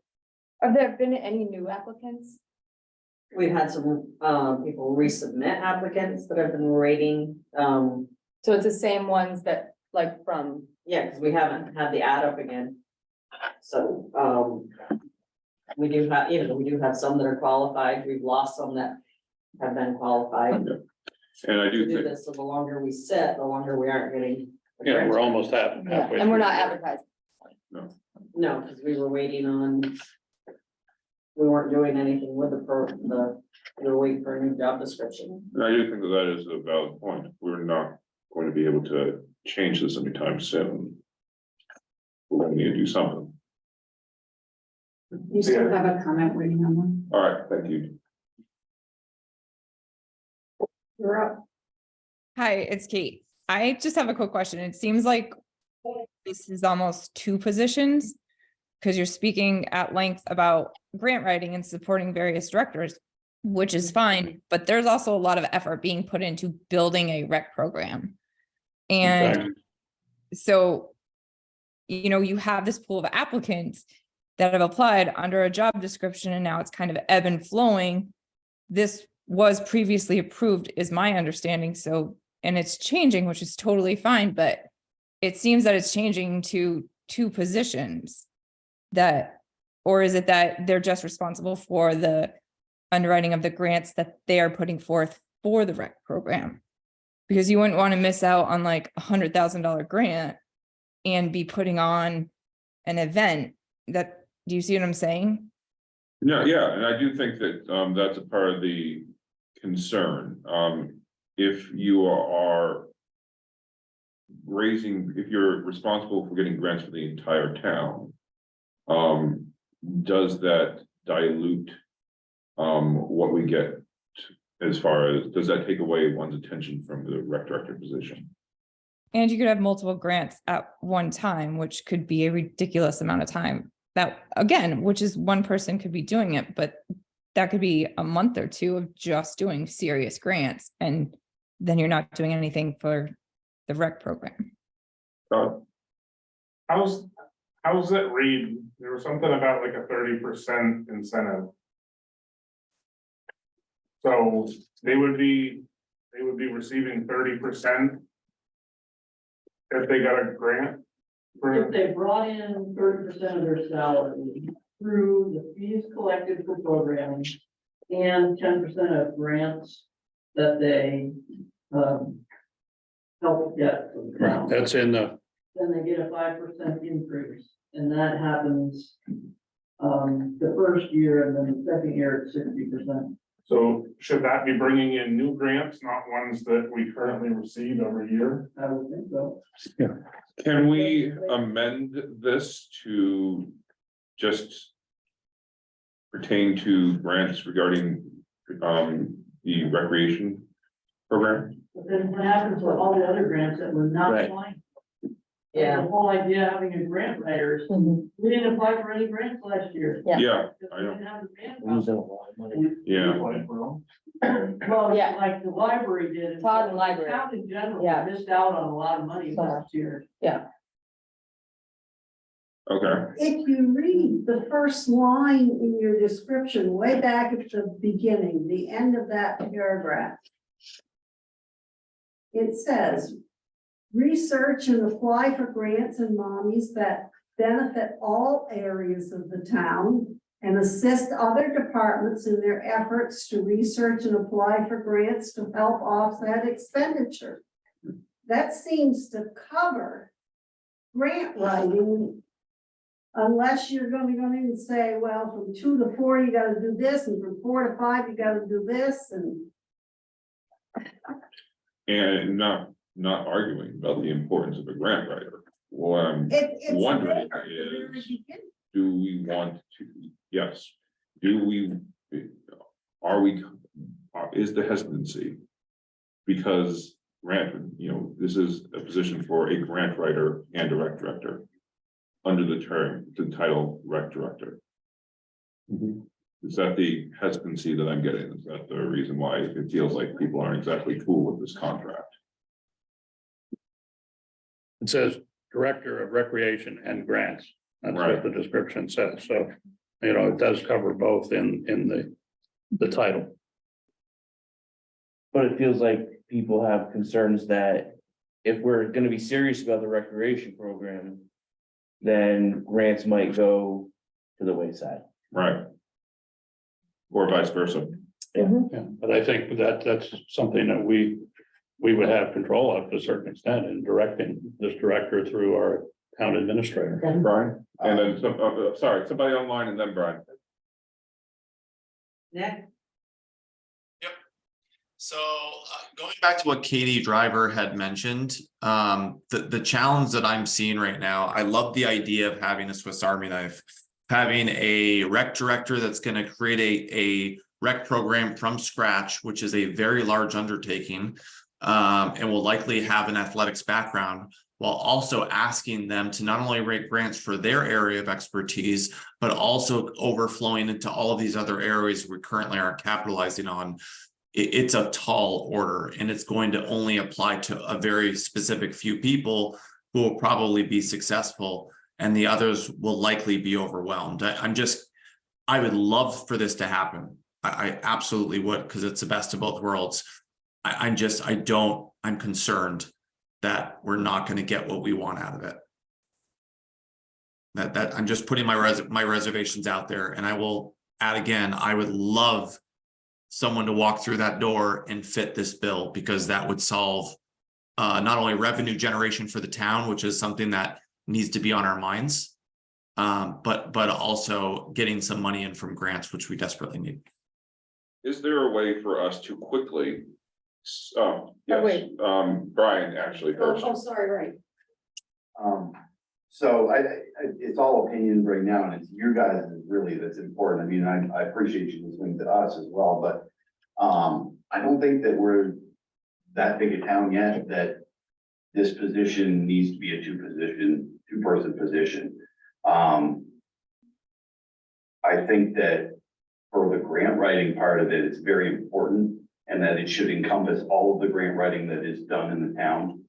Have there been any new applicants? we've had some, people resubmit applicants that have been waiting, So it's the same ones that, like, from, yeah, because we haven't had the ad up again. So, we do have, you know, we do have some that are qualified, we've lost some that have been qualified. And I do To do think, this, so the longer we sit, the longer we aren't getting. the Yeah, grants. we're almost yeah, halfway. and we're through. not advertising. No, because we were waiting on. We weren't doing anything with we were waiting for a new job description. and I do think that that is a valid point. We're not going to be able to change this anytime soon. We're gonna need to do something. You still have a comment waiting on one? All right, thank you. You're up. Hi, it's Kate. I just have a quick question. It seems like this is almost two positions because you're speaking at length about grant writing and supporting various directors, which is fine, but there's also a lot of effort being put into building a rec program. And Exactly. so, you know, you have this pool of applicants that have applied under a job description, and now it's kind of ebb and flowing. This was previously approved, is my understanding. So, and it's changing, which is totally fine, but it seems that it's changing to two positions that, or is it that they're just responsible for the underwriting of the grants that they are putting forth for the rec program? Because you wouldn't want to miss out on like $100,000 grant and be putting on an event that, do you see what I'm saying? No, yeah, and I do think that that's a part of the concern. If you are raising, if you're responsible for getting grants for the entire town, does that dilute what we get as far as, does that take away one's attention from the rec director position? And you could have multiple grants at one time, which could be a ridiculous amount of time. That, again, which is one person could be doing it, but that could be a month or two of just doing serious grants. And then you're not doing anything for the rec program. I was How's it read? There was something about like a 30% incentive. So they would be receiving 30% if they got a grant. If they brought in 30% of their salary through the fees collected for programming and 10% of grants that they help get from the town, That's in the, then they get a 5% increase, and that happens the first year, and then the second year it's 60%. So should that be bringing in new grants, not ones that we currently receive every year? I would think so. Can we amend this to just pertain to grants regarding the recreation program? But then what happens with all the other grants that we're not Right. applying? Yeah. The whole idea of having a grant writer is we didn't apply for any grants last year. Yeah, Because I we know. didn't have the grant. Losing a lot of money. Yeah. Well, Yeah. like the library did. Todd and library. The town in general Yeah. missed out on a lot of money last year. Okay, If you read the first line in your description, way back at the beginning, the end of that paragraph. It says, research and apply for grants and monies that benefit all areas of the town and assist other departments in their efforts to research and apply for grants to help offset expenditure. That seems to cover grant writing. Unless you're gonna go in and say, well, from 2 to 4, you gotta do this, and from 4 to 5, you gotta do this, and. and not arguing about the importance of a grant writer. What I'm It's wondering there at the very is, beginning. do we want to, yes, do we, are we, is the hesitancy? Because this is a position for a grant writer and a rec director. Under the title rec director. Is that the hesitancy that I'm getting? Is that the reason why it feels like people aren't exactly cool with this contract? it says Director of Recreation and Grants. That's what the description says. So, it does cover both in the title. But it feels like people have concerns that if we're gonna be serious about the recreation program, then grants might go to the wayside. Right. Or vice versa. Yeah, but I think that's something that we would have control of to a certain extent in directing this director through our town administrator. Brian, and then somebody online and then Brian. Next. So going back to what Katie Driver had mentioned, the challenge that I'm seeing right now, I love the idea of having a Swiss Army knife, having a rec director that's going to create a rec program from scratch, which is a very large undertaking, and will likely have an athletics background, while also asking them to not only write grants for their area of expertise, but also overflowing into all of these other areas we currently aren't capitalizing on. It's a tall order, and it's going to only apply to a very specific few people who will probably be successful, and the others will likely be overwhelmed. I would love for this to happen. I absolutely would, because it's the best of both worlds. I'm concerned that we're not going to get what we want out of it. That I'm just putting my reservations out there, and I will add again, I would love someone to walk through that door and fit this bill, because that would solve not only revenue generation for the town, which is something that needs to be on our minds, but also getting some money in from grants, which we desperately need. Is there a way for us to quickly? Yes, wait. Brian, actually first. Oh, sorry, right. So it's all opinion right now, and it's your guys really that's important. I mean, I appreciate you listening to us as well, but I don't think that we're that big a town yet that this position needs to be a two-person position. I think that for the grant writing part of it, it's very important, and that it should encompass all of the grant writing that is done in the town.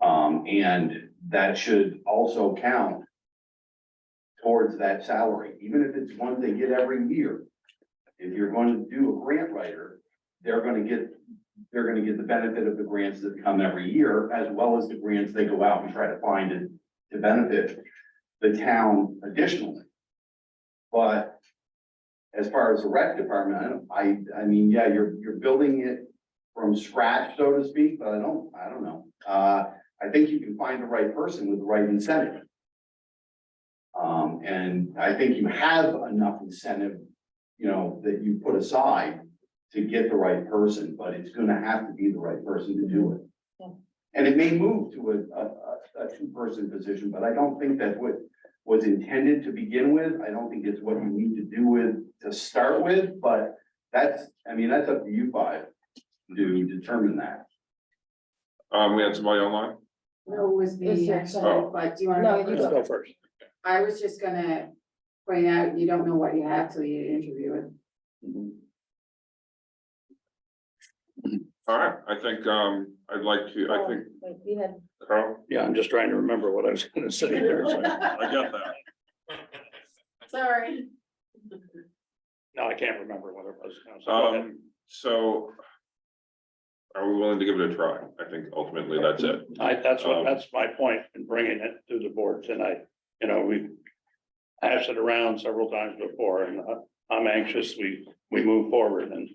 And that should also count towards that salary, even if it's one they get every year. If you're going to do a grant writer, they're gonna get the benefit of the grants that come every year, as well as the grants they go out and try to find it to benefit the town additionally. But as far as the rec department, I mean, yeah, you're building it from scratch, so to speak, but I don't know. I think you can find the right person with the right incentive. And I think you have enough incentive, you know, that you put aside to get the right person, but it's gonna have to be the right person to do it. Yeah. And it may move to a two-person position, but I don't think that's what was intended to begin with. I don't think it's what you need to do with to start with, but that's up to you five to determine that. We had somebody online? No, it was It's me your actually, turn. but do you want No, to you Let's go? go first. I was just gonna point out, you don't know what you have till you interview it. All right, I think, I'd like to, I think, Wait, you had. Carl, Yeah, I'm just trying to remember what I was gonna say there. so- I got that. Sorry. No, I can't remember what it was. now, so go ahead. So are we willing to give it a try? I think ultimately that's it. That's my point in bringing it to the board tonight. You know, we've hashed it around several times before, and I'm anxious we move forward and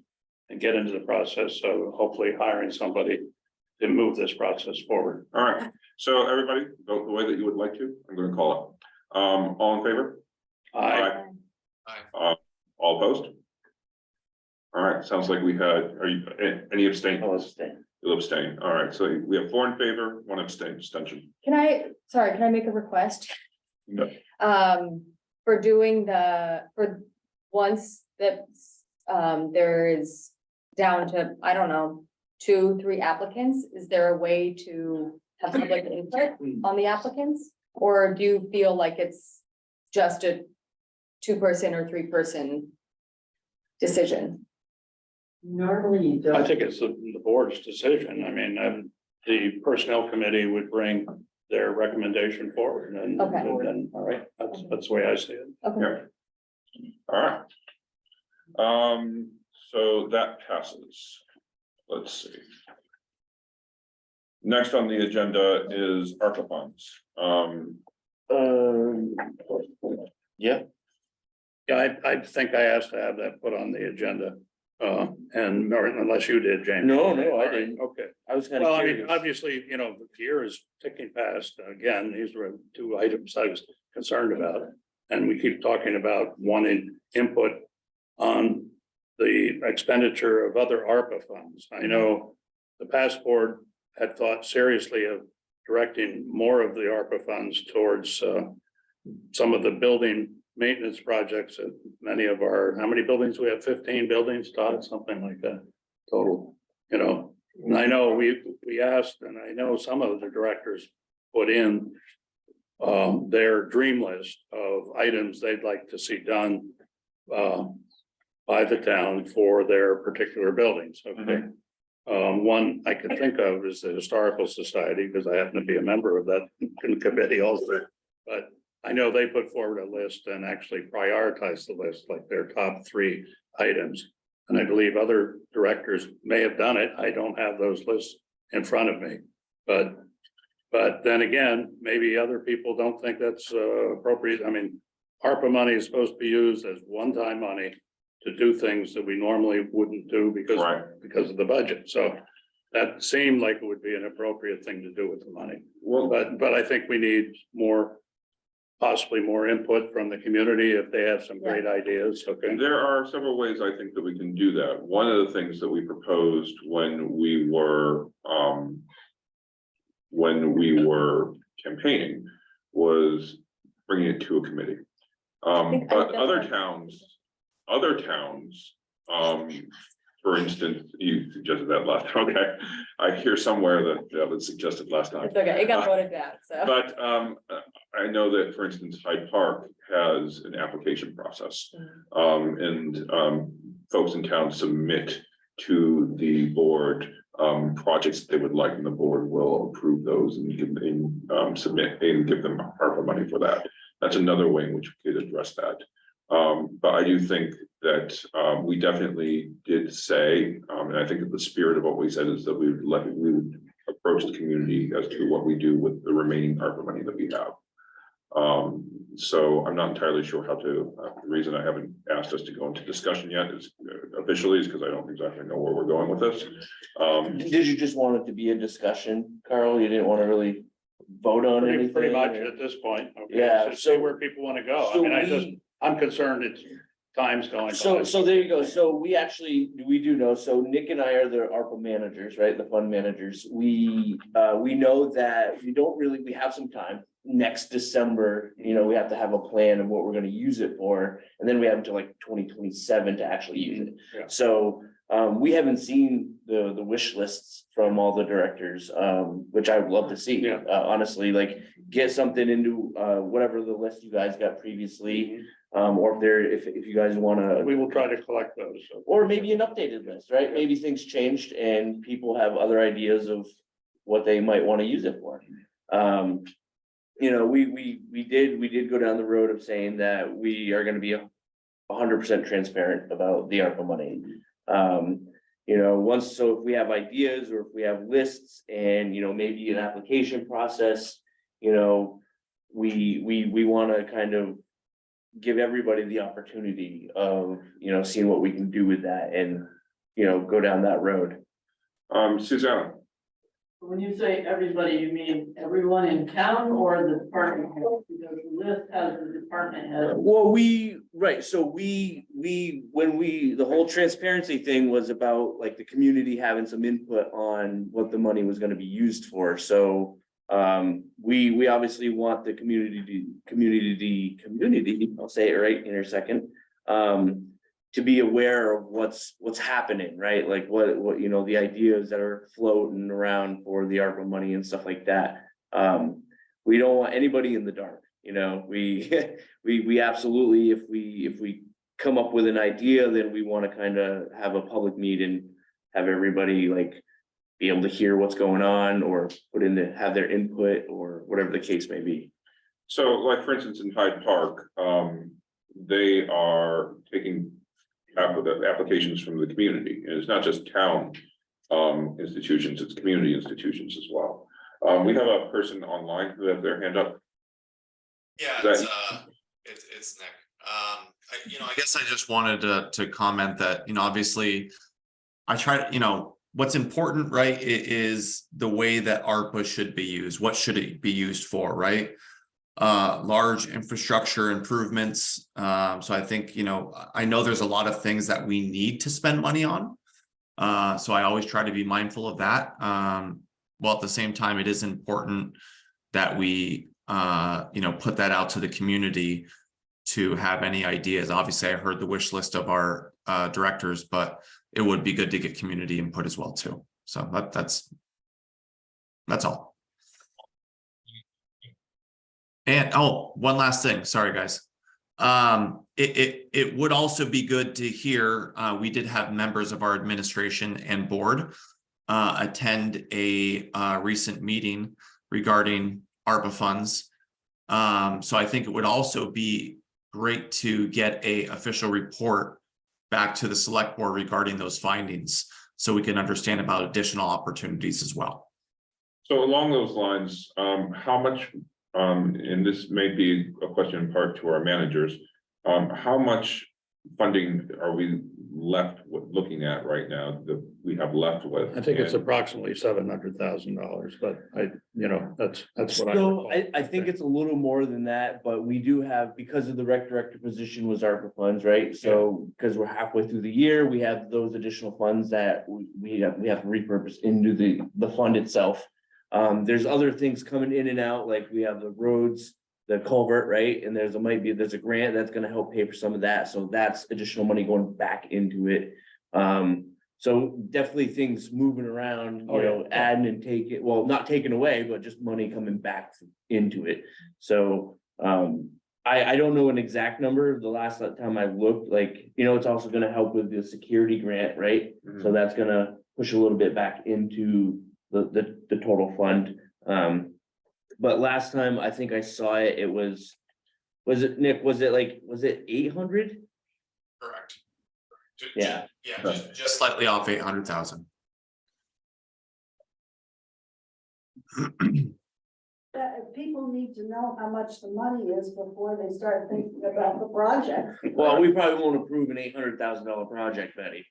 get into the process, so hopefully hiring somebody to move this process forward. All right, so everybody, vote the way that you would like to. I'm gonna call it. All in favor? I, All opposed? All right, sounds like we had, any abstain? I'll abstain. You'll abstain. All right, so we have 4 in favor, 1 abstention. Can I make a request? No. For doing for once that, there is down to, I don't know, 2, 3 applicants, is there a way to have public input on the applicants? Or do you feel like it's just a 2-person or 3-person decision? Normally you I don't. think it's the board's decision. I mean, the personnel committee would bring their recommendation forward and Okay. then, all right, that's the way I see it. Okay. All right. So that passes. Let's see. Next on the agenda is ARPA funds. Yeah, Yeah, I think I asked to have that put on the agenda, and or unless you did, James. No, I All right, didn't. Okay. I was kind Well, of I mean, curious. obviously, you know, the year is ticking past. Again, these were 2 items I was concerned about. And we keep talking about wanting input on the expenditure of other ARPA funds. I know the past board had thought seriously of directing more of the ARPA funds towards some of the building maintenance projects at many of our, how many buildings? We have 15 buildings, Todd, something like that total, you know. And I know we asked, and I know some of the directors put in their dream list of items they'd like to see done by the town for their particular buildings, okay? One I can think of is the Historical Society, because I happen to be a member of that committee also. But I know they put forward a list and actually prioritized the list, like their top 3 items. And I believe other directors may have done it. I don't have those lists in front of me. But then again, maybe other people don't think that's appropriate. I mean, ARPA money is supposed to be used as one-time money to do things that we normally wouldn't do because of the budget. So that seemed like it would be an appropriate thing to do with the money. Well, But I think we need possibly more input from the community if they have some great ideas, okay? there are several ways I think that we can do that. One of the things that we proposed when we were campaigning was bringing it to a committee. But other towns, for instance, you suggested that last, okay. I hear somewhere that was suggested last time. It's okay, it got voted down, so. But I know that, for instance, Hyde Park has an application process. And folks in town submit to the board projects that they would like, and the board will approve those and give them submit and give them ARPA money for that. That's another way in which we could address that. But I do think that, we definitely did say, and I think that the spirit of what we said is that we would approach the community as to what we do with the remaining ARPA money that we have. So I'm not entirely sure how to, the reason I haven't asked us to go into discussion yet is officially is because I don't exactly know where we're going with this. Did you just want it to be a discussion, Carl? You didn't want to really vote on anything? Pretty much at this point. Okay, Yeah, just so- see where people want to go. I so mean, I'm concerned it's time's going. So by. there you go. So we do know, so Nick and I are the ARPA managers, right? The fund managers. We know that we have some time. Next December, we have to have a plan of what we're gonna use it for. And then we have until like 2027 to actually use it. Yeah. So we haven't seen the wish lists from all the directors, which I would love to see. Yeah. Honestly, like get something into whatever the list you guys got previously. Or if you guys wanna. We will try to collect those. Or maybe an updated list, right? Maybe things changed and people have other ideas of what they might want to use it for. We did go down the road of saying that we are gonna be 100% transparent about the ARPA money. So if we have ideas or if we have lists and, maybe an application process, we wanna kind of give everybody the opportunity of, seeing what we can do with that and, go down that road. Susanna, When you say everybody, you mean everyone in town or the department head? Because the list has the department head. Well, so the whole transparency thing was about like the community having some input on what the money was gonna be used for. So we obviously want the community, I'll say it right in a second, to be aware of what's happening, right? Like what, the ideas that are floating around for the ARPA money and stuff like that. We don't want anybody in the dark, we absolutely, if we come up with an idea, then we want to kind of have a public meeting, have everybody like be able to hear what's going on or have their input or whatever the case may be. so like for instance, in Hyde Park, they are taking applications from the community, and it's not just town institutions, it's community institutions as well. We have a person online who has their hand up. Yeah, Is it's Nick. I guess I just wanted to comment that, obviously I try to, what's important, right, is the way that ARPA should be used. What should it be used for, right? Large infrastructure improvements. So I think, I know there's a lot of things that we need to spend money on. So I always try to be mindful of that. While at the same time, it is important that we, put that out to the community to have any ideas. Obviously, I heard the wish list of our directors, but it would be good to get community input as well too. So that's all. And one last thing. Sorry, guys. It would also be good to hear. We did have members of our administration and board attend a recent meeting regarding ARPA funds. So I think it would also be great to get a official report back to the select board regarding those findings, so we can understand about additional opportunities as well. So along those lines, how much, and this may be a question in part to our managers, how much funding are we left with looking at right now that we have left with? I think it's approximately $700,000, but that's what So I think it's a little more than that, but we do have, because of the rec director position was ARPA funds, right? So because we're halfway through the year, we have those additional funds that we have to repurpose into the fund itself. There's other things coming in and out, like we have the roads, the culvert, right? And there's a grant that's gonna help pay for some of that. So that's additional money going back into it. So definitely things moving around, adding and taking, well, not taken away, but just money coming back into it. So I don't know an exact number. The last time I looked, it's also gonna help with the security grant, right? Mhm. So that's gonna push a little bit back into the total fund. But last time I think I saw it, it was Was it, Nick, was it 800? Correct. Yeah. Yeah, just slightly off 800,000. That people need to know how much the money is before they start thinking about the project. Well, we probably won't approve an $800,000 project, Betty.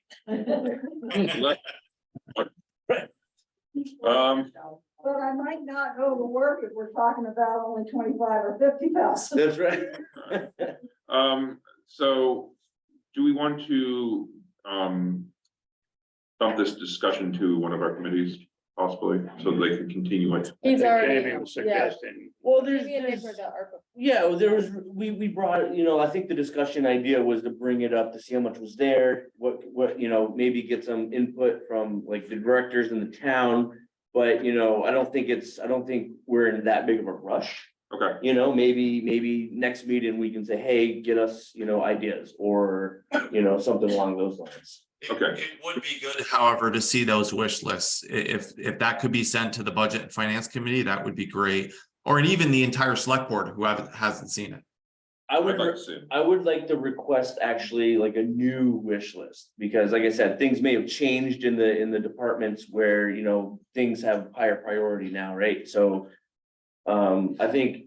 But I might not go to work if we're talking about only 25 or 50,000. That's right. So do we want to, dump this discussion to one of our committees possibly, so they can continue it? He's already, Jamie was suggesting. Well, Maybe a neighbor to ARPA. yeah, well, there was, we brought, I think the discussion idea was to bring it up to see how much was there, what, maybe get some input from like the directors in the town. But, I don't think we're in that big of a rush. Okay, Maybe next meeting we can say, hey, get us, ideas or, something along those lines. okay. It would be good, however, to see those wish lists. If that could be sent to the Budget and Finance Committee, that would be great. Or even the entire select board who hasn't seen it. I'd like to see it. I would like to request actually like a new wish list, because like I said, things may have changed in the departments where, things have higher priority now, right? So I think,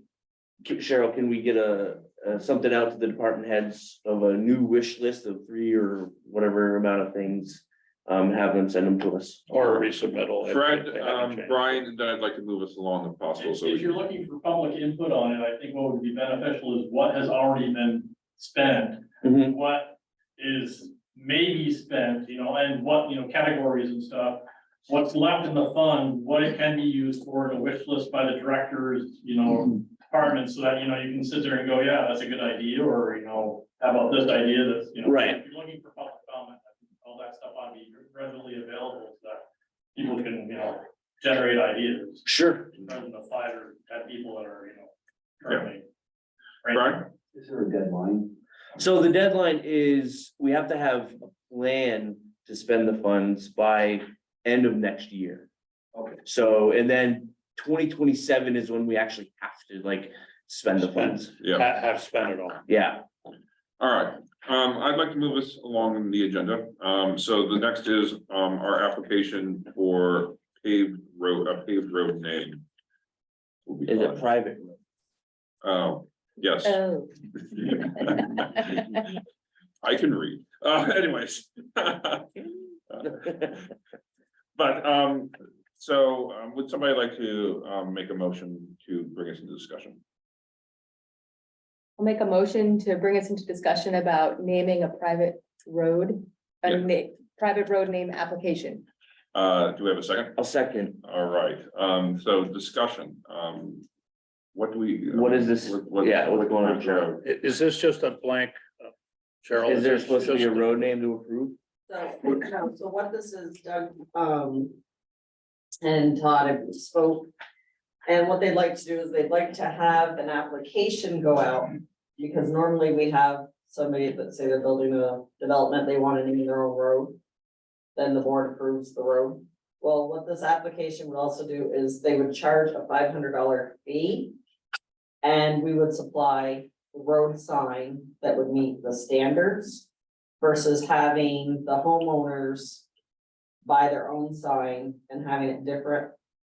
Cheryl, can we get something out to the department heads of a new wish list of 3 or whatever amount of things, have them send them to us. Or a resubmittal. Fred, Brian, and then I'd like to move us along if possible. So If you're looking for public input on it, I think what would be beneficial is what has already been spent. Mhm. What is maybe spent, and what, categories and stuff. What's left in the fund, what it can be used for, the wish list by the directors, departments, so that, you can sit there and go, yeah, that's a good idea, or, how about this idea that's, Right. If you're looking for public comment, I think all that stuff ought to be readily available so that people can, generate ideas. Sure. Rather than the 5 or 10 people that are, currently. Brian? Is there a deadline? So the deadline is, we have to have a plan to spend the funds by end of next year. Okay. So, and then 2027 is when we actually have to spend the funds. Yeah. Have spent it all. Yeah. All right, I'd like to move us along in the agenda. So the next is, our application for a paved road name. Will be Is it fine. private? Oh, yes. Oh. I can read. Anyways. But, would somebody like to, make a motion to bring us into discussion? I'll make a motion to bring us into discussion about naming a private road, private road name application. Do we have a second? A second. All right, so discussion, what do we? What is this? Yeah, what's going on, Cheryl? Is this just a blank, Cheryl? Is there this supposed to be a just- road name to approve? So what this is, Doug, and Todd have spoke. And what they'd like to do is they'd like to have an application go out, because normally we have somebody that say they're building a development, they want to name their own road. Then the board approves the road. Well, what this application would also do is they would charge a $500 fee. And we would supply the road sign that would meet the standards versus having the homeowners buy their own sign and having it different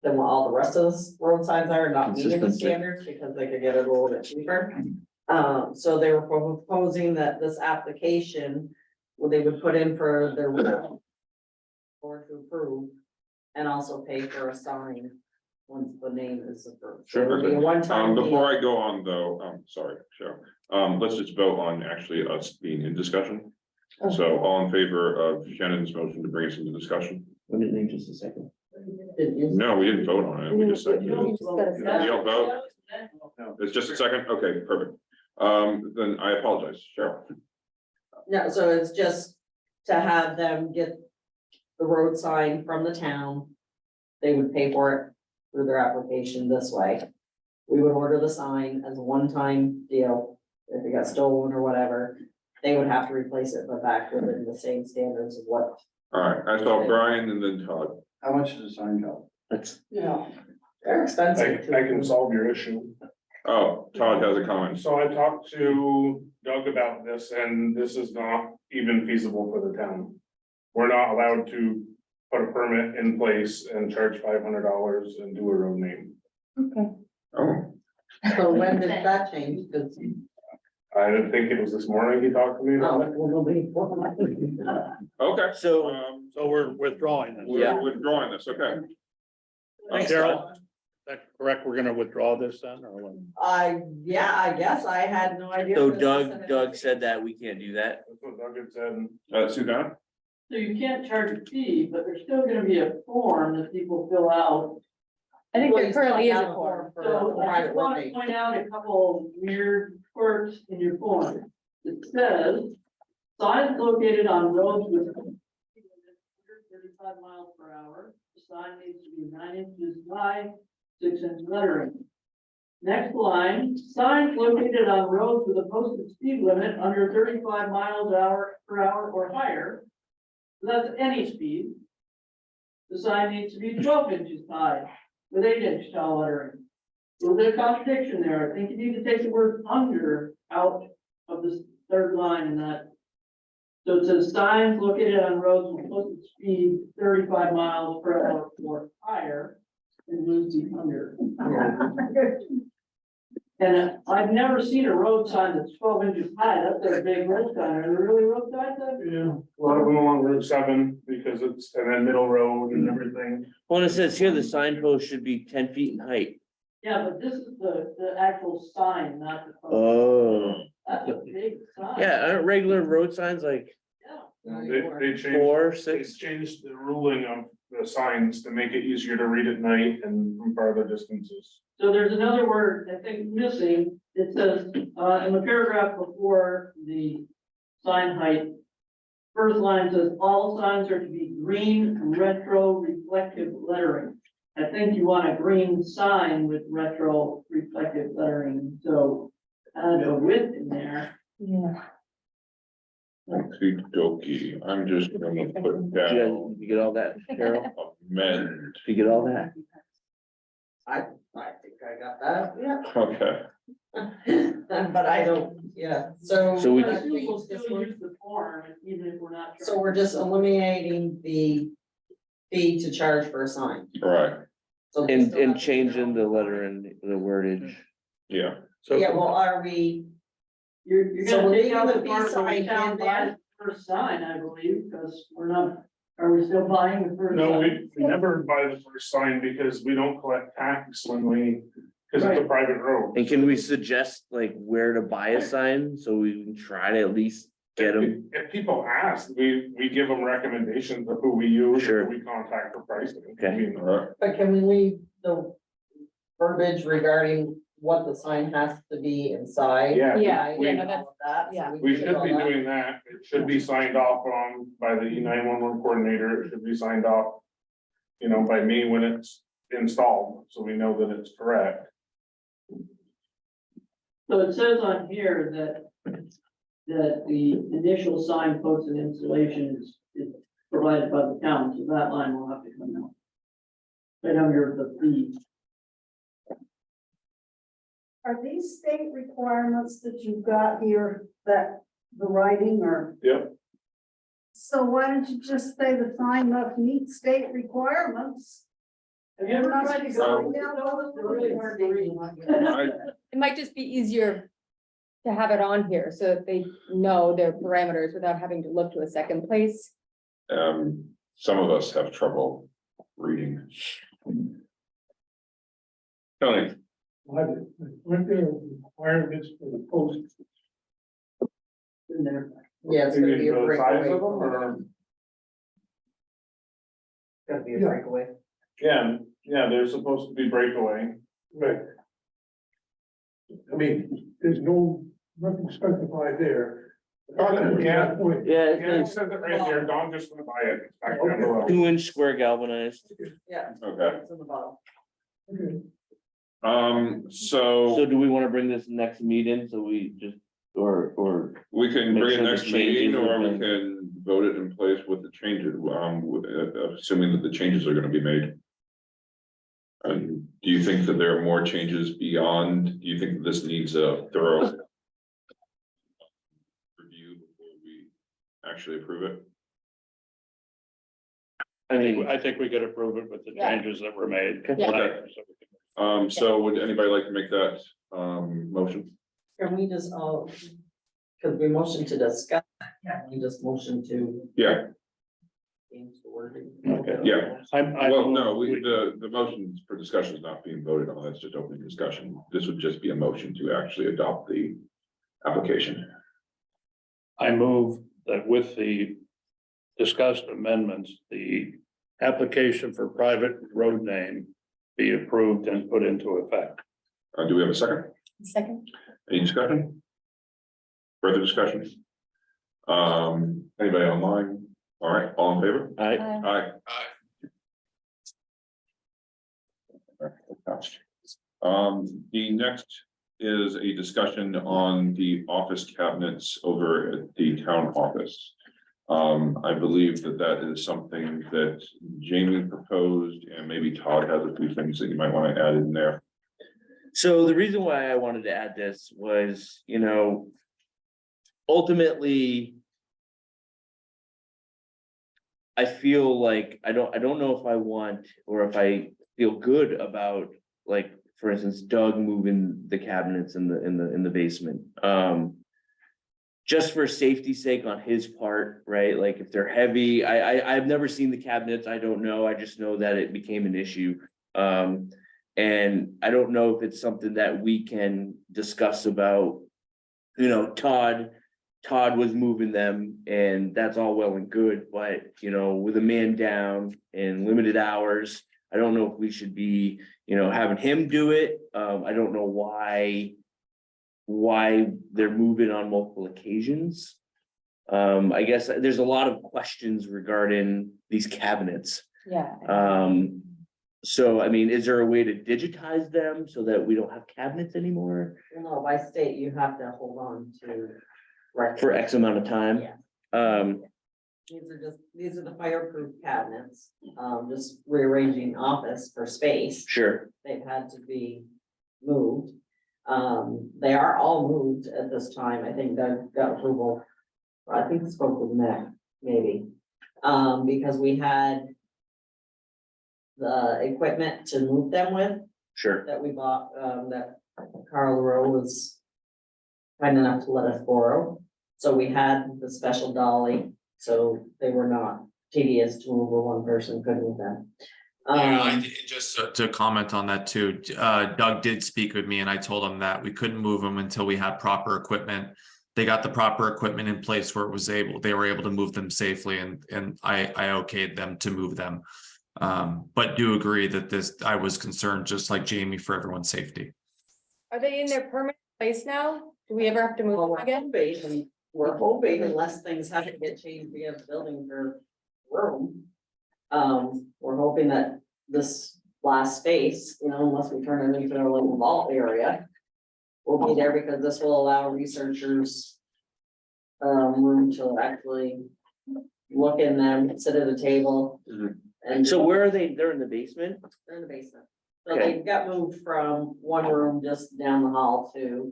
than what all the rest of the road signs are, not meeting the Consistency. standards because they could get it a little bit cheaper. So they were proposing that this application, well, they would put in for their or to approve and also pay for a sign once the name is approved. So it would be a one-time Before deal. I go on though, sorry, Cheryl, let's just vote on actually us being in discussion. So all in favor of Shannon's motion to bring us into discussion? Let me think just a second. No, we didn't vote on it, we just said. You just gotta say. You don't vote? It's just a second, okay, perfect. Then I apologize, Cheryl. No, so it's just to have them get the road sign from the town. They would pay for it through their application this way. We would order the sign as a one-time deal. If it got stolen or whatever, they would have to replace it, but back within the same standards of what. All right, I saw Brian and then Todd. How much does a sign cost? That's, Yeah. They're expensive. I can solve your issue. Oh, Todd has a comment. So I talked to Doug about this, and this is not even feasible for the town. We're not allowed to put a permit in place and charge $500 and do a road name. Okay. Oh, So when did that change? Because I didn't think it was this morning he talked to me about it. okay. So, So we're withdrawing this. Yeah. We're withdrawing this, okay. Carol, is that correct? We're gonna withdraw this then, or what? yeah, I guess I had no idea. so this was Doug said that we can't do that. That's what Doug had said. Suzanne? So you can't charge a fee, but there's still gonna be a form that people fill out. I think Well, there you currently is still a have form. for So I private just want road to point out a couple weird quirks in your form. It says, signs located on roads with 35 miles per hour. The sign needs to be 9 inches high, 6-inch lettering. Next line, signs located on roads with a posted speed limit under 35 miles per hour or higher. So that's any speed. The sign needs to be 12 inches high with 8-inch tall lettering. A little bit of contradiction there. I think you need to take the word under out of this third line in that. So it says signs located on roads with posted speed 35 miles per hour or higher, and lose the under. And I've never seen a road sign that's 12 inches high. That's a big road sign. Are there really road signs up? Yeah. A lot of them along Route 7 because it's, and then Middle Road and everything. Well, it says here the signpost should be 10 feet in height. Yeah, but this is the actual sign, not the. post. Oh, That's a big sign. yeah, aren't regular road signs like Yeah. They changed. 4, They 6? changed the ruling of the signs to make it easier to read at night and from farther distances. So there's another word I think missing. It says, in the paragraph before the sign height. First line says, all signs are to be green retro reflective lettering. I think you want a green sign with retro reflective lettering, so add a width in there. Yeah. Okey-dokey, I'm just gonna put Did down you get all that, Carol? amend, Did you get all that? I think I got that, yeah. okay. But I don't, yeah, so. So we But just- we'll still use the form, even if we're not. So we're just eliminating the fee to charge for a sign. All right, So we And, still and have to changing figure the out- letter and the wordage. yeah. So Yeah, well, are we, You're So gonna we're take leaving out the the fee part where sign we town in there? buys the first sign, I believe, because we're not, are we still buying the first? No, sign? we never buy the first sign because we don't collect tax when we, because it's a Right. private road. And can we suggest like where to buy a sign so we can try to at least get them? If people ask, we give them recommendations of who we use, Sure. who we contact for pricing. Okay. I mean, All right, but can we leave the verbiage regarding what the sign has to be inside? Yeah. Yeah, we- no, that's, That, so yeah. We can should all be that. doing that. It should be signed off on by the E911 coordinator. It should be signed off, by me when it's installed, so we know that it's correct. So it says on here that the initial sign post and installation is provided by the town, so that line will have to come out. Right under the fee. Are these state requirements that you've got here, that the writing or? Yep. So why don't you just say the sign must meet state requirements? Have you ever It must tried be to go? signed down all They're really hard to read. It might just be easier to have it on here so that they know their parameters without having to look to a second place. some of us have trouble reading. Tony, Weren't there requirements for the post? In there. Yeah, it's gonna be a The size of them, breakaway. or- Gotta be a Yeah. breakaway. Yeah, they're supposed to be breakaway. Right. I mean, there's nothing specified there. Yeah. Yeah, Yeah, it it's says it right here. Don just went by it. It's back down below. 2-inch square galvanized. Yeah. okay, It's in the bottom. Okay. So so do we want to bring this next meeting? So we just, or, we can Make bring it sure the next meeting, changes or have we been- can vote it in place with the changes, assuming that the changes are gonna be made. And Do you think that there are more changes beyond, do you think that this needs a thorough review before we actually approve it? I think we could approve it with the Yeah. changes that were made. Okay. So would anybody like to make that, motion? Can we just, could we motion to discuss? Can we just motion to Yeah, change the wording? Okay. yeah. I Well, no, the motion for discussion is not being voted on. It's just open discussion. This would just be a motion to actually adopt the application. I move that with the discussed amendments, the application for private road name be approved and put into effect. Do we have a second? Second. Any discussion? Further discussion? Anybody online? All right, all in favor? I, Aye. The next is a discussion on the office cabinets over at the town office. I believe that that is something that Jamie proposed, and maybe Todd has a few things that you might want to add in there. so the reason why I wanted to add this was, you know, ultimately, I feel like I don't know if I want, or if I feel good about, like, for instance, Doug moving the cabinets in the basement. Just for safety's sake on his part, right? Like if they're heavy, I've never seen the cabinets. I don't know. I just know that it became an issue. And I don't know if it's something that we can discuss about, you know, Todd was moving them, and that's all well and good, but you know, with a man down and limited hours, I don't know if we should be, you know, having him do it. I don't know why they're moving on multiple occasions. I guess there's a lot of questions regarding these cabinets. Yeah. So I mean, is there a way to digitize them so that we don't have cabinets anymore No, by state, you have to hold on to. for X amount of time? Yeah. These are the fireproof cabinets, just rearranging office for space. Sure. They've had to be moved. They are all moved at this time. I think Doug got approval. I think it's spoke with Nick, maybe. Because we had the equipment to move them with Sure. that we bought, that Carl Rowe was kind enough to let us borrow. So we had the special dolly, so they were not tedious to move, or one person could move them. Just to comment on that too, Doug did speak with me and I told him that we couldn't move them until we had proper equipment. They got the proper equipment in place where they were able to move them safely, and I okayed them to move them. But do agree that I was concerned, just like Jamie, for everyone's safety. Are they in their permanent place now? Do we ever have to move them again? We're hoping, unless things have to get changed, we have building for room. We're hoping that this last space, you know, unless we turn it into a little vault area, will be there, because this will allow researchers room to actually look in them, sit at a table. And so where are they? They're in the basement? They're in the basement. So Okay. they got moved from one room just down the hall to.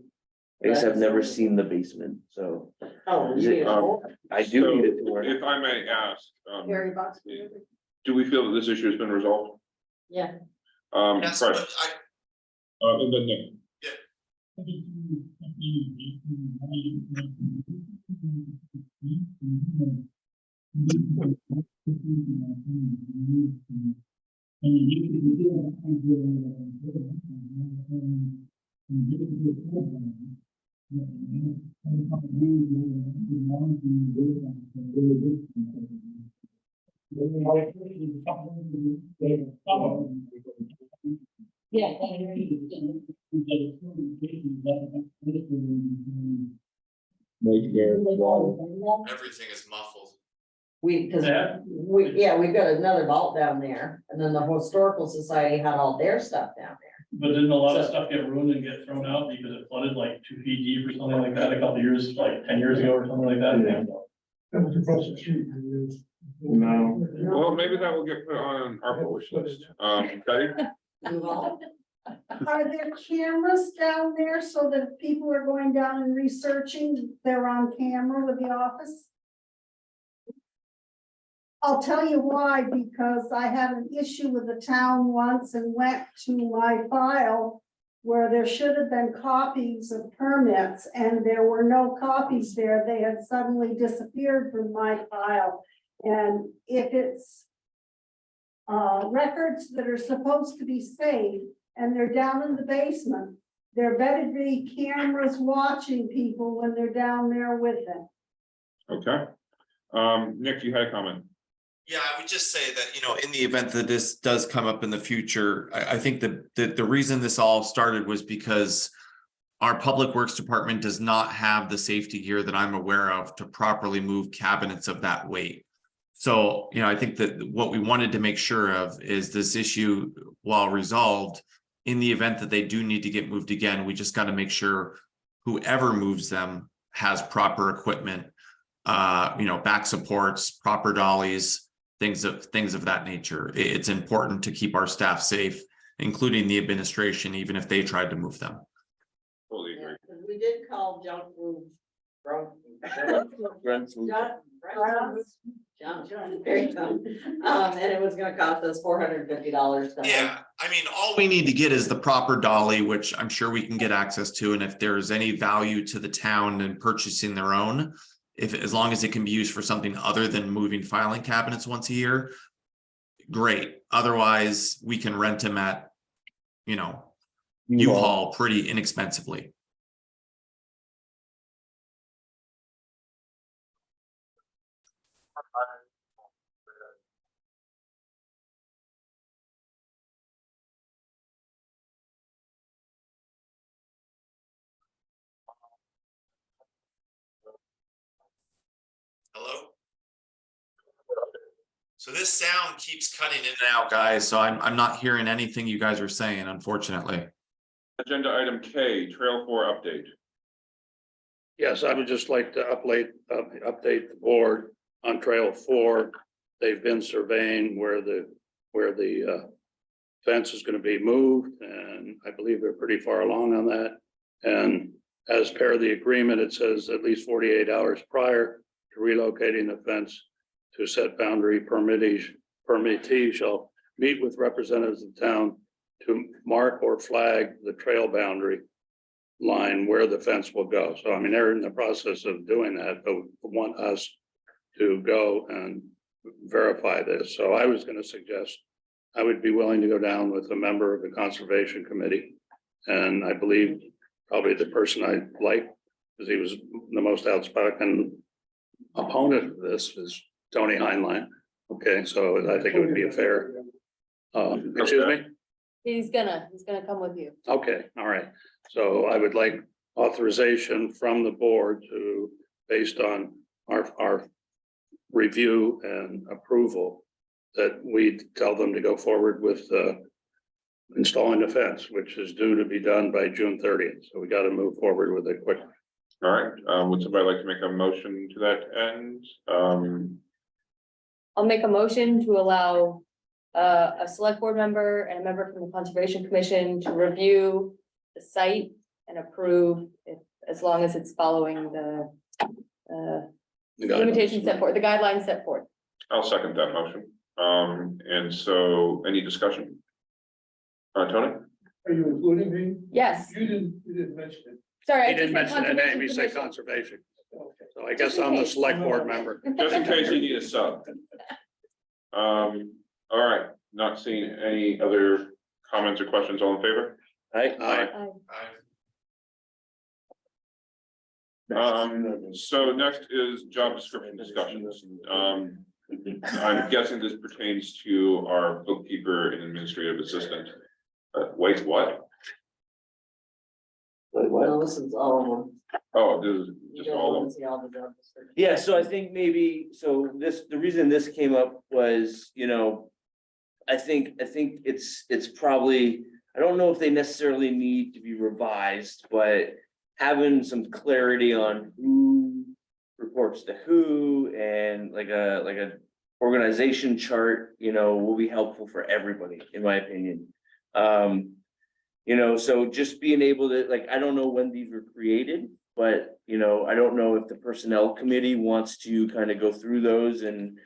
I guess I've never seen the basement, so. Oh, Is you it- need a whole- I do need it to So, work. if I may ask, Harry Box. do we feel that this issue has been resolved? Yeah. Yes, Fred, but and then Nick. everything is muffled. We've got another vault down there, and then the Historical Society had all their stuff down there. But didn't a lot of stuff get ruined and get thrown out because it flooded like 2 feet deep or something like that a couple of years, like 10 years ago or something like that? That was across the street. No, well, maybe that will get put on our wish list. Betty? Duval? Are there cameras down there so that if people are going down and researching, they're on camera with the office? I'll tell you why, because I had an issue with the town once and went to my file where there should have been copies of permits and there were no copies there. They had suddenly disappeared from my file. And if it's records that are supposed to be saved and they're down in the basement, there better be cameras watching people when they're down there with them. Okay. Nick, you had a comment. Yeah, I would just say that, you know, in the event that this does come up in the future, I think that the reason this all started was because our Public Works Department does not have the safety gear that I'm aware of to properly move cabinets of that weight. So, you know, I think that what we wanted to make sure of is this issue, while resolved, in the event that they do need to get moved again, we just got to make sure whoever moves them has proper equipment, you know, back supports, proper dollies, things of that nature. It's important to keep our staff safe, including the administration, even if they tried to move them. Totally agree. We did call junk food. Very dumb. And it was gonna cost us $450. Yeah, I mean, all we need to get is the proper dolly, which I'm sure we can get access to. And if there's any value to the town in purchasing their own, as long as it can be used for something other than moving filing cabinets once a year, great. Otherwise, we can rent them at, you know, U-Haul pretty inexpensively. Hello? So this sound keeps cutting in and out, guys, so I'm not hearing anything you guys are saying, unfortunately. Agenda item K, Trail 4 update. Yes, I would just like to update the board on Trail 4. They've been surveying where the fence is going to be moved, and I believe they're pretty far along on that. And as per the agreement, it says at least 48 hours prior to relocating the fence to set boundary, permittee shall meet with representatives of the town to mark or flag the trail boundary line where the fence will go. So I mean, they're in the process of doing that, but want us to go and verify this. So I was going to suggest I would be willing to go down with a member of the Conservation Committee. And I believe probably the person I like, because he was the most outspoken opponent of this, is Tony Heinlein. Okay, so I think it would be a fair, excuse me? He's gonna come with you. Okay, all right. So I would like authorization from the board to, based on our review and approval, that we tell them to go forward with installing the fence, which is due to be done by June 30th. So we got to move forward with it quickly. All right, would somebody like to make a motion to that end? I'll make a motion to allow a select board member and a member from the Conservation Commission to review the site and approve it, as long as it's following the limitations set forth, the guidelines set forth. I'll second that motion. And so any discussion? Tony? Are you including me? Yes, You didn't mention it. sorry. He I didn't just said mention the name, he Conservation said Commission. conservation. Okay. So I guess I'm the select board member. Just in case you need a sub. All right, not seeing any other comments or questions, all in favor? Aye. So next is job description discussions. I'm guessing this pertains to our bookkeeper and administrative assistant. Wait, what? Well, this is all of them. Oh, this is You just don't all want of to see all the job descriptions. Yeah, so I think maybe, so the reason this came up was, you know, I think it's probably, I don't know if they necessarily need to be revised, but having some clarity on who reports to who and like a organization chart, you know, will be helpful for everybody, in my opinion. You know, so just being able to, like, I don't know when these were created, but, you know, I don't know if the personnel committee wants to kind of go through those and,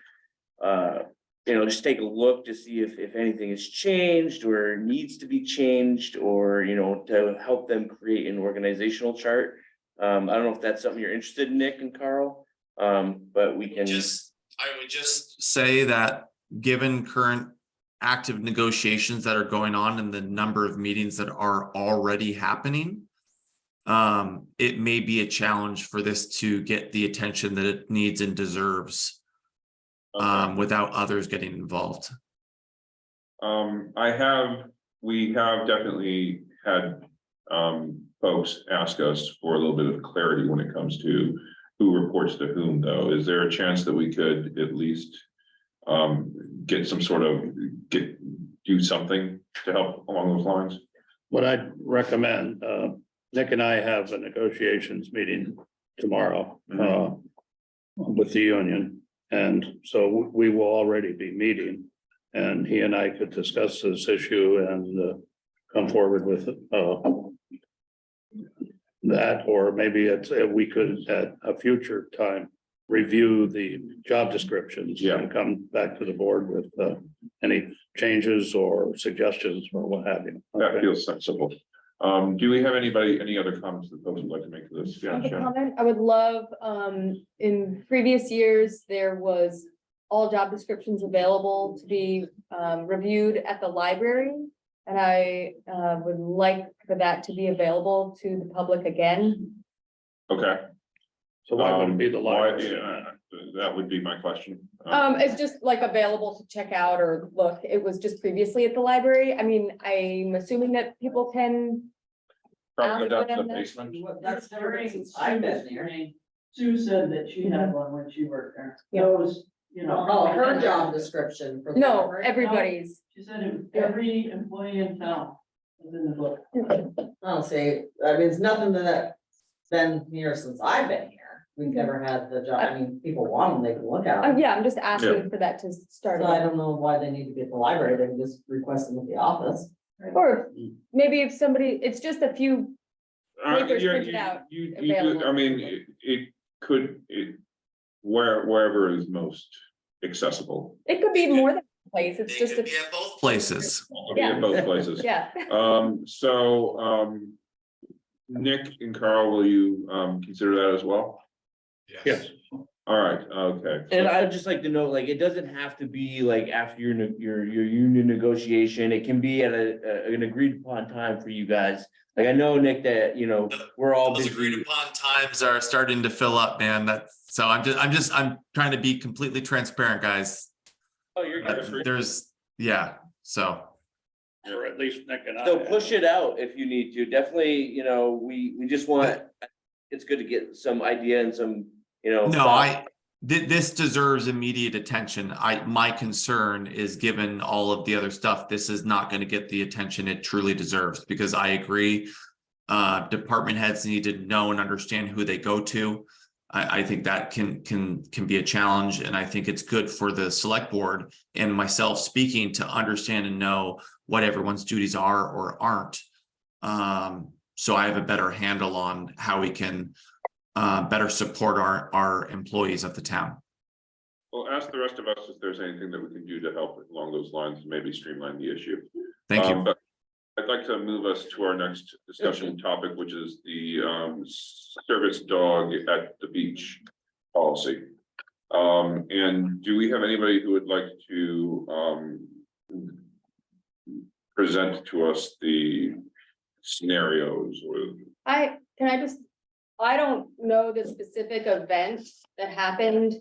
you know, just take a look to see if anything has changed or needs to be changed, or, you know, to help them create an organizational chart. I don't know if that's something you're interested in, Nick and Carl, but we can. I would just say that given current active negotiations that are going on and the number of meetings that are already happening, it may be a challenge for this to get the attention that it needs and deserves, without others getting involved. We have definitely had folks ask us for a little bit of clarity when it comes to who reports to whom, though. Is there a chance that we could at least get some sort of, do something to help along those lines? What I'd recommend, Nick and I have a negotiations meeting tomorrow with the union. And so we will already be meeting, and he and I could discuss this issue and come forward with that, or maybe we could at a future time review the job descriptions and come back to the board with any changes or suggestions or what have you. That feels sensible. Do we have any other comments that folks would like to make to this? Yeah, Jen. Comment, I would love, in previous years, there was all job descriptions available to be reviewed at the library. And I would like for that to be available to the public again. Okay. So why wouldn't it be the library? That would be my question. It's just like available to check out or look. It was just previously at the library. I mean, I'm assuming that people can. Probably ask down to them the that. basement. That's very since I've been there. Sue said that she had one when she worked there. Yeah. Those, you know. Oh, her job description for. the No, library? everybody's. She said every employee in town was in the book. I'll say, I mean, it's nothing that's been here since I've been here. We've never had the job, I mean, people want them, they can look at them. Yeah, I'm just asking for that to start. So I don't know why they need to be at the library, they can just request them at the office. Or maybe if somebody, it's just a few papers printed out. I mean, it could, wherever is most accessible. It could be more than a place, it's just a. Both places. Be at both places. Yeah. Nick and Carl, will you consider that as well? Yes. All right, okay. And I'd just like to know, like, it doesn't have to be like after your union negotiation, it can be at an agreed upon time for you guys. Like, I know, Nick, that, you know, we're all Those agreed upon times are starting to fill up, man. I'm trying to be completely transparent, guys. Oh, you're good. So. Or at least Nick and I. So push it out if you need to. Definitely, you know, we just want, it's good to get some idea and some, you know. No, this deserves immediate attention. My concern is, given all of the other stuff, this is not going to get the attention it truly deserves, because I agree. Department heads need to know and understand who they go to. I think that can be a challenge, and I think it's good for the select board and myself speaking to understand and know what everyone's duties are or aren't. So I have a better handle on how we can better support our employees of the town. Well, ask the rest of us if there's anything that we can do to help along those lines and maybe streamline the issue. Thank you. But I'd like to move us to our next discussion topic, which is the service dog at the beach policy. And do we have anybody who would like to present to us the scenarios or? I don't know the specific event that happened,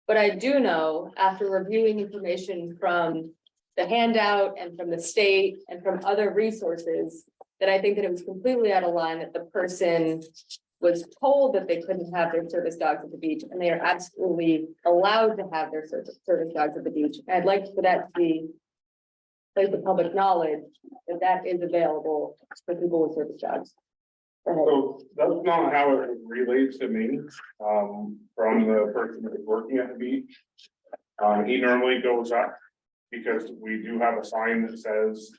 but I do know, after reviewing information from the handout and from the state and from other resources, that I think that it was completely out of line that the person was told that they couldn't have their service dogs at the beach, and they are absolutely allowed to have their service dogs at the beach. I'd like for that to be like the public knowledge that that is available for people with service dogs. So that's not how it relates to me, from the person that is working at the beach. He normally goes up because we do have a sign that says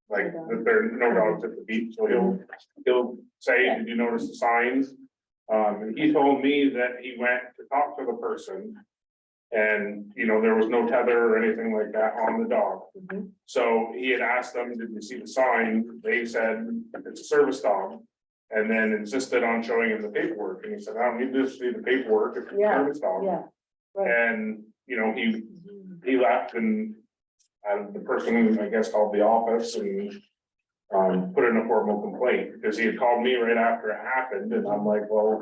like, that there are no dogs at the beach, so he'll say, did you notice the signs? And he told me that he went to talk to the person. And, you know, there was no tether or anything like that on the dog. So he had asked them, did you see the sign? They said, it's a service dog. And then insisted on showing him the paperwork, and he said, I don't need to see the paperwork, it's a service dog. Yeah. Right. And, you know, he left and the person, I guess, called the office and put in a formal complaint, because he had called me right after it happened, and I'm like, well,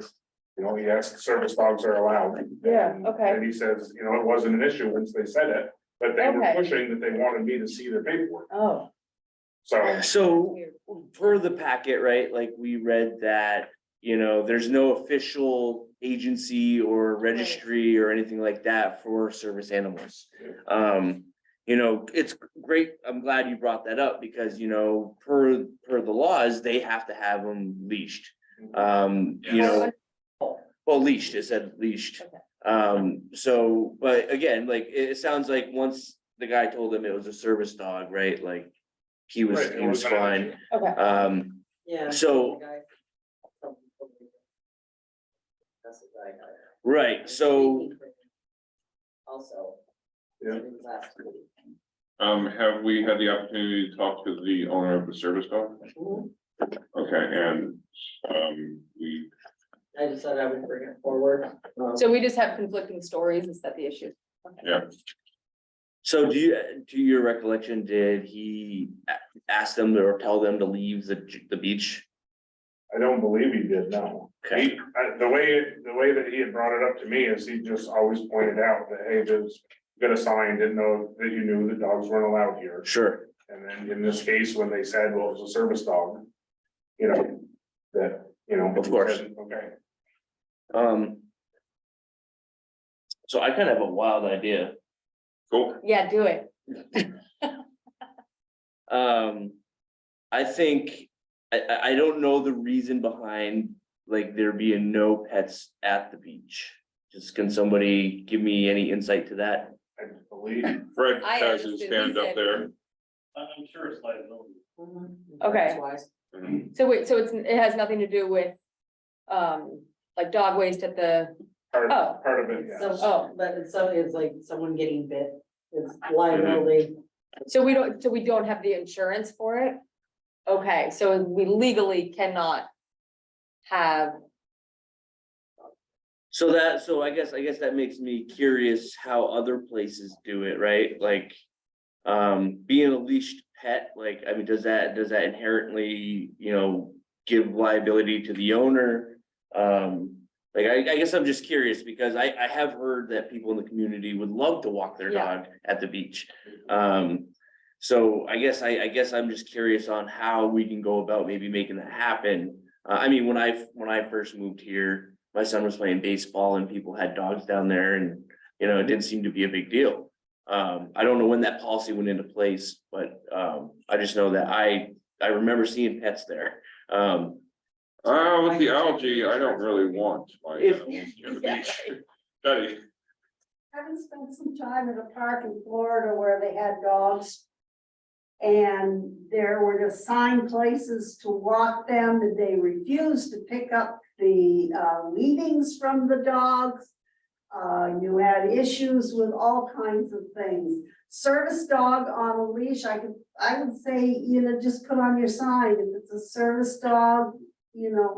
you know, yes, service dogs are allowed. Yeah, And- okay. And he says, you know, it wasn't an issue once they said it, but they were Okay. pushing that they wanted me to see their paperwork, Oh. so. So per the packet, right, like we read that, you know, there's no official agency or registry or anything like that for service animals. You know, it's great. I'm glad you brought that up because, you know, per the laws, they have to have them leashed. You know, well, leashed, it said leashed. So, but again, like, it sounds like once the guy told him it was a service dog, right, like, he was Right, it fine. wasn't an issue. Okay. Yeah. So- the guy- That's the guy. Right, so, Also. Yeah. Last week. Have we had the opportunity to talk to the owner of the service dog? Okay, and, we, I just said I would bring it forward. So we just have conflicting stories, is that the issue? yeah, so to your recollection, did he ask them or tell them to leave the beach? I don't believe he did, no. Okay, The way that he had brought it up to me is he just always pointed out that, hey, there's got a sign, didn't know that you knew that dogs weren't allowed here. sure. And then in this case, when they said, well, it was a service dog, you know, that, you know. Of course. he said, Okay. So I kind of have a wild idea. cool. Yeah, do it. I think, I don't know the reason behind, like, there being no pets at the beach. Just, can somebody give me any insight to that? I believe, Fred I has his understood. He hand up said- there. I'm sure it's liability. Okay. Mhm. So wait, so it has nothing to do with, like dog waste at the, part Oh. part of it, yes. Oh. But it's like someone getting bit, it's liability. so we don't have the insurance for it? Okay, so we legally cannot have, So I guess that makes me curious how other places do it, right? Like, being a leashed pet, like, I mean, does that inherently, you know, give liability to the owner? Like, I guess I'm just curious because I have heard that people in the community would love to walk their Yeah. dog at the beach. So I guess I'm just curious on how we can go about maybe making that happen. I mean, when I first moved here, my son was playing baseball and people had dogs down there and, you know, it didn't seem to be a big deal. I don't know when that policy went into place, but, I just know that I remember seeing pets there. With the algae, I don't really want my If- animals near the beach. Betty, Having spent some time at a park in Florida where they had dogs. And there were assigned places to walk them, and they refused to pick up the leavings from the dogs. You had issues with all kinds of things. Service dog on a leash, I would say, you know, just put on your sign, if it's a service dog, you know.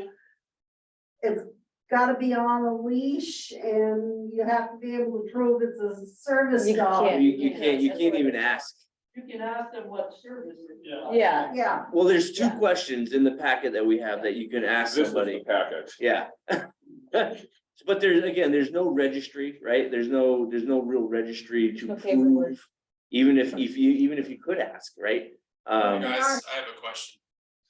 It's gotta be on a leash and you have to be able to prove it's a service You dog. can't. You can't even ask. You can ask them what service. yeah. Yeah, Well, there's two questions in the packet that we have that you can ask this is somebody. the packet. Yeah. But there's no registry, right? There's no real registry to No paperwork. prove, even if you could ask, right? Guys, I have a question.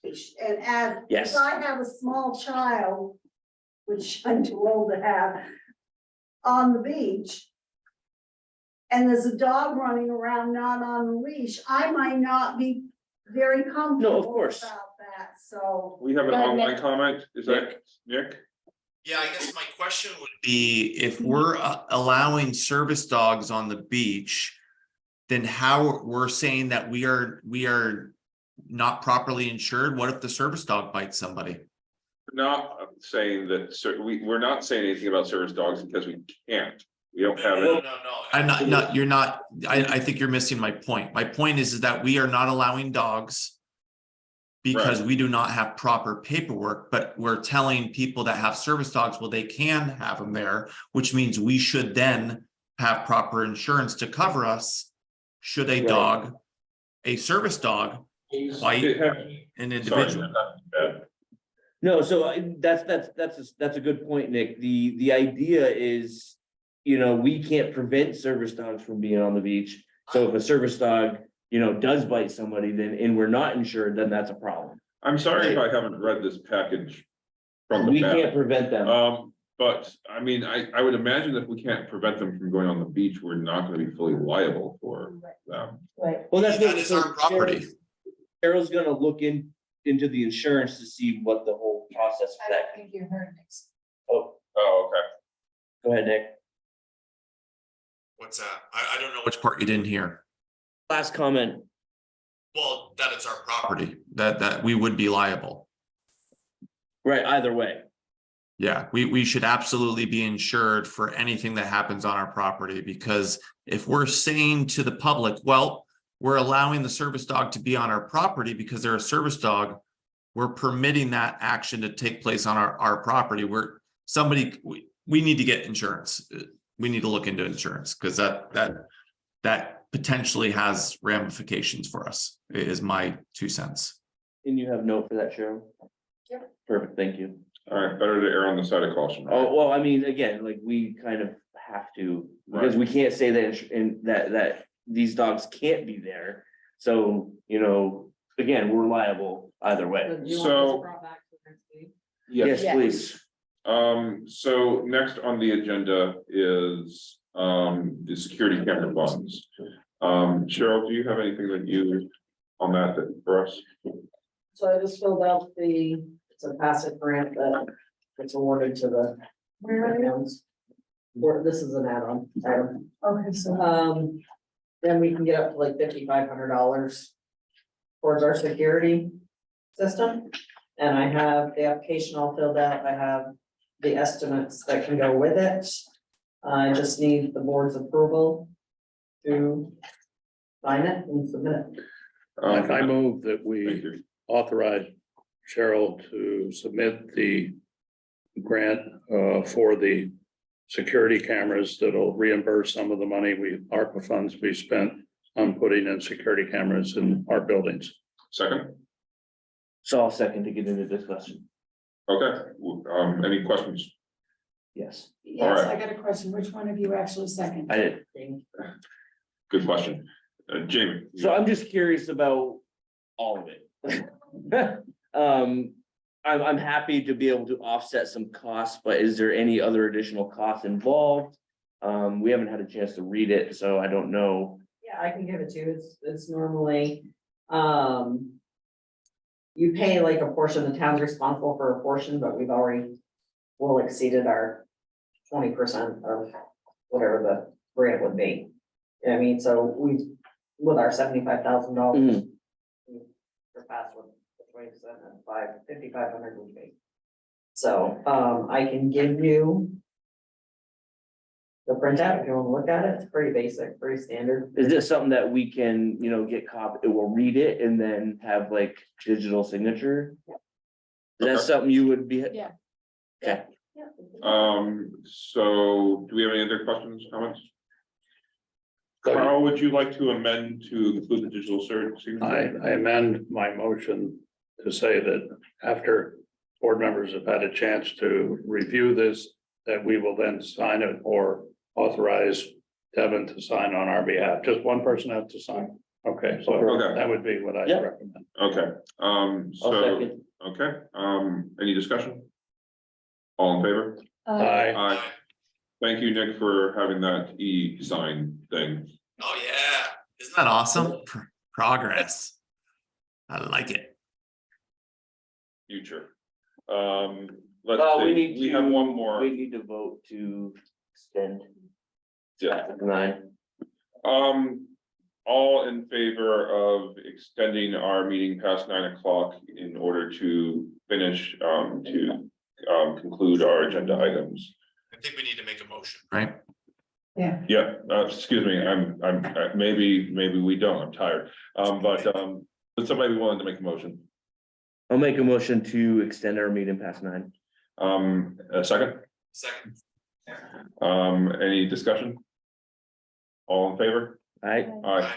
and as, Yes. if I have a small child, which I'm too old to have, on the beach. And there's a dog running around not on the leash, I might not be very comfortable course. about that, so. We have an Go ahead, online Nick. comment, is that Nick? Yeah, I guess my question would be if we're allowing service dogs on the beach, then how we're saying that we are not properly insured? What if the service dog bites somebody? Not saying that, we're not saying anything about service dogs because we can't. We don't have it. I'm not, you're not, I think you're missing my point. My point is that we are not allowing dogs because Right. we do not have proper paperwork, but we're telling people that have service dogs, well, they can have them there, which means we should then have proper insurance to cover us should a dog, a service dog, bite an individual. No, so that's a good point, Nick. The idea is, you know, we can't prevent service dogs from being on the beach. So if a service dog, you know, does bite somebody, then, and we're not insured, then that's a problem. I'm sorry if I haven't read this package from the We back. can't prevent them. But I mean, I would imagine if we can't prevent them from going on the beach, we're not gonna be fully liable for them. Right. Well, that's That is our property. Carol's gonna look into the insurance to see what the whole process for that. think you heard me. Oh, okay. Go ahead, Nick. What's that? I don't know which part you didn't hear. Last comment. Well, that it's our property, that we would be liable. Right, either way. Yeah, we should absolutely be insured for anything that happens on our property, because if we're saying to the public, well, we're allowing the service dog to be on our property because they're a service dog, we're permitting that action to take place on our property. We need to get insurance. We need to look into insurance because that potentially has ramifications for us, is my 2 cents. And you have note for that, Cheryl? Yep. Perfect, thank you. All right, better to err on the side of caution. Right? Oh, well, I mean, again, like, we kind of have to, because we can't say that that these dogs can't be there. So, you know, again, we're liable either way. Do you want So- this brought back to the next meeting? Yes, please. So next on the agenda is the security camera funds. Cheryl, do you have anything that you on that for us? So I just filled out it's a passive grant that gets awarded to the towns. This is an add-on item. Okay, so. Then we can get up to like $5,500 towards our security system. And I have the application all filled out. I have the estimates that can go with it. I just need the board's approval to sign it and submit it. I move that Thank we you. authorize Cheryl to submit the grant for the security cameras that'll reimburse some of the money ARPA funds we spent on putting in security cameras in our buildings. Second. So I'll second to get into discussion. Okay. Any questions? Yes, Yes, right. I got a question. Which one of you actually seconded? I did. Good question. Jamie. So I'm just curious about all of it. I'm happy to be able to offset some costs, but is there any other additional costs involved? We haven't had a chance to read it, so I don't know. Yeah, I can give it to you. It's normally, you pay like a portion, the town's responsible for a portion, but we've already well exceeded our 20% of whatever the grant would be. You know what I mean, so with our $75,000. we surpassed what the 20% and 5,500 would be. So, I can give you the printout if you want to look at it. It's pretty basic, pretty standard. Is this something that we can, you know, get copy, we'll read it and then have like digital signature? Is that something you would be? Yeah. Okay. So do we have any other questions, comments? Carl, would you like to amend to include the digital signature? I amend my motion to say that after board members have had a chance to review this, that we will then sign it or authorize Devin to sign on our behalf. Just one person has to sign. Okay, so Okay. that would be what I Yep. recommend. Okay, I'll so, second. okay, any discussion? All in favor? Aye. Aye. Thank you, Nick, for having that e-sign thing. Oh, yeah. Isn't that awesome? Progress. I like it. Future. Let's see, we have one more. We need to vote to extend. Yeah. 9. all in favor of extending our meeting past 9 o'clock in order to finish, conclude our agenda items? I think we need to make a motion, right? Yeah, excuse me, maybe we don't, I'm tired. Would somebody be willing to make a motion? I'll make a motion to extend our meeting past 9. A second? Second. Any discussion? All in favor? Aye. Aye.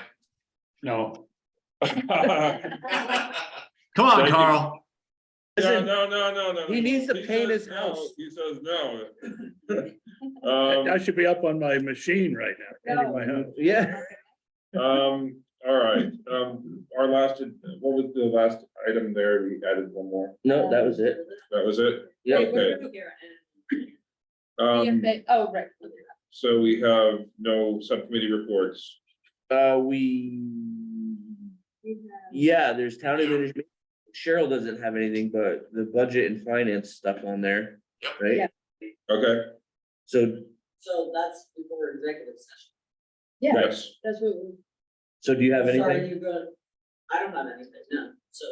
No. Come on, Thank you. Carl. Listen, No. he needs to paint says his no. house. He says no. I should be up on my machine right now. painting my house. Yeah. All right, our last, what was the last item there? We added one more. No, that was it. That was it? Yeah. Okay. Oh, right. So we have no subcommittee reports. Yeah, there's town administration. Cheryl doesn't have anything but the budget and finance stuff on there. Yep. Right? Yeah. Okay, So that's before executive session. yes, That's what we. do you have anything? you're gonna, I don't have anything, no, so,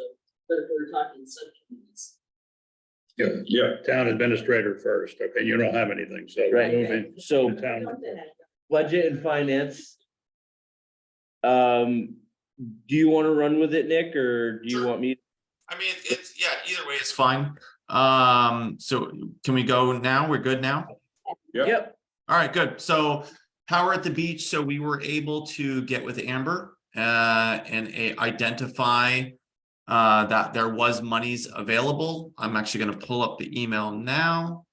but if we're talking subcommittees. yeah, Town administrator first. Okay, you don't have anything, so. Right. moving So to town. budget and finance. Do you want to run with it, Nick, or do you want me? I mean, it's, yeah, either way is fine. So can we go now? We're good now? Yep. All right, good. So power at the beach. So we were able to get with Amber and identify that there was monies available. I'm actually going to pull up the email now.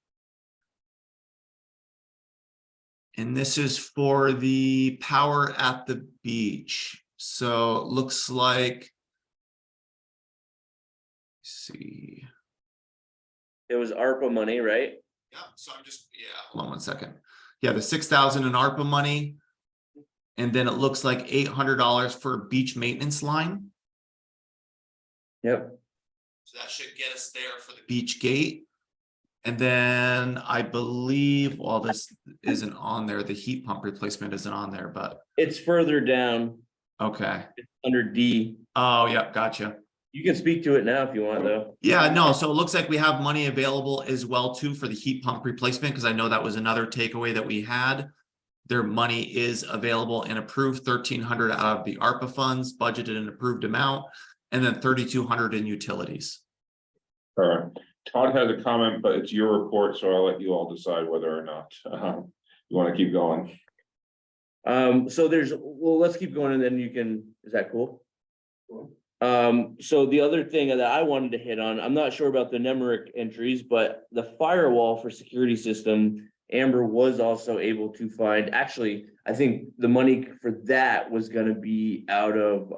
And this is for the power at the beach. So it looks like, let's see. It was ARPA money, right? Yeah, so I'm just, hold on one second. Yeah, the 6,000 in ARPA money. And then it looks like $800 for a beach maintenance line. Yep. So that should get us there for the beach gate. And then I believe, well, this isn't on there, the heat pump replacement isn't on there, but It's further down. okay. It's under D. Oh, yeah, gotcha. You can speak to it now if you want, though. Yeah, no, so it looks like we have money available as well too for the heat pump replacement, because I know that was another takeaway that we had. Their money is available and approved, 1,300 out of the ARPA funds, budgeted and approved amount, and then 3,200 in utilities. all right. Todd has a comment, but it's your report, so I'll let you all decide whether or not you want to keep going. So let's keep going and then you can, is that cool? So the other thing that I wanted to hit on, I'm not sure about the Nemrick entries, but the firewall for security system, Amber was also able to find, actually, I think the money for that was gonna be out of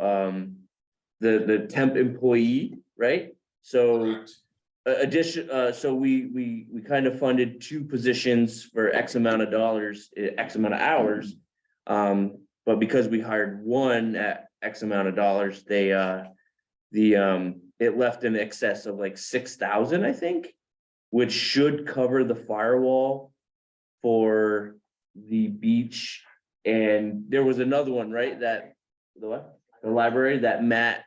the temp employee, right? So so we kind of funded 2 positions for X amount of dollars, X amount of hours. But because we hired one at X amount of dollars, it left in excess of like 6,000, I think, which should cover the firewall for the beach. And there was another one, right? That the library that Matt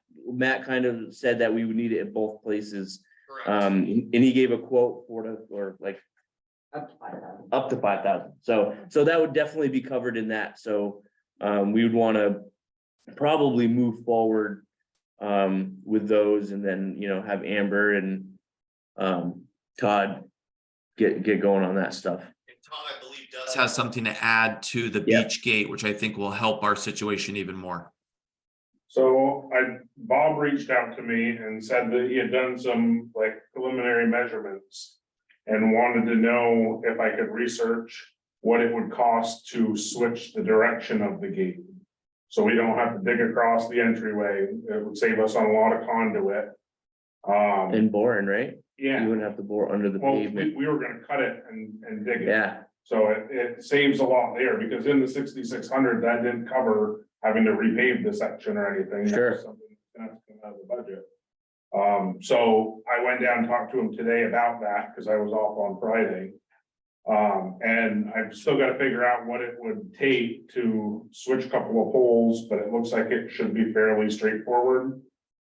kind of said that we would need it at both places. And he gave a quote for like up to 5,000. So that would definitely be covered in that. So we would want to probably move forward with those, and then, you know, have Amber and Todd get going on that stuff. And Todd, I believe, has something to add to the beach gate, which I think will help our situation even more. So Bob reached out to me and said that he had done some like preliminary measurements and wanted to know if I could research what it would cost to switch the direction of the gate. So we don't have to dig across the entryway. It would save us on a lot of conduit. And boring, right? Yeah. You wouldn't have to bore under the Well, pavement. we were gonna cut it and dig it. Yeah. So it saves a lot there, because in the 6,600, that didn't cover having to repave the section or anything. That was Sure. something that's gonna come out of the budget. So I went down and talked to him today about that, because I was off on Friday. And I've still got to figure out what it would take to switch a couple of poles, but it looks like it should be fairly straightforward.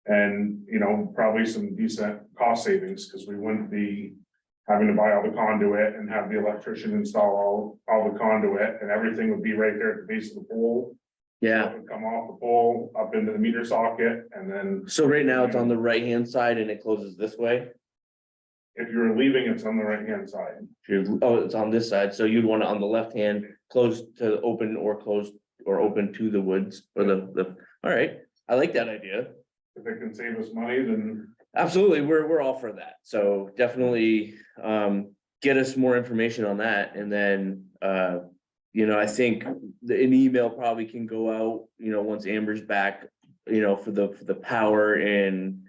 And, you know, probably some decent cost savings, because we wouldn't be having to buy all the conduit and have the electrician install all the conduit, and everything would be right there at the base of the pole. Yeah. It would come off the pole, up into the meter socket, and then So right now it's on the right-hand side and it closes this way. if you're leaving, it's on the right-hand side. Oh, it's on this side. So you'd want it on the left hand, closed to open or closed or open to the woods or all right. I like that idea. If it can save us money, then Absolutely. We're all for that. So definitely get us more information on that. And then you know, I think an email probably can go out, you know, once Amber's back, you know, for the power and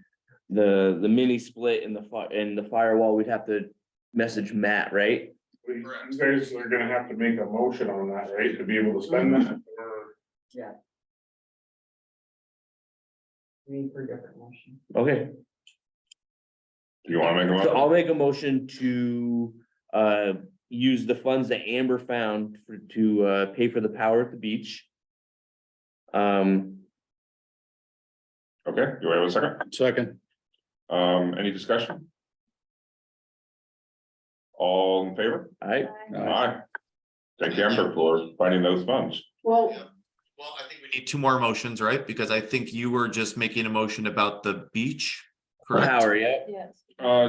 the mini split and the firewall. We'd have to message Matt, right? you guys are gonna have to make a motion on that, right, to be able to spend that, or Yeah. Need for different motion. Okay. Do you want to make a So motion? I'll make a motion to use the funds that Amber found to pay for the power at the beach. Okay, do I have a second? Second. Any discussion? All in favor? Aye. Aye. Thank you, Amber, for finding those funds. Well, Well, I think we need two more motions, right? Because I think you were just making a motion about the beach, correct? Power, yeah. Yes.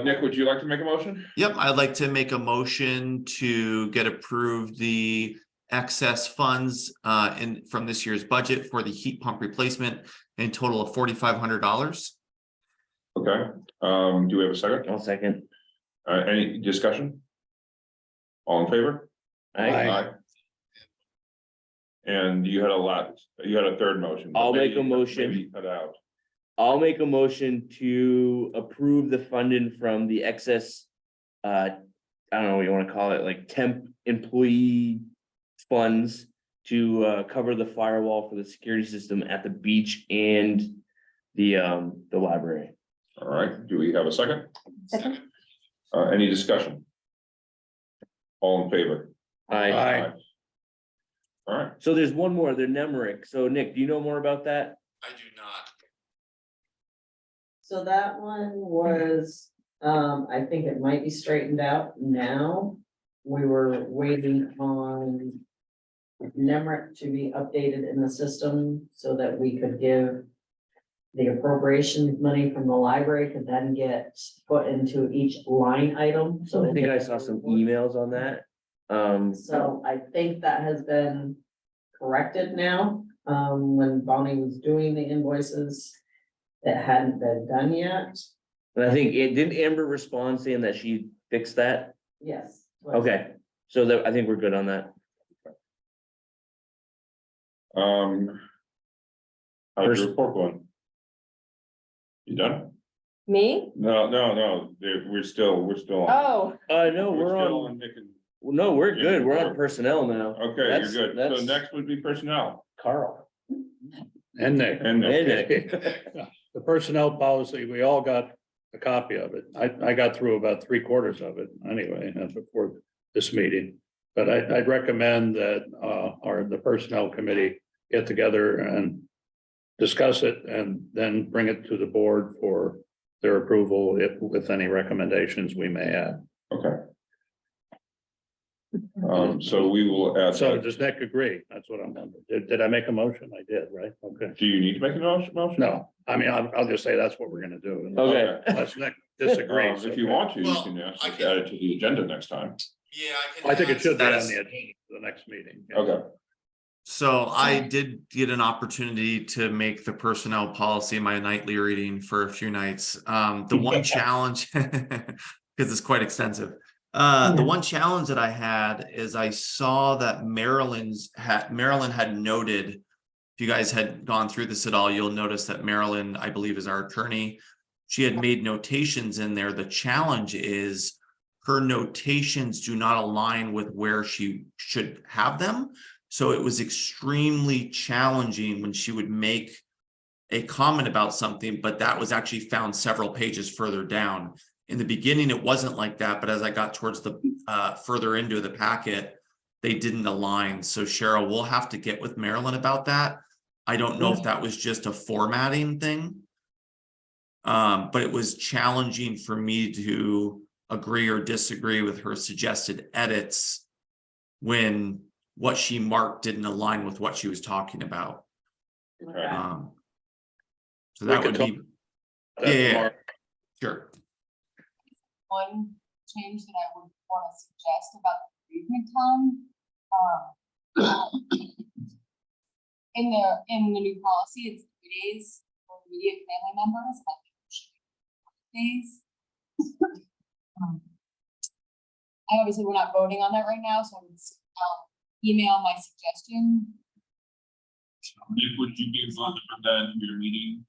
Nick, would you like to make a motion? Yep, I'd like to make a motion to get approved the excess funds from this year's budget for the heat pump replacement in total of $4,500. Okay, do we have a second? I'll second. Any discussion? All in favor? Aye. And you had a third motion. but I'll make maybe- a motion. maybe cut out. I'll make a motion to approve the funding from the excess. I don't know what you want to call it, like temp employee funds to cover the firewall for the security system at the beach and the library. All right, do we have a second? Second. Any discussion? All in favor? Aye. All right, So there's one more, they're Nemrick. So Nick, do you know more about that? I do not. So that one was, I think it might be straightened out now. We were waiting on NEMRIC to be updated in the system so that we could give the appropriation money from the library could then get put into each line item. So I think I saw some emails on that. So I think that has been corrected now. When Bonnie was doing the invoices, it hadn't been done yet. And I think didn't Amber respond saying that she fixed that? Yes. Okay, so that, I think we're good on that. how's your report going? You done? Me? No, we're still on. Oh, No, we're still on, Nick and- no, we're Yeah, good. We're on we're- personnel now. Okay, That's- you're good. So that's- next would be personnel. Carl. And Nick. And Nick. Nick. The personnel policy, we all got a copy of it. I got through about 3/4 of it anyway, before this meeting. But I'd recommend that the personnel committee get together and discuss it and then bring it to the board for their approval with any recommendations we may add. Okay. So we will add. So does Nick agree? That's what I'm wondering. Did I make a motion? I did, right? Okay. Do you need to make a motion? No, I mean, I'll just say that's what we're gonna do. Okay. Unless Nick disagrees. If you want to, you Well, can ask I us can- to add it to the agenda next time. Yeah, I can. I think it add should be on status. the agenda for the next meeting. Okay. So I did get an opportunity to make the personnel policy my nightly reading for a few nights. The one challenge, because it's quite extensive. The one challenge that I had is I saw that Maryland had noted, if you guys had gone through this at all, you'll notice that Maryland, I believe, is our attorney. She had made notations in there. The challenge is her notations do not align with where she should have them. So it was extremely challenging when she would make a comment about something, but that was actually found several pages further down. in the beginning, it wasn't like that, but as I got towards the further into the packet, they didn't align. So Cheryl, we'll have to get with Marilyn about that. I don't know if that was just a formatting thing. But it was challenging for me to agree or disagree with her suggested edits when what she marked didn't align with what she was talking about. So that would be, yeah, sure. One change that I would want to suggest about the bereavement time. In the new policy, it's 3 days for immediate family members, like days. I obviously we're not voting on that right now, so I'll email my suggestion. Nick, would you be able to put that into your meeting?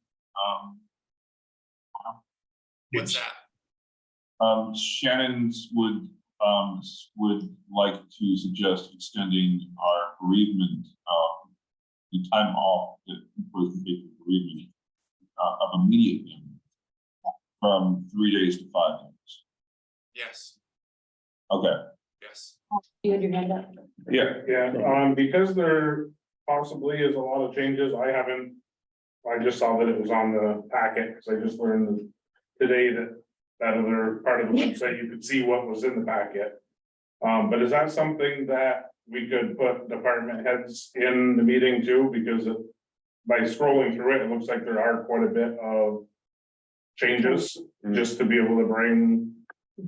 What's that? Shannon's would like to suggest extending our bereavement, the time off that employees can take for bereavement of immediate family from 3 days to 5 days. Yes. Okay. Yes. You had your hand up. Yeah, because there possibly is a lot of changes, I just saw that it was on the packet, because I just learned today that other part of the website, you could see what was in the packet. But is that something that we could put department heads in the meeting too? Because by scrolling through it, it looks like there are quite a bit of changes, just to be able to bring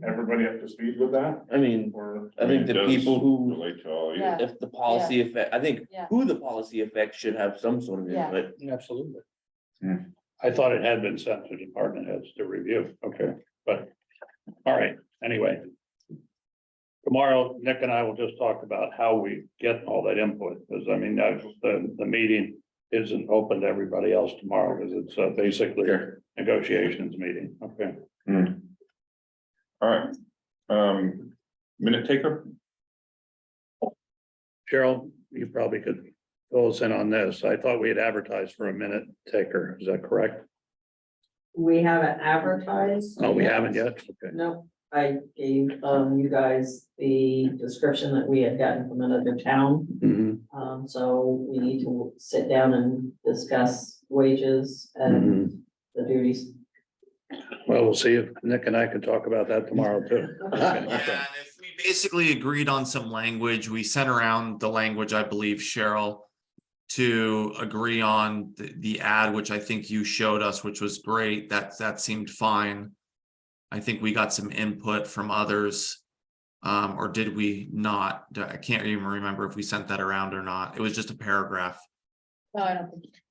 everybody up to speed with that. I mean, Or I think the people who, relate to all you. Yeah. if the policy affect, I think Yeah. who the policy affects should have some sort of Yeah. input. Absolutely. Hmm. I thought it had been sent to department heads to review. Okay, but, all right, anyway. Tomorrow, Nick and I will just talk about how we get all that input, because I mean, the meeting isn't open to everybody else tomorrow, because it's basically a negotiations meeting. Okay. All right, minute taker. Cheryl, you probably could fill us in on this. I thought we had advertised for a minute taker. Is that correct? We haven't advertised. Oh, we haven't yet? Okay. No, I gave you guys the description that we had gotten from another town. Mhm. So we need to sit down and discuss wages and the duties. Well, we'll see if Nick and I can talk about that tomorrow too. Yeah, and if we basically agreed on some language, we sent around the language, I believe, Cheryl, to agree on the ad, which I think you showed us, which was great. That seemed fine. I think we got some input from others. Or did we not? I can't even remember if we sent that around or not. It was just a paragraph. No, I don't think.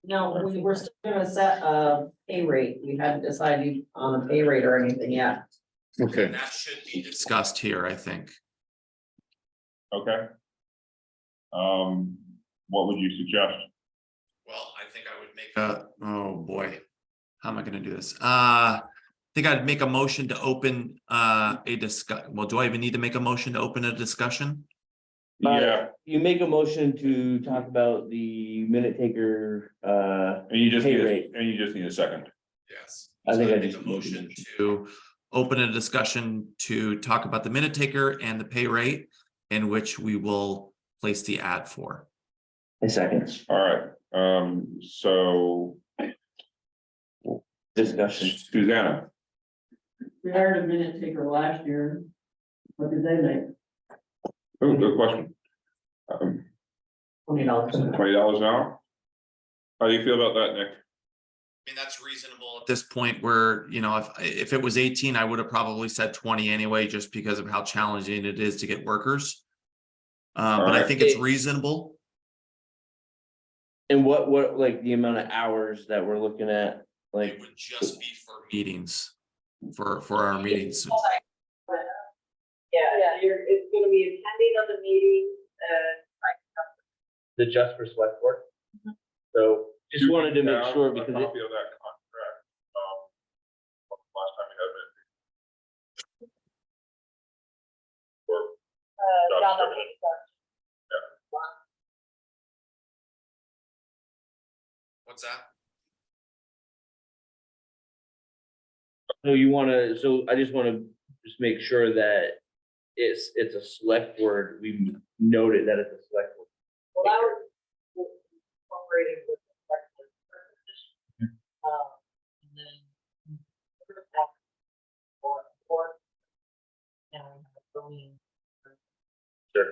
No, we were still gonna set a pay rate. We hadn't decided on a pay rate or anything yet. Okay. That should be discussed here, I think. Okay. What would you suggest? Well, I think I would make oh boy, how am I gonna do this? I think I'd make a motion to open a well, do I even need to make a motion to open a discussion? Yeah, You make a motion to talk about the minute taker, and you just pay need, rate. and you just need a second. Yes. I think So I make just a motion to open a discussion to talk about the minute taker and the pay rate in which we will place the ad for. A second All right, so discussion. Susanna, We hired a minute taker last year. What did they make? oh, good question. $20. $20 an hour? How do you feel about that, Nick? I mean, that's reasonable at this point where, you know, if it was 18, I would have probably said 20 anyway, just because of how challenging it is to get workers. But I right. think it's reasonable. And what, like the amount of hours that we're looking at, like. It would just be for meetings, for our meetings. Yeah, it's gonna be attending of the meeting, The just for select board. So just wanted to make sure because A copy of that contract, last time we had it. Or job description. What's that? So you wanna, so I just wanna just make sure that it's a select board, we noted that it's a select board. Well, that was incorporated with the select board purposes. And then or and zoning. Sure.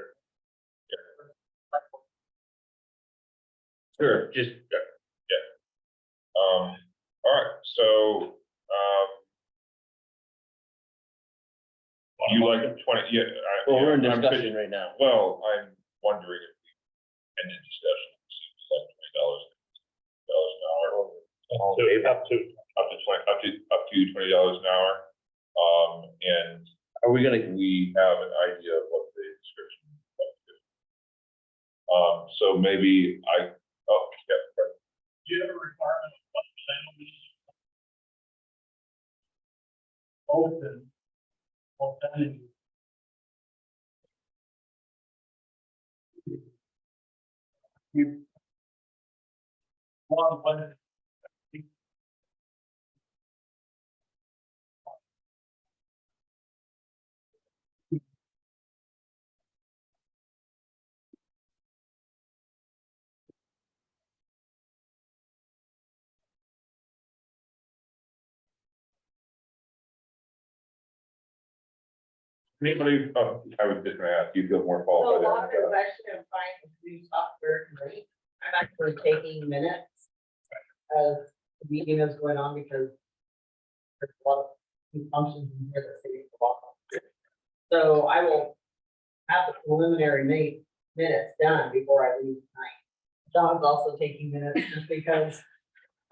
Sure, Just, all right, so, you like 20, yeah. well, we're in I'm discussion right now. Well, I'm wondering if we end the discussion, it's like $20 an hour. Up to $20 an hour. And Are we gonna, we have an idea of what the description. So maybe yeah. Do you have a requirement of what percent of these? Open. Open. You. One. Anybody, I was just gonna ask, you feel more So qualified? a lot of it is actually I'm trying to do software great. I'm actually taking minutes as the meeting is going on because there's a lot of functions in here that say it's a lot. So I will have the preliminary minutes done before I leave tonight. John's also taking minutes just because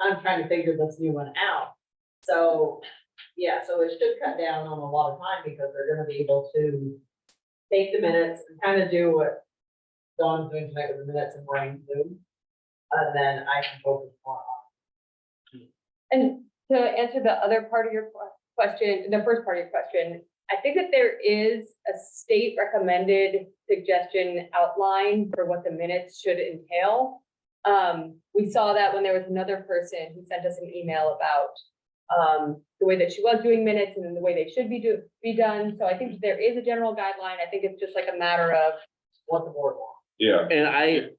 I'm trying to figure this new one out. So, yeah, so it should cut down on a lot of time because they're gonna be able to take the minutes and kind of do what Dawn's doing tonight with the minutes and Brian Zoom. And then I can focus more on. And to answer the other part of your question, the first part of your question, I think that there is a state recommended suggestion outline for what the minutes should entail. We saw that when there was another person who sent us an email about the way that she was doing minutes and then the way they should be done. So I think there is a general guideline. I think it's just like a matter of what the board wants. Yeah. and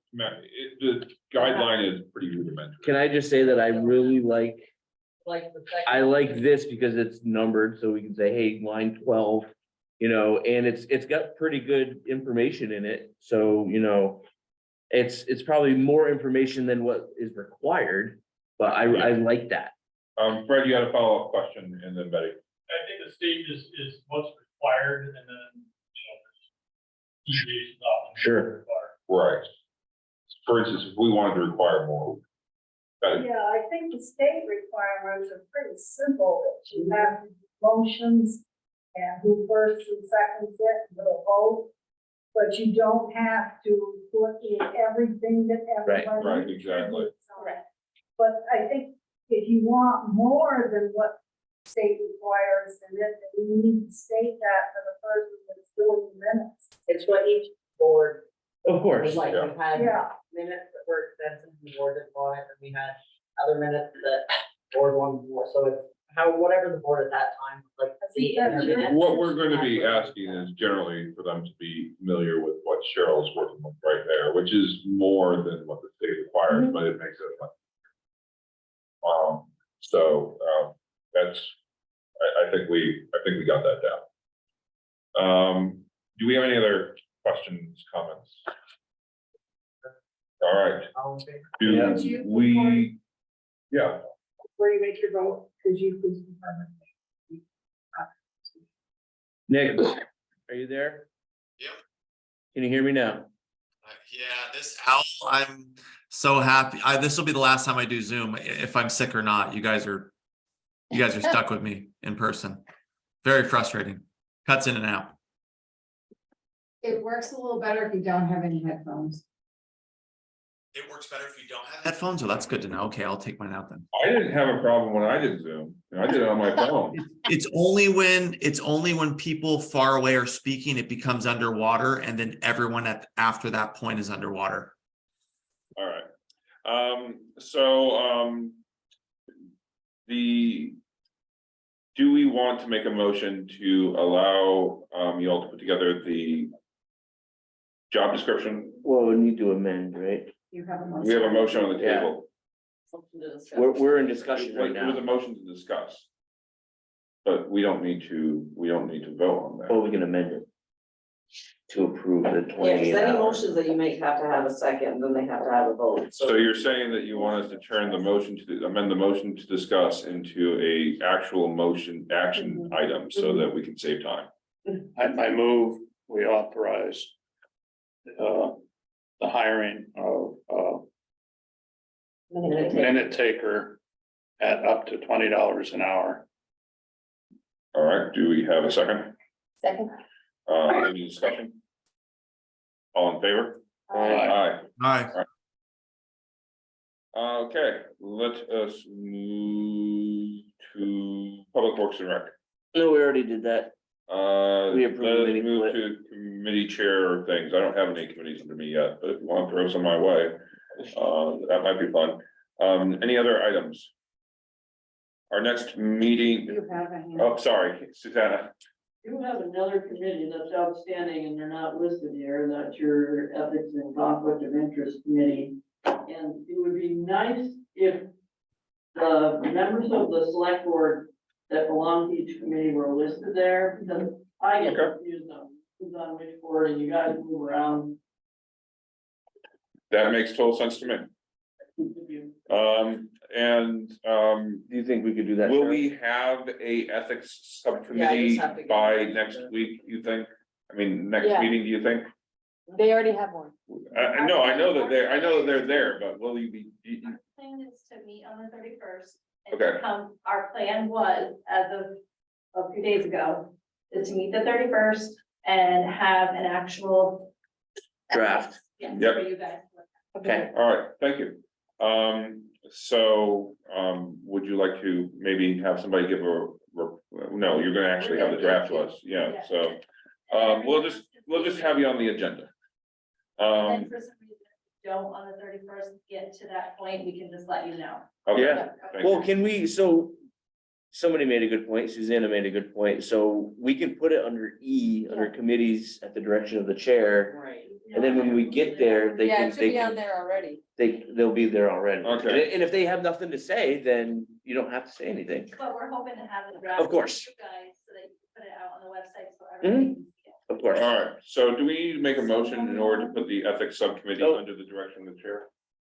The guideline is pretty rudimentary. can I just say that I really like, Like the I second. like this because it's numbered, so we can say, hey, line 12, you know, and it's got pretty good information in it, so, you know, it's probably more information than what is required, but I like that. Fred, you had a follow-up question, and then Betty. I think the stage is what's required and then, deviations off. Sure. Right. For instance, if we wanted to require more. Betty? Yeah, I think the state requirements are pretty simple, that you have motions and who first and seconds it, and they'll vote. But you don't have to put in everything that everybody. Right, exactly. But I think if you want more than what state requires, then you need to state that for the person that's doing the minutes. It's what each board Of course, would like. yeah. We've had Yeah. minutes that were extensive, the board didn't want it, and we had other minutes that board wanted more, so it's whatever the board at that time, like, see. in their minutes. What we're going to be asking is generally for them to be familiar with what Cheryl's working with right there, which is more than what the state requires, but it makes it fun. That's, I think we got that down. Do we have any other questions, comments? All right. Yeah. Do we, yeah, Before you make your vote, could you please confirm? Nick, are you there? Yep. Can you hear me now? Yeah, this owl, I'm so happy. This will be the last time I do Zoom. If I'm sick or not, you guys are stuck with me in person. Very frustrating. Cuts in and out. It works a little better if you don't have any headphones. It works better if you don't have headphones. Oh, that's good to know. Okay, I'll take mine out then. I didn't have a problem when I did Zoom. I did it on my phone. It's only when people far away are speaking, it becomes underwater, and then everyone after that point is underwater. All right. do we want to make a motion to allow, you all to put together the job description? Well, we need to amend, right? You have a We have a motion on the Yeah. table. We're in discussion right It was a now. motion to discuss. But we don't need to vote on that. Or we can amend it. To approve the Yeah, 'cause 28 any hours. motions that you make have to have a second, then they have to have a vote, So you're saying that you want us to turn the motion to amend the motion to discuss into a actual motion action item so that we can save time. I move, we authorize the hiring of minute taker at up to $20 an hour. All right, do we have a second? Second. Any discussion? All in favor? Aye. Aye. Okay, let us move to Public Works and Rec. No, we already did that. We approved Let us committee move split. to committee chair things. I don't have any committees under me yet, but if you want to throw some my way, that might be fun. Any other items? Our next meeting, You have a hand. oh, sorry, Susanna. You have another committee that's outstanding and they're not listed here, that's your Ethics and Conflict of Interest Committee. And it would be nice if the members of the select board that belong to each committee were listed there, because I get confused on who's on which board and you guys move around. That makes total sense to me. Do you think we could do that? Will Sharon? we have a ethics subcommittee have to get by it. next week, you think? I mean, next Yeah. meeting, do you think? They already have one. I know that they're there, but will you be? Plan is to meet on the 31st. Okay. Our plan was, as of a few days ago, is to meet the 31st and have an actual. Draft. Yes, Yep. for you guys. Okay. All right, thank you. Would you like to maybe have somebody give no, you're gonna actually have the draft to us, yeah, so. We'll just have you on the agenda. And then for some reason, if you don't on the 31st get to that point, we can just let you know. Okay, Yeah. thank Well, you. can we, so somebody made a good point, Susanna made a good point, so we can put it under E, under committees at the direction of the chair. Right. And then when we get there, they Yeah, can, it should they be on can, there already. they'll be there already. Okay. And if they have nothing to say, then you don't have to say anything. But we're hoping to have the draft. Of course. for you guys, so that you can put it out on the website, so everybody can see it. Of course. All right, so do we need to make a motion in order to put the ethics subcommittee No. under the direction of the chair?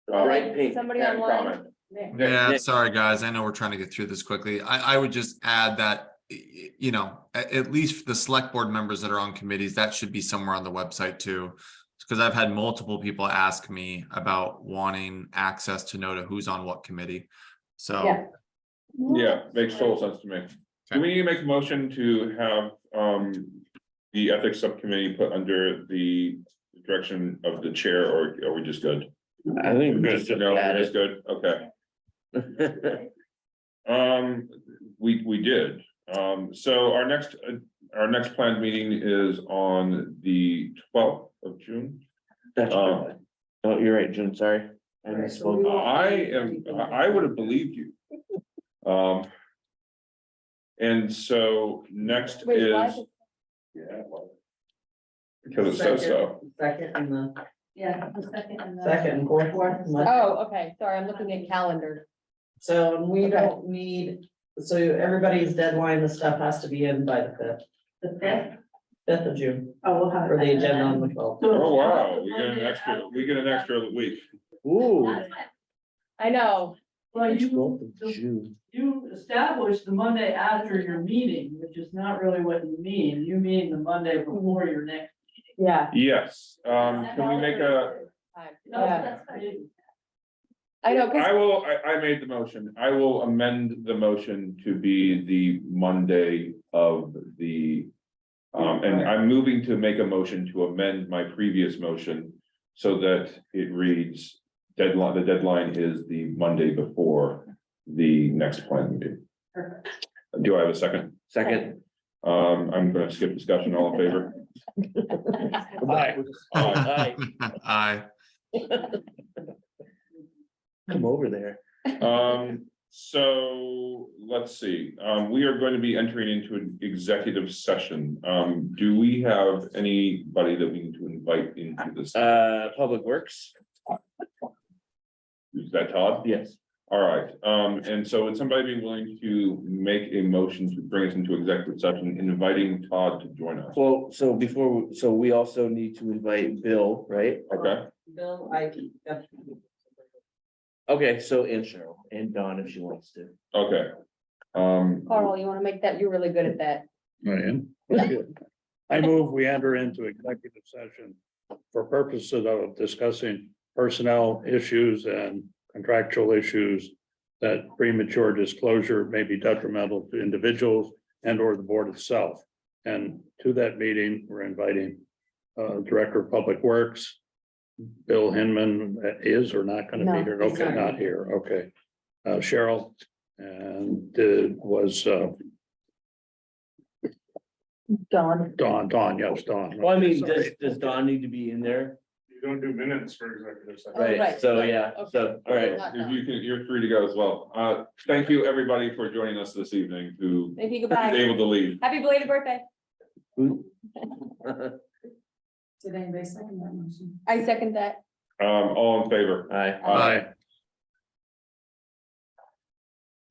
Bright pink. Somebody And online. comment. Yeah, Nick. sorry, guys. I know we're trying to get through this quickly. I would just add that, you know, at least the select board members that are on committees, that should be somewhere on the website too. Because I've had multiple people ask me about wanting access to know to who's on what committee. So, Yeah. Yeah, makes total sense to me. Do we need to make a motion to have the ethics subcommittee put under the direction of the chair, or are we just good? I think we're just No, at we're just it. good, okay. We did, so our next planned meeting is on the 12th of June. That's right. Oh, you're right, June, sorry. I Right, so we misspoke. won't- I would have believed you. And so next Wait, why is. Yeah. Because it says so. Second and the Yeah, the second and the. second and fourth one. Oh, okay, sorry, I'm looking at calendar. So we Okay. don't need, so everybody's deadline, the stuff has to be in by the The 5th. 5th of June Oh, we'll have. for the agenda on the 12th. Oh, wow, we get an extra week. Ooh. That's fine. I know. Well, Twelfth of June. you established the Monday after your meeting, which is not really what you mean. You mean the Monday before your next. Yeah. Yes, can we make a, No, Yeah. that's fine. I know, 'cause- I made the motion, I will amend the motion to be the Monday of the. And I'm moving to make a motion to amend my previous motion so that it reads deadline, the deadline is the Monday before the next plan meeting. Do I have a second? Second. I'm gonna skip discussion, all in favor? Aye. Aye. aye. Come over there. So let's see, we are going to be entering into an executive session. Do we have anybody that we need to invite into this? Public Works? Is that Todd? Yes. All right, and so would somebody be willing to make a motion to bring us into executive session, inviting Todd to join us? Well, so we also need to invite Bill, right? Okay, Bill, Okay, so and Cheryl and Dawn if she wants to. okay. Carl, you wanna make that, you're really good at that. I move we enter into executive session for purposes of discussing personnel issues and contractual issues that premature disclosure may be detrimental to individuals and or the board itself. And to that meeting, we're inviting Director of Public Works, Bill Hinman is or not going to be No, here. he's Okay, not. not here. Okay. Cheryl and was Dawn. Dawn, yes, Dawn. Well, I mean, Sorry. does Dawn need to be in there? You don't do minutes for executive session. Oh, right, So, right, yeah, okay. so, all right. If you can, you're free to go as well. Thank you, everybody, for joining us this evening, who Thank you, is goodbye. able to leave. Happy belated birthday. Did anybody second that motion? I second that. All in favor? Aye. Aye.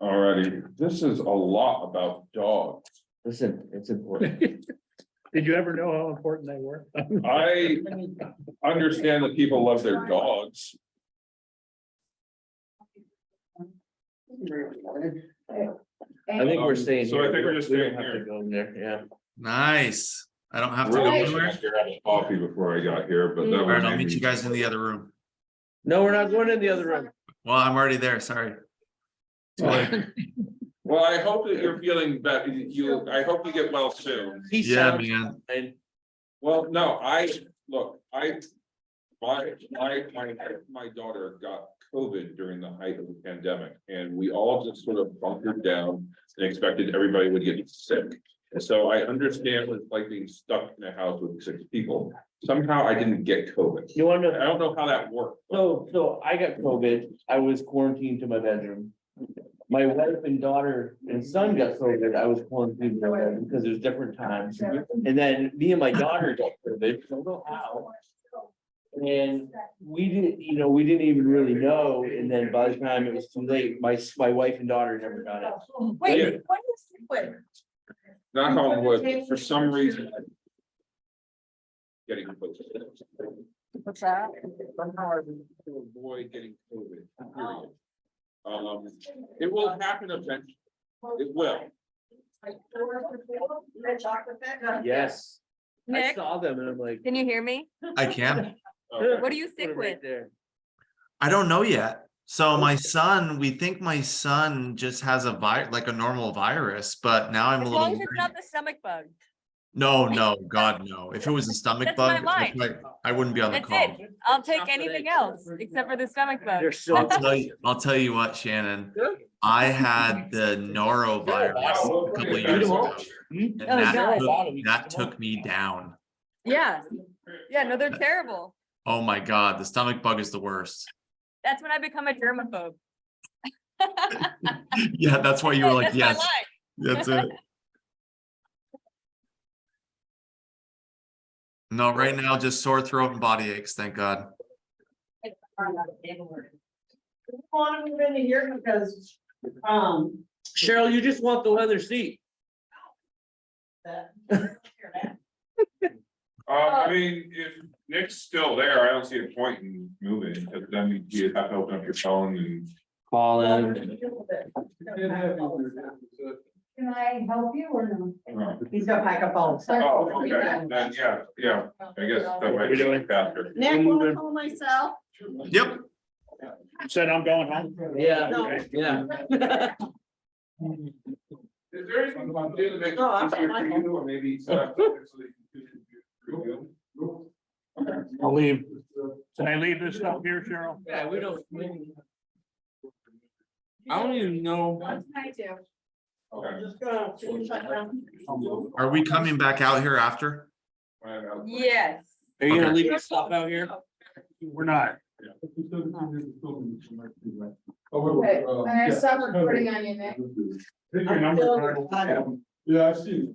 Alrighty, this is a lot about dogs. Listen, it's important. Did you ever know how important they were? I understand that people love their dogs. I think we're staying So I here. think we're just We don't staying have to here. go in there, yeah. Nice. I don't have to go Really wish anywhere. I could have coffee before I got here, but that All right, was. I'll meet you guys in the other room. No, we're not going in the other room. Well, I'm already there, sorry. Well, I hope that you're feeling better. I hope you get well soon. He Yeah, sounds man. fine. Well, no, my daughter got COVID during the height of the pandemic, and we all just sort of bunkered down and expected everybody would get sick. And so I understand what it's like being stuck in a house with 6 people. Somehow I didn't get COVID. You wanna know? I don't know how that worked. So I got COVID. I was quarantined to my bedroom. My wife and daughter and son got COVID. I was quarantined to my bedroom because it was different times. And then me and my daughter got COVID. I don't know how. And we didn't even really know. And then by the time it was too late, my wife and daughter never got it. Wait, Yeah. what is it with? Knock on wood, but for some reason. Getting COVID. What's that? To avoid getting COVID, period. It will happen eventually. It will. Yes. I Nick? saw them and I'm like. Can you hear me? I can. Okay. What are you Put sick it right with? there. I don't know yet. So we think my son just has like a normal virus, but now I'm a As little. long as it's worried. not the stomach bug. No, God, no. If it was a stomach That's my bug, line. I wouldn't be on the That's call. it. I'll take anything else except for the stomach bug. They're so. I'll tell you what, Shannon. I had the norovirus a couple of years ago. And Oh, God. that took me down. Yeah. Yeah, no, they're terrible. Oh my God, the stomach bug is the worst. That's when I become a germaphobe. Yeah, that's why you were like, That's my yes, line. that's it. No, right now, just sore throat and body aches, thank God. Want to move into here because, Cheryl, you just want the leather seat. I mean, if Nick's still there, I don't see a point in moving, because then you have to open up your phone and. Call in. Can I help you or no? he's got microphones. Oh, okay, then, yeah, I guess that might be faster. Nick, want to call myself? Yep. Said I'm going home. Yeah, No. yeah. Is there anything we can do to make it No, I'm easier for fine. you, or maybe set up something so that you can review? I'll leave. Can I leave this stuff here, Cheryl? Yeah, we don't. I don't even know. I do. Okay. Just gonna change that down. Are we coming back out here after? Yes. Are you gonna Okay. leave your stuff out here? We're not. Okay, and I stop recording on your neck. Pick your number. Yeah, I've seen.